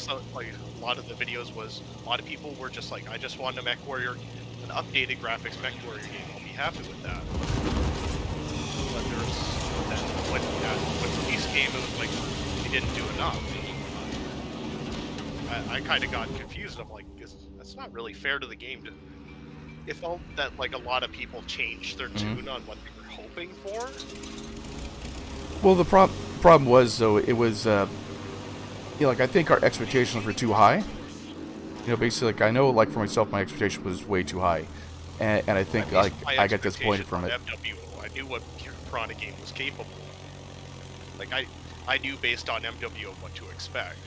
lot of the videos was a lot of people were just like, I just want a MechWarrior, an updated graphics MechWarrior game. I'll be happy with that. But there's that when the release game, it was like they didn't do enough. I kind of got confused. I'm like, that's not really fair to the game. It felt that like a lot of people changed their tune on what they were hoping for. Well, the problem was though it was like I think our expectations were too high. You know, basically, like I know, like for myself, my expectation was way too high, and I think like I got disappointed from it. MWO, I knew what Piranha game was capable of. Like I knew based on MWO what to expect.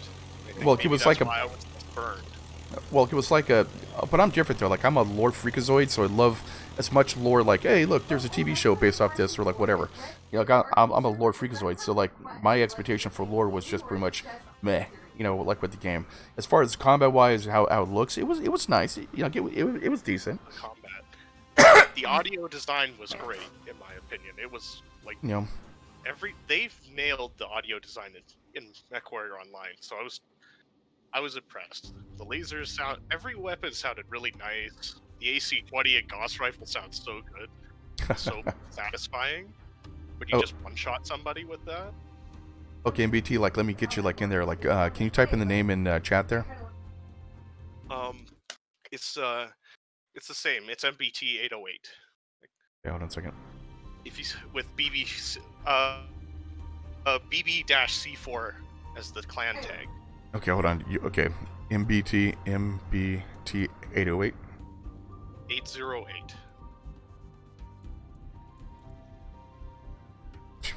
I think Well, it maybe was that's like why I was burned. Well, it was like but I'm different though. Like I'm a lore freakazoid, so I love as much lore. Like, hey, look, there's a TV show based off this, or like whatever. You know, like I'm a lore freakazoid, so like my expectation for lore was just pretty much meh. You know, like with the game. As far as combat wise, how it looks, it was nice. You know, it was decent. Combat. The audio design was great, in my opinion. It was like You know, they've nailed the audio design in MechWarrior Online, so I was impressed. The lasers sound, every weapon sounded really nice. The AC-20 and Gauss rifle sounds so good, so satisfying. When you Oh. just one-shot somebody with that. okay, MBT, like let me get you like in there. Like, can you type in the name in chat there? It's the same. It's MBT 808. Yeah, hold on a second. If you with BB-C4 as the clan tag. Okay, hold on. Okay, MBT 808. 808.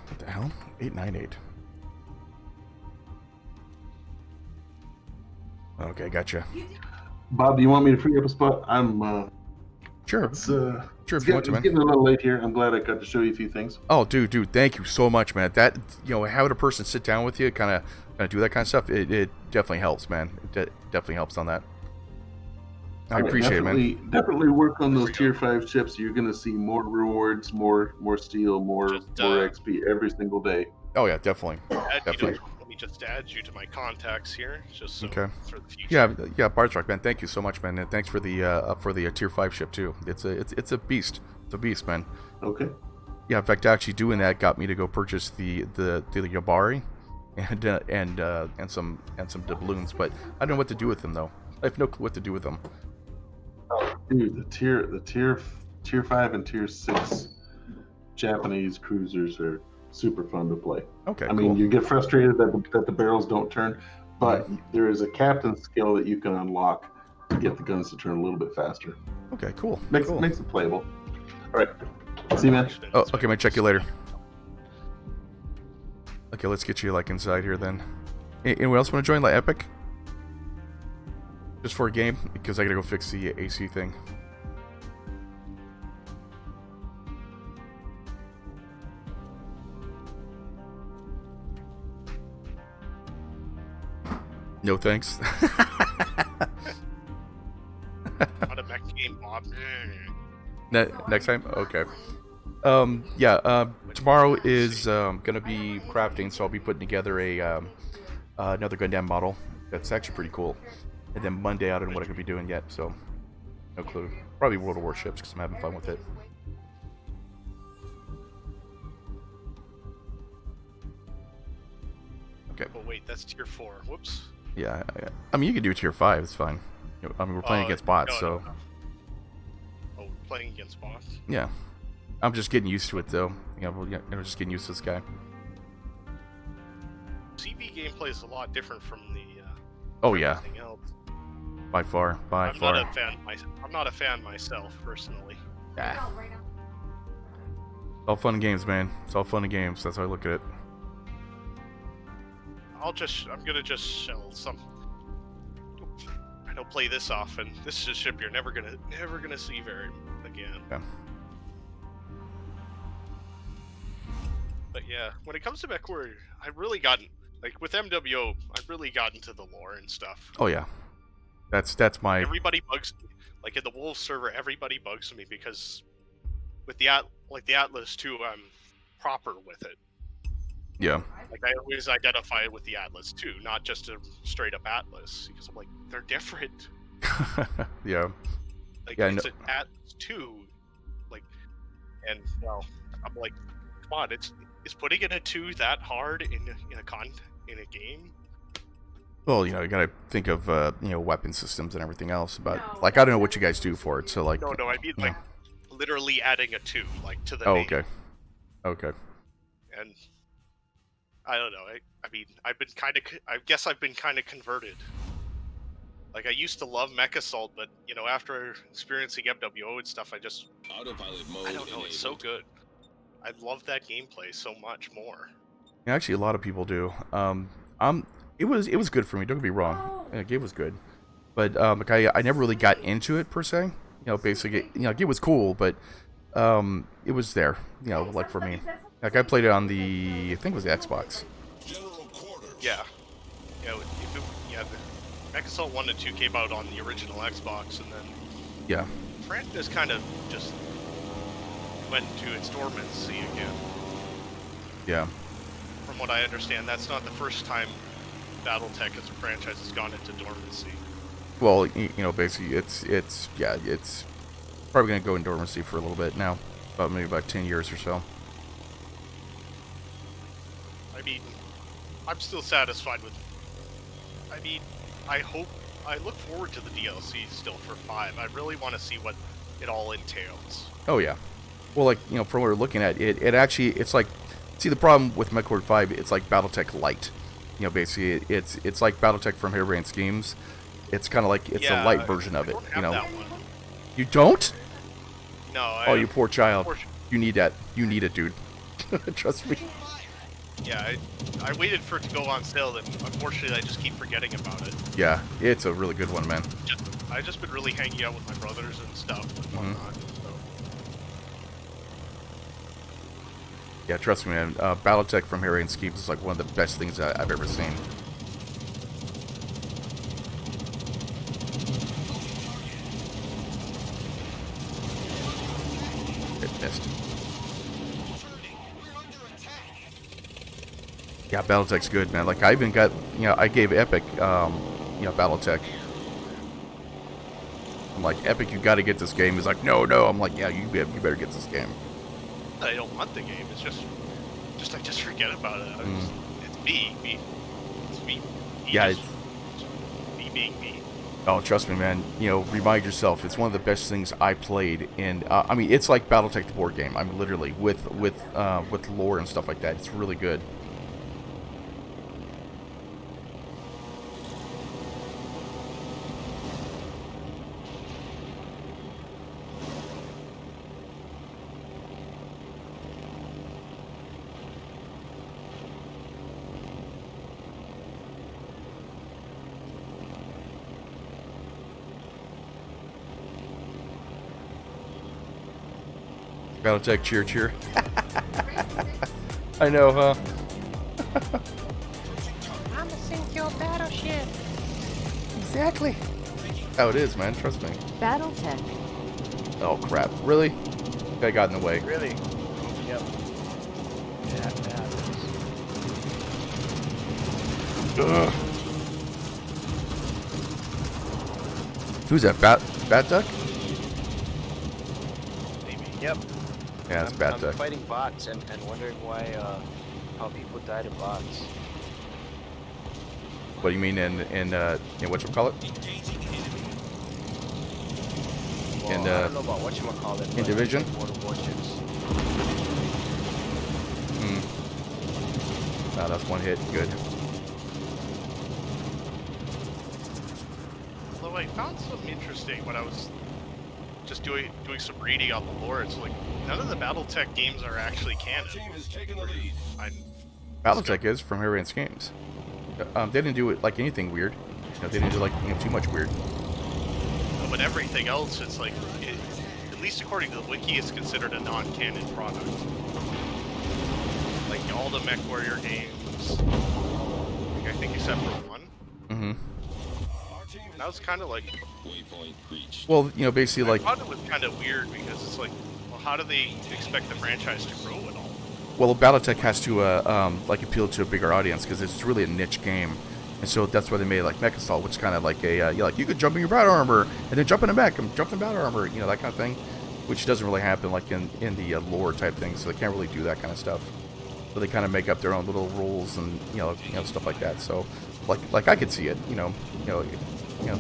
What the hell? 898. Okay, gotcha. Bob, do you want me to free up a spot? I'm Sure. it's Sure, it's if you want to, man. getting a little late here. I'm glad I got to show you a few things. Oh, dude, thank you so much, man. That, you know, having a person sit down with you, kind of do that kind of stuff, it definitely helps, man. It definitely helps on that. I appreciate it, man. Definitely work on those There we tier 5 ships. You're gonna see more rewards, more steel, more Just, XP every single day. Oh yeah, definitely. Definitely. Let me just add you to my contacts here, just so Okay. for the future. Yeah, Bartrock, man. Thank you so much, man, and thanks for the tier 5 ship too. It's a beast. It's a beast, man. Okay. Yeah, in fact, actually doing that got me to go purchase the Yabari and some doubloons, but I don't know what to do with them though. I have no clue what to do with them. Dude, the tier 5 and tier 6 Japanese cruisers are super fun to play. Okay, I cool. mean, you get frustrated that the barrels don't turn, but there is a captain skill that you can unlock to get the guns to turn a little bit faster. Okay, cool. Makes it playable. All right. See you, man. Oh, okay, man. Check you later. Okay, let's get you like inside here then. Anyone else want to join like Epic? Just for a game, because I gotta go fix the AC thing. No thanks. Not a mech game, Bob. Next time? Okay. Tomorrow is gonna be crafting, so I'll be putting together another Gundam model. That's actually pretty cool. And then Monday, I don't know what I could be doing yet, so no clue. Probably World of Warships, because I'm having fun with it. Okay. Oh wait, that's tier 4. Whoops. Yeah, I mean, you can do tier 5, it's fine. I mean, we're playing against bots, so... No. Oh, we're playing against bots? Yeah. I'm just getting used to it, though. Just getting used to this guy. CV gameplay is a lot different from the Oh, yeah. everything else. By far. I'm not a fan myself, personally. Ah. It's all fun and games, man. It's all fun and games. That's how I look at it. I'm gonna just shell some. I don't play this often. This is a ship you're never gonna see very again. Yeah. But yeah, when it comes to MechWarrior, I've really gotten with MWO. I've really gotten to the lore and stuff. Oh yeah, that's my. Everybody bugs me. Like in the Wolves server, everybody bugs me because with the Atlas too, I'm proper with it. Yeah. Like I always identify it with the Atlas too, not just a straight up Atlas, because I'm like they're different. Yeah. Like yeah, it's an Atlas 2, like, and well, I'm like, come on, is putting in a 2 that hard in a game? Well, you gotta think of weapon systems and everything else. But like, I don't know what you guys do for it. So like, No, I mean like literally adding a 2 like to the Oh, name. okay. And I don't know. I mean, I guess I've been kind of converted. Like I used to love Mech Assault, but after experiencing MWO and stuff, Autopilot mode I don't know. It's so enabled. good. I love that gameplay so much more. Actually, a lot of people do. It was good for me. Don't get me wrong. The game was good, but like I never really got into it per se. Basically, the game was cool, but it was there. Like for me, like I played it on I think it was the Xbox. General quarters. Yeah. The Mech Assault 1 and 2 came out on the original Xbox, and then Yeah. franchise kind of just went to its dormancy again. Yeah. From what I understand, that's not the first time BattleTech as a franchise has gone into dormancy. Well, basically, it's probably gonna go in dormancy for a little bit now, about 10 years or so. I mean, I'm still satisfied with. I mean, I look forward to the DLC still for 5. I really want to see what it all entails. Oh yeah. Well, like from what we're looking at, it's like, see, the problem with MechWarrior 5, it's like BattleTech Light. Basically, it's like BattleTech from Harebrained Schemes. It's kind of like a light version of it. I don't have that one. You don't? No. Oh, you poor child. Poor- You need that. You need it, dude. Trust me. Yeah, I waited for it to go on sale, and unfortunately, I just keep forgetting about it. Yeah, it's a really good one, man. I've just been really hanging out with my brothers and stuff and whatnot. So. Yeah, trust me, man. BattleTech from Harebrained Schemes is like one of the best things I've ever seen. Missed. Returning. We're under attack. Yeah, Battletech's good, man. Like, I even got, I gave Epic, Battletech. I'm like, Epic, you got to get this game. He's like, no. I'm like, yeah, you better get this game. I don't want the game. It's just I just forget about it. It's me. It's me. Yeah, Me being me. Oh, trust me, man. Remind yourself, it's one of the best things I played. And I mean, it's like BattleTech the board game. I mean, literally with lore and stuff like that. It's really good. BattleTech, cheer. I know, huh? I'ma sink your battleship. Exactly. How it is, man. Trust me. Battletech. Oh, crap. Really? That got in the way. Really? Yep. Yeah, that happens. Ugh. Who's that? Bat Duck? Maybe. Yep. Yeah, it's I'm Bat Duck. fighting bots and wondering why how people died in bots. What do you mean in whatchamacallit? Well, And, I don't know about whatchamacallit. in but Division? World of Warships. Oh, that's one hit. Good. Although I found something interesting when I was just doing some reading on the lore. It's like none of the BattleTech games are actually canon. Team has taken the lead. BattleTech is from Harriet's Games. They didn't do it like anything weird. They didn't do like too much weird. But everything else, it's like, at least according to the wiki, is considered a non-canon product. Like all the MechWarrior games, I think except for one. Mm-hmm. That was kind of like, Waypoint reached. Well, basically I like, thought it was kind of weird because it's like, well, how do they expect the franchise to grow at all? well, BattleTech has to like appeal to a bigger audience because it's really a niche game, and so that's why they made like Mech Assault, which is kind of like a you could jump in your battle armor and then jump in a mech and jump in battle armor, that kind of thing, which doesn't really happen like in the lore type thing, so they can't really do that kind of stuff. So they kind of make up their own little rules and stuff like that. So like I could see it,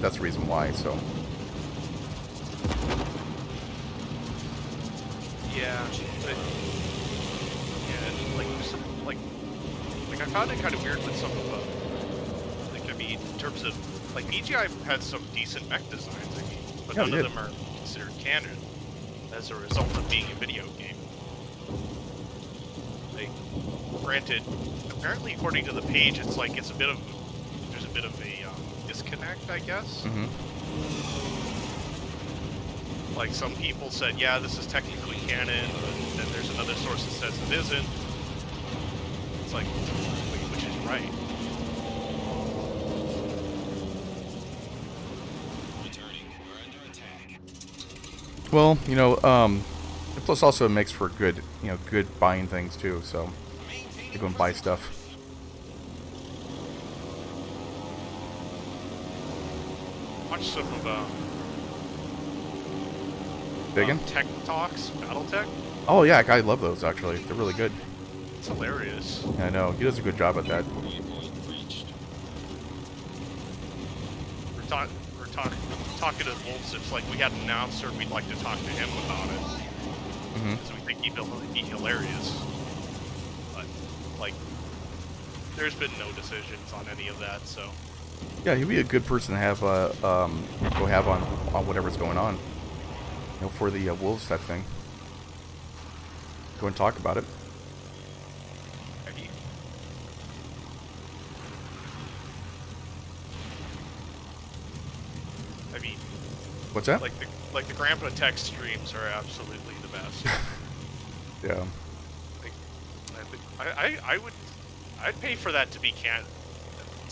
that's the reason why. So Yeah, but like there's some like I found it kind of weird with some of in terms of like BGI had some decent mech designs, but Yeah, none they of did. them are considered canon as a result of being a video game. Like, granted, apparently according to the page, it's like there's a bit of a disconnect, I guess. mm-hmm. Like some people said, yeah, this is technically canon, but then there's another source that says it isn't. It's like, wait, which is right? Returning. We're under attack. Well, plus also it makes for good buying things too. So you go and buy stuff. Watch some of Biggin? Tech Talks, BattleTech. Oh yeah, I love those actually. They're really good. It's hilarious. I know he does a good job at that. Waypoint reached. We're talking to Wolves. It's like we had an announcer. We'd like to talk to him about it. Mm-hmm. So we think he'd be hilarious. But like, there's been no decisions on any of that. So Yeah, he'd be a good person to have go have on whatever's going on. For the Wolves type thing. Go and talk about it. I mean, What's that? like the Grandpa Tech streams are absolutely the best. Yeah. I'd pay for that to be canon.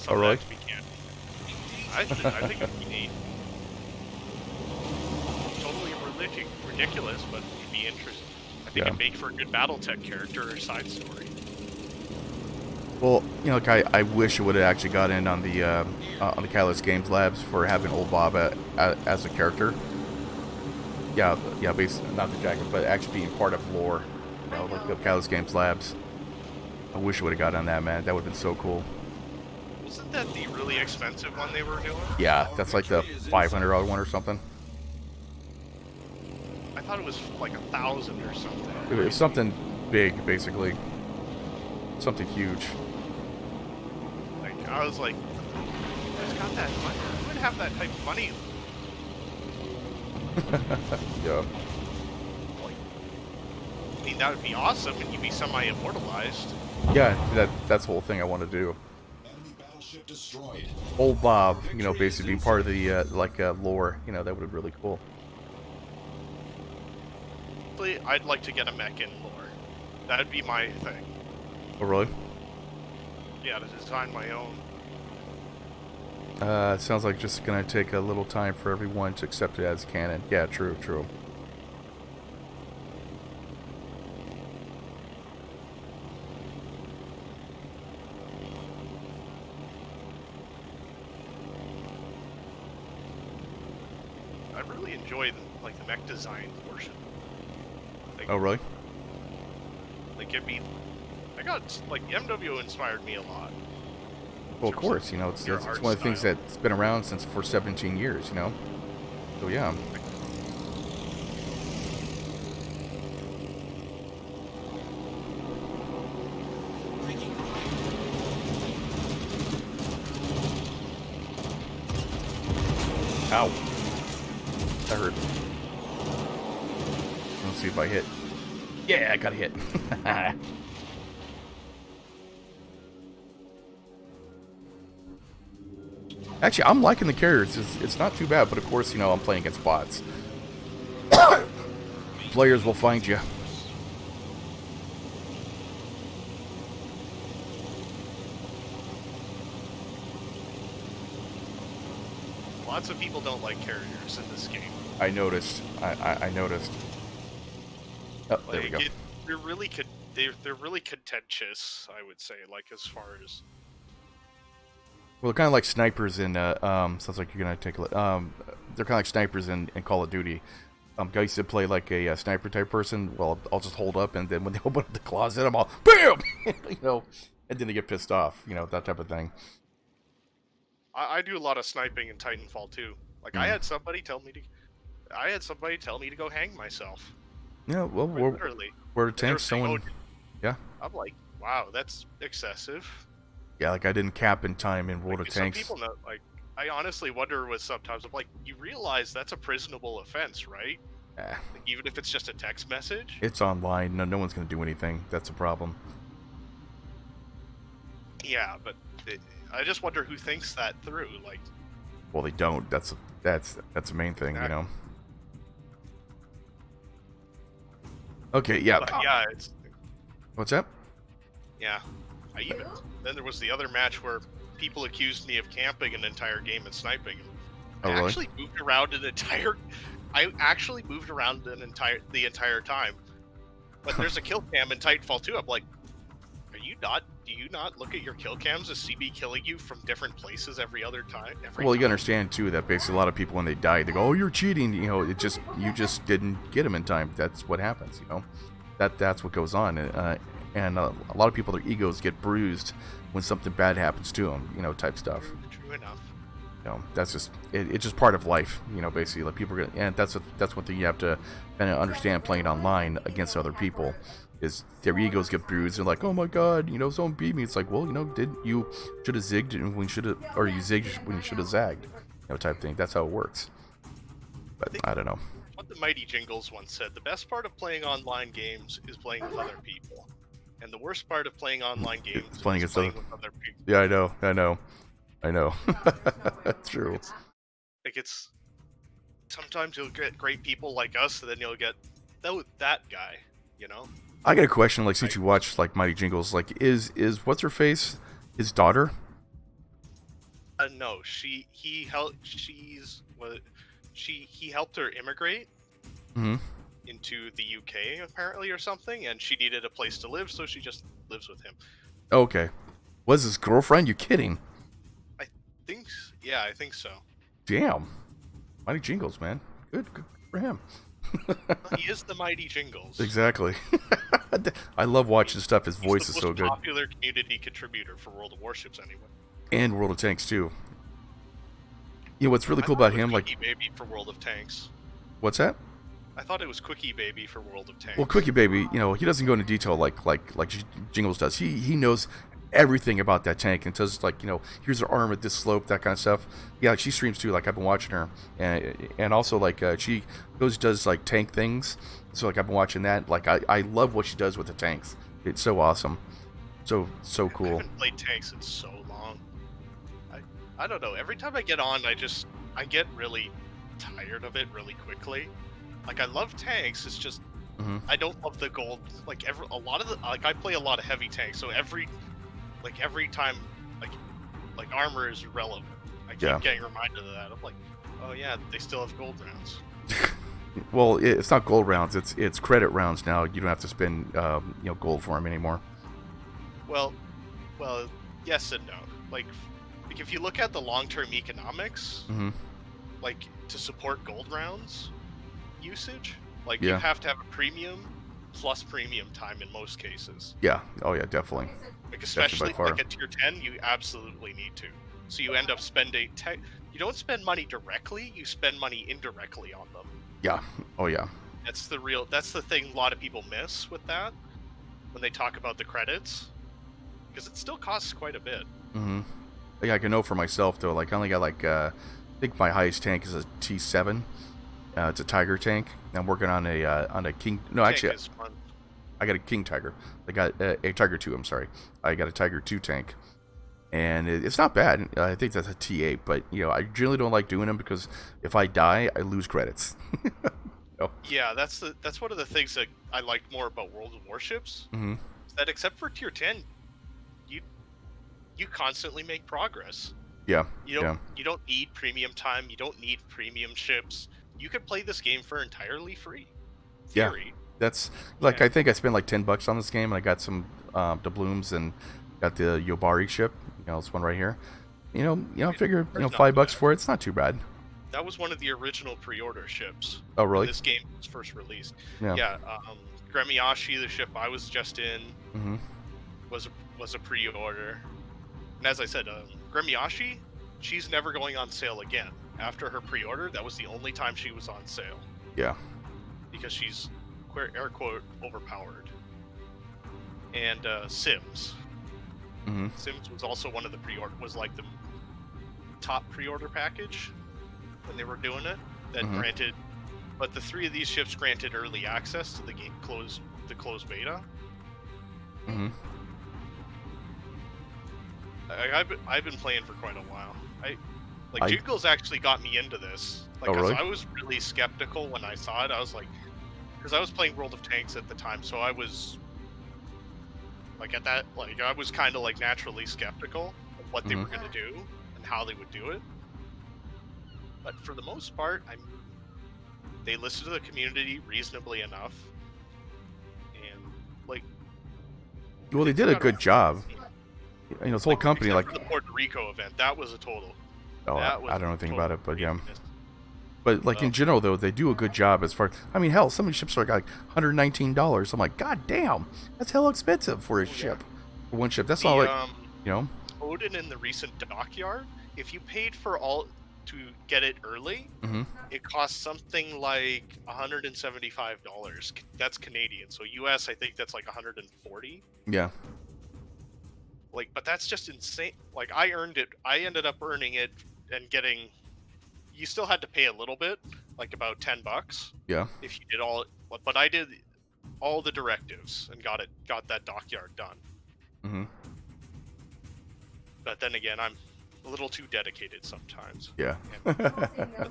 Oh, really? To be canon. I think it'd be totally ridiculous, but it'd be interesting. I I think Yeah. it'd make for a good BattleTech character or side story. Well, you know, like I wish it would have actually got in on the Catalyst Games Labs for having Old Bob as a character. Yeah, basically not the jacket, but actually being part of lore, you know, like the Catalyst Games Labs. I wish it would have got on that, man. That would have been so cool. Wasn't that the really expensive one they were doing? Yeah, that's like the $500 one or something. I thought it was like 1,000 or something. It was something big, basically. Something huge. Like I was like, who's got that money? Who would have that type of money? Yeah. Like, I mean, that would be awesome, and you'd be semi-immortalized. Yeah, that's the whole thing I want to do. Enemy battleship destroyed. Old Bob, you know, basically being part of the lore, you know, that would be really cool. Actually, I'd like to get a mech in lore. That'd be my thing. Oh, really? Yeah, to design my own. It sounds like just gonna take a little time for everyone to accept it as canon. Yeah, true. I really enjoy the mech design portion. Like, Oh, really? Like MWO inspired me a lot. Well, of course, you know, it's Your one art of the things style. that's been around for 17 years, you know? So, yeah. Ow. That hurt. Let's see if I hit. Yeah, I got hit. Actually, I'm liking the carriers. It's not too bad, but of course, you know, I'm playing against bots. Players will find you. Lots of people don't like carriers in this game. I noticed. I noticed. Oh, there we go. They're really contentious, I would say. Like as far as Well, they're kind of like snipers in. Sounds like you're gonna take a look. They're kind of like snipers in Call of Duty. I used to play like a sniper type person. Well, I'll just hold up, and then when they open up the closet, I'm all BAM! You know, and then they get pissed off. You know, that type of thing. I do a lot of sniping in Titanfall too. Like I had somebody tell me to go hang myself. Yeah, well, Literally. we're And they were tanks. saying, Someone, "Oh," yeah, I'm like, wow, that's excessive. yeah. Like I didn't cap in time in World Like, of some Tanks. people know, like, I honestly wonder with sometimes I'm like, you realize that's a prisonable offense, right? Eh, Like, even if it's just a text message. it's online. No one's gonna do anything. That's a problem. Yeah, but I just wonder who thinks that through. Like, Well, they don't. That's the main thing, you know. Okay, yeah. but yeah, it's What's that? yeah. Then there was the other match where people accused me of camping an entire game and sniping. Oh, really? I actually moved around the entire time. But there's a kill cam in Titanfall 2. I'm like, do you not look at your kill cams to see me killing you from different places every other time? Well, you understand too that basically a lot of people when they die, they go, "Oh, you're cheating." You know, you just didn't get them in time. That's what happens. You know, that's what goes on, and a lot of people, their egos get bruised when something bad happens to them. You know, type stuff. True enough. You know, that's just it's just part of life. You know, basically, like people are gonna, and that's one thing you have to kind of understand playing online against other people. Is their egos get bruised. They're like, oh my god, you know, someone beat me. It's like, well, you know, you should have zigged when you should have, or you zigged when you should have zagged, you know, type thing. That's how it works. But I don't know. What the Mighty Jingles once said: the best part of playing online games is playing with other people, and the worst part of playing online games It's playing is against playing with other people. Yeah, I know. That's true. It's sometimes you'll get great people like us, and then you'll get that guy, you know. I got a question. Like, since you watch like Mighty Jingles, like, is what's her face his daughter? No, he helped her immigrate, Mm-hmm. into the UK apparently or something, and she needed a place to live, so she just lives with him. Okay. Was his girlfriend? You kidding? Yeah, I think so. Damn. Mighty Jingles, man. Good for him. He is the mighty Jingles. Exactly. I love watching stuff. His voice He's is the so most good. popular community contributor for World of Warships anyway. And World of Tanks too. You know what's really cool about him? Like, Quickie Baby for World of Tanks. what's that? I thought it was Quickie Baby for World of Tanks. Well, Quickie Baby, you know, he doesn't go into detail like Jingles does. He knows everything about that tank and says, like, you know, here's her arm at this slope, that kind of stuff. Yeah, she streams too. Like, I've been watching her, and also like she does like tank things. So like I've been watching that. Like I love what she does with the tanks. It's so awesome, so I cool. haven't played tanks in so long. I don't know. Every time I get on, I get really tired of it really quickly. Like, I love tanks. It's just I don't love the gold. Like I play a lot of heavy tanks, so every time like armor is irrelevant. I keep getting reminded of that. I'm like, oh yeah, they still have gold rounds. Well, it's not gold rounds. It's credit rounds now. You don't have to spend gold for them anymore. Well, yes and no. Like if you look at the long-term economics, like to support gold rounds usage, like you have to have a premium plus premium time in most cases. Yeah. Oh yeah, definitely. Like especially like at tier 10, you absolutely need to. So you end up spending you don't spend money directly, you spend money indirectly on them. Yeah. Oh yeah. That's the thing a lot of people miss with that when they talk about the credits, because it still costs quite a bit. Like, I can know for myself though. Like, I only got like I think my highest tank is a T7. It's a Tiger tank. I'm working on a King. No, actually, I got a King Tiger. I got a Tiger 2. I'm sorry. I got a Tiger 2 tank, and it's not bad. I think that's a T8, but I generally don't like doing them because if I die, I lose credits. Yeah, that's one of the things that I like more about World of Warships. Is that except for tier 10, you constantly make progress. Yeah. You don't need premium time. You don't need premium ships. You could play this game for entirely free. Theory. Yeah. That's like I think I spent like $10 on this game, and I got some doubloons and got the Yobari ship. This one right here. I figure $5 for it. It's not too bad. That was one of the original pre-order ships. Oh, really? When this game was first released. Yeah. Gremiashi, the ship I was just in, was a pre-order. And as I said, Gremiashi, she's never going on sale again. After her pre-order, that was the only time she was on sale. Yeah. Because she's, air quote, overpowered. And Sims. Sims was also one of the pre-order, was like the top pre-order package when they were doing it. That granted, but the 3 of these ships granted early access to the game closed beta. I've been playing for quite a while. Jingles actually got me into this. Like, really? I was really skeptical when I saw it. I was like, because I was playing World of Tanks at the time, so I was like I was kind of like naturally skeptical of what they were going to do and how they would do it. But for the most part, they listened to the community reasonably enough, and well, they did a good job. This whole company, for the Puerto Rico event, that was a total. Oh, I don't know anything about it, but yeah. But in general, though, they do a good job as far. I mean, hell, some of these ships are like $119. I'm like, God damn, that's hell expensive for a ship, for one ship. That's all like, Odin in the recent dockyard, if you paid for all to get it early, it costs something like $175. That's Canadian, so US, I think that's like 140. Yeah. But that's just insane. Like, I earned it. I ended up earning it and getting. You still had to pay a little bit, like about $10. Yeah. If you did all, but I did all the directives and got that dockyard done. But then again, I'm a little too dedicated sometimes. Yeah. But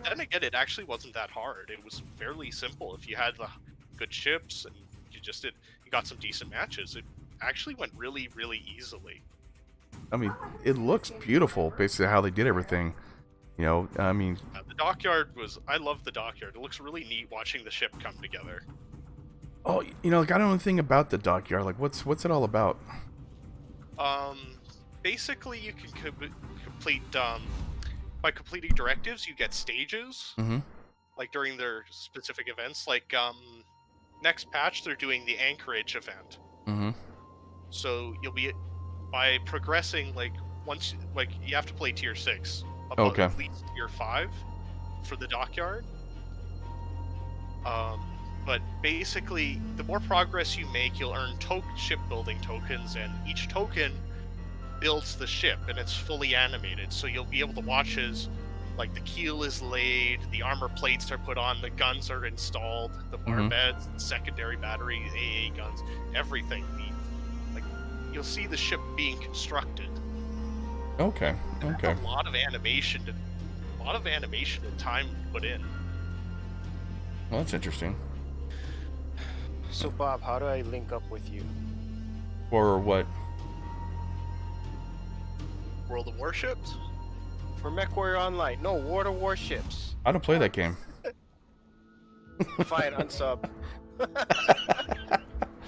then again, it actually wasn't that hard. It was fairly simple. If you had the good ships and you got some decent matches, it actually went really, really easily. I mean, it looks beautiful, basically how they did everything. You know, I mean, The dockyard was. I love the dockyard. It looks really neat watching the ship come together. oh, you know, like, I don't know anything about the dockyard. Like, what's it all about? Basically, you can complete by completing directives, you get stages. Mm-hmm. Like during their specific events. Like next patch, they're doing the anchorage event. Mm-hmm. So you'll be by progressing once you have to play tier 6 above Okay. at least tier 5 for the dockyard. But basically, the more progress you make, you'll earn shipbuilding tokens, and each token builds the ship, and it's fully animated. So you'll be able to watch as like the keel is laid, the armor plates are put on, the guns are installed, the barbets, the secondary battery, AA guns, everything. Like you'll see the ship being constructed. Okay. And Okay. that's a lot of animation and time put in. Well, that's interesting. So Bob, how do I link up with you? Or what? World of Warships? For MechWarrior Online. No, World of Warships. I don't play that game. Fine, unsub.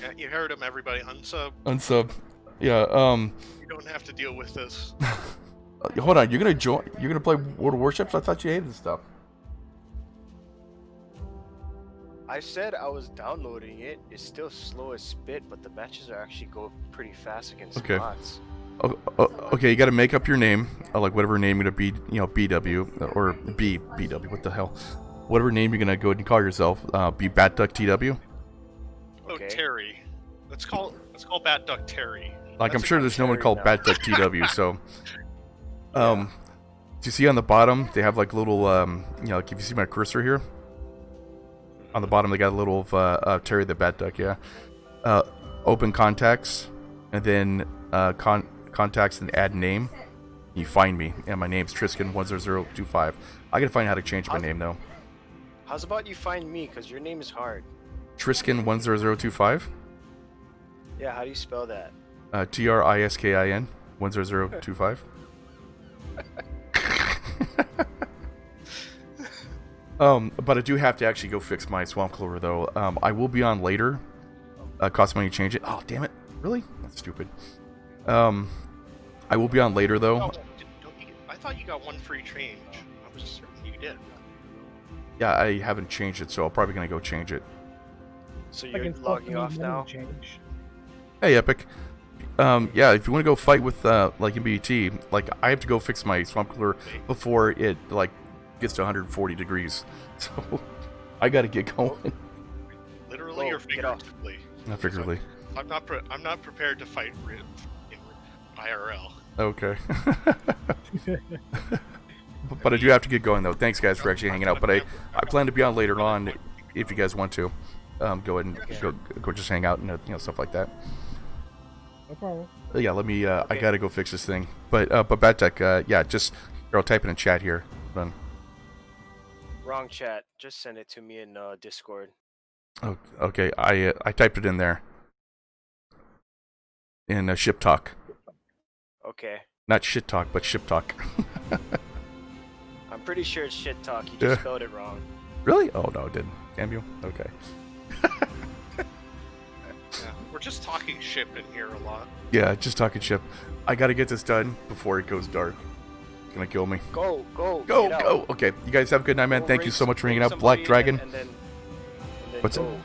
Yeah, you heard him, everybody. Unsub. Yeah. You don't have to deal with this. Hold on. You're gonna join? You're gonna play World of Warships? I thought you hated this stuff. I said I was downloading it. It's still slow as spit, but the matches are actually go pretty fast against Okay. bots. Okay, you got to make up your name, like whatever name you're gonna be, you know, BW or BW. What the hell? Whatever name you're gonna go ahead and call yourself. Be Bat Duck TW. Okay. Oh, Terry. Let's call Bat Duck Terry. Like, I'm That's a sure good there's no one Terry called now. Bat Duck TW. So, do you see on the bottom they have like little, you know, like if you see my cursor here, on the bottom they got a little of Terry the Bat Duck. Yeah. Open contacts, and then contacts and add name. You find me, and my name's Triskin10025. I gotta find out how to change my name though. How's about you find me? Because your name is hard. Triskin10025. Yeah, how do you spell that? TRISKIN 10025. But I do have to actually go fix my swamp clover though. I will be on later. Cost money to change it. Oh damn it! Really? That's stupid. I will be on later though. I thought you got one free change. I was certain you did. Yeah, I haven't changed it, so I'm probably gonna go change it. So I you're can logging off fucking now? change. Hey, Epic. Yeah, if you want to go fight with like in BT, like I have to go fix my swamp cooler before it like gets to 140 degrees. So I got to get going. Literally or get off. figuratively? Not figuratively. I'm not prepared to fight in IRL. Okay. But I do have to get going though. Thanks guys for actually hanging out. But I plan to be on later on if you guys want to. Go ahead and go just hang out and you know stuff like that. No problem. Yeah, let me. I gotta go fix this thing. But Battech, yeah, just I'll type it in chat here. Done. Wrong chat. Just send it to me in Discord. Oh, okay. I typed it in there. In ship talk. Okay. Not shit talk, but ship talk. I'm pretty sure it's shit talk. You just spelled it wrong. Really? Oh no, it didn't. Damn you. Okay. Yeah, we're just talking ship in here a lot. Yeah, just talking ship. I gotta get this done before it goes dark. Gonna kill me. Go. Go, get out. go. Okay, you guys have a good night, man. Go Thank you race- so much for hanging race out. Black somebody Dragon. and then What's it? go.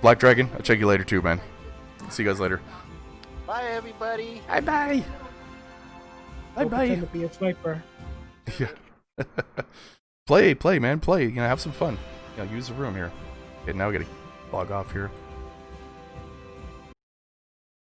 Black Dragon. I'll check you later too, man. See you guys later. Bye, everybody. Bye bye. Bye Go bye. pretend to be a sniper. Yeah. play, man. Play. You know, have some fun. You know, use the room here. Okay, now we gotta log off here.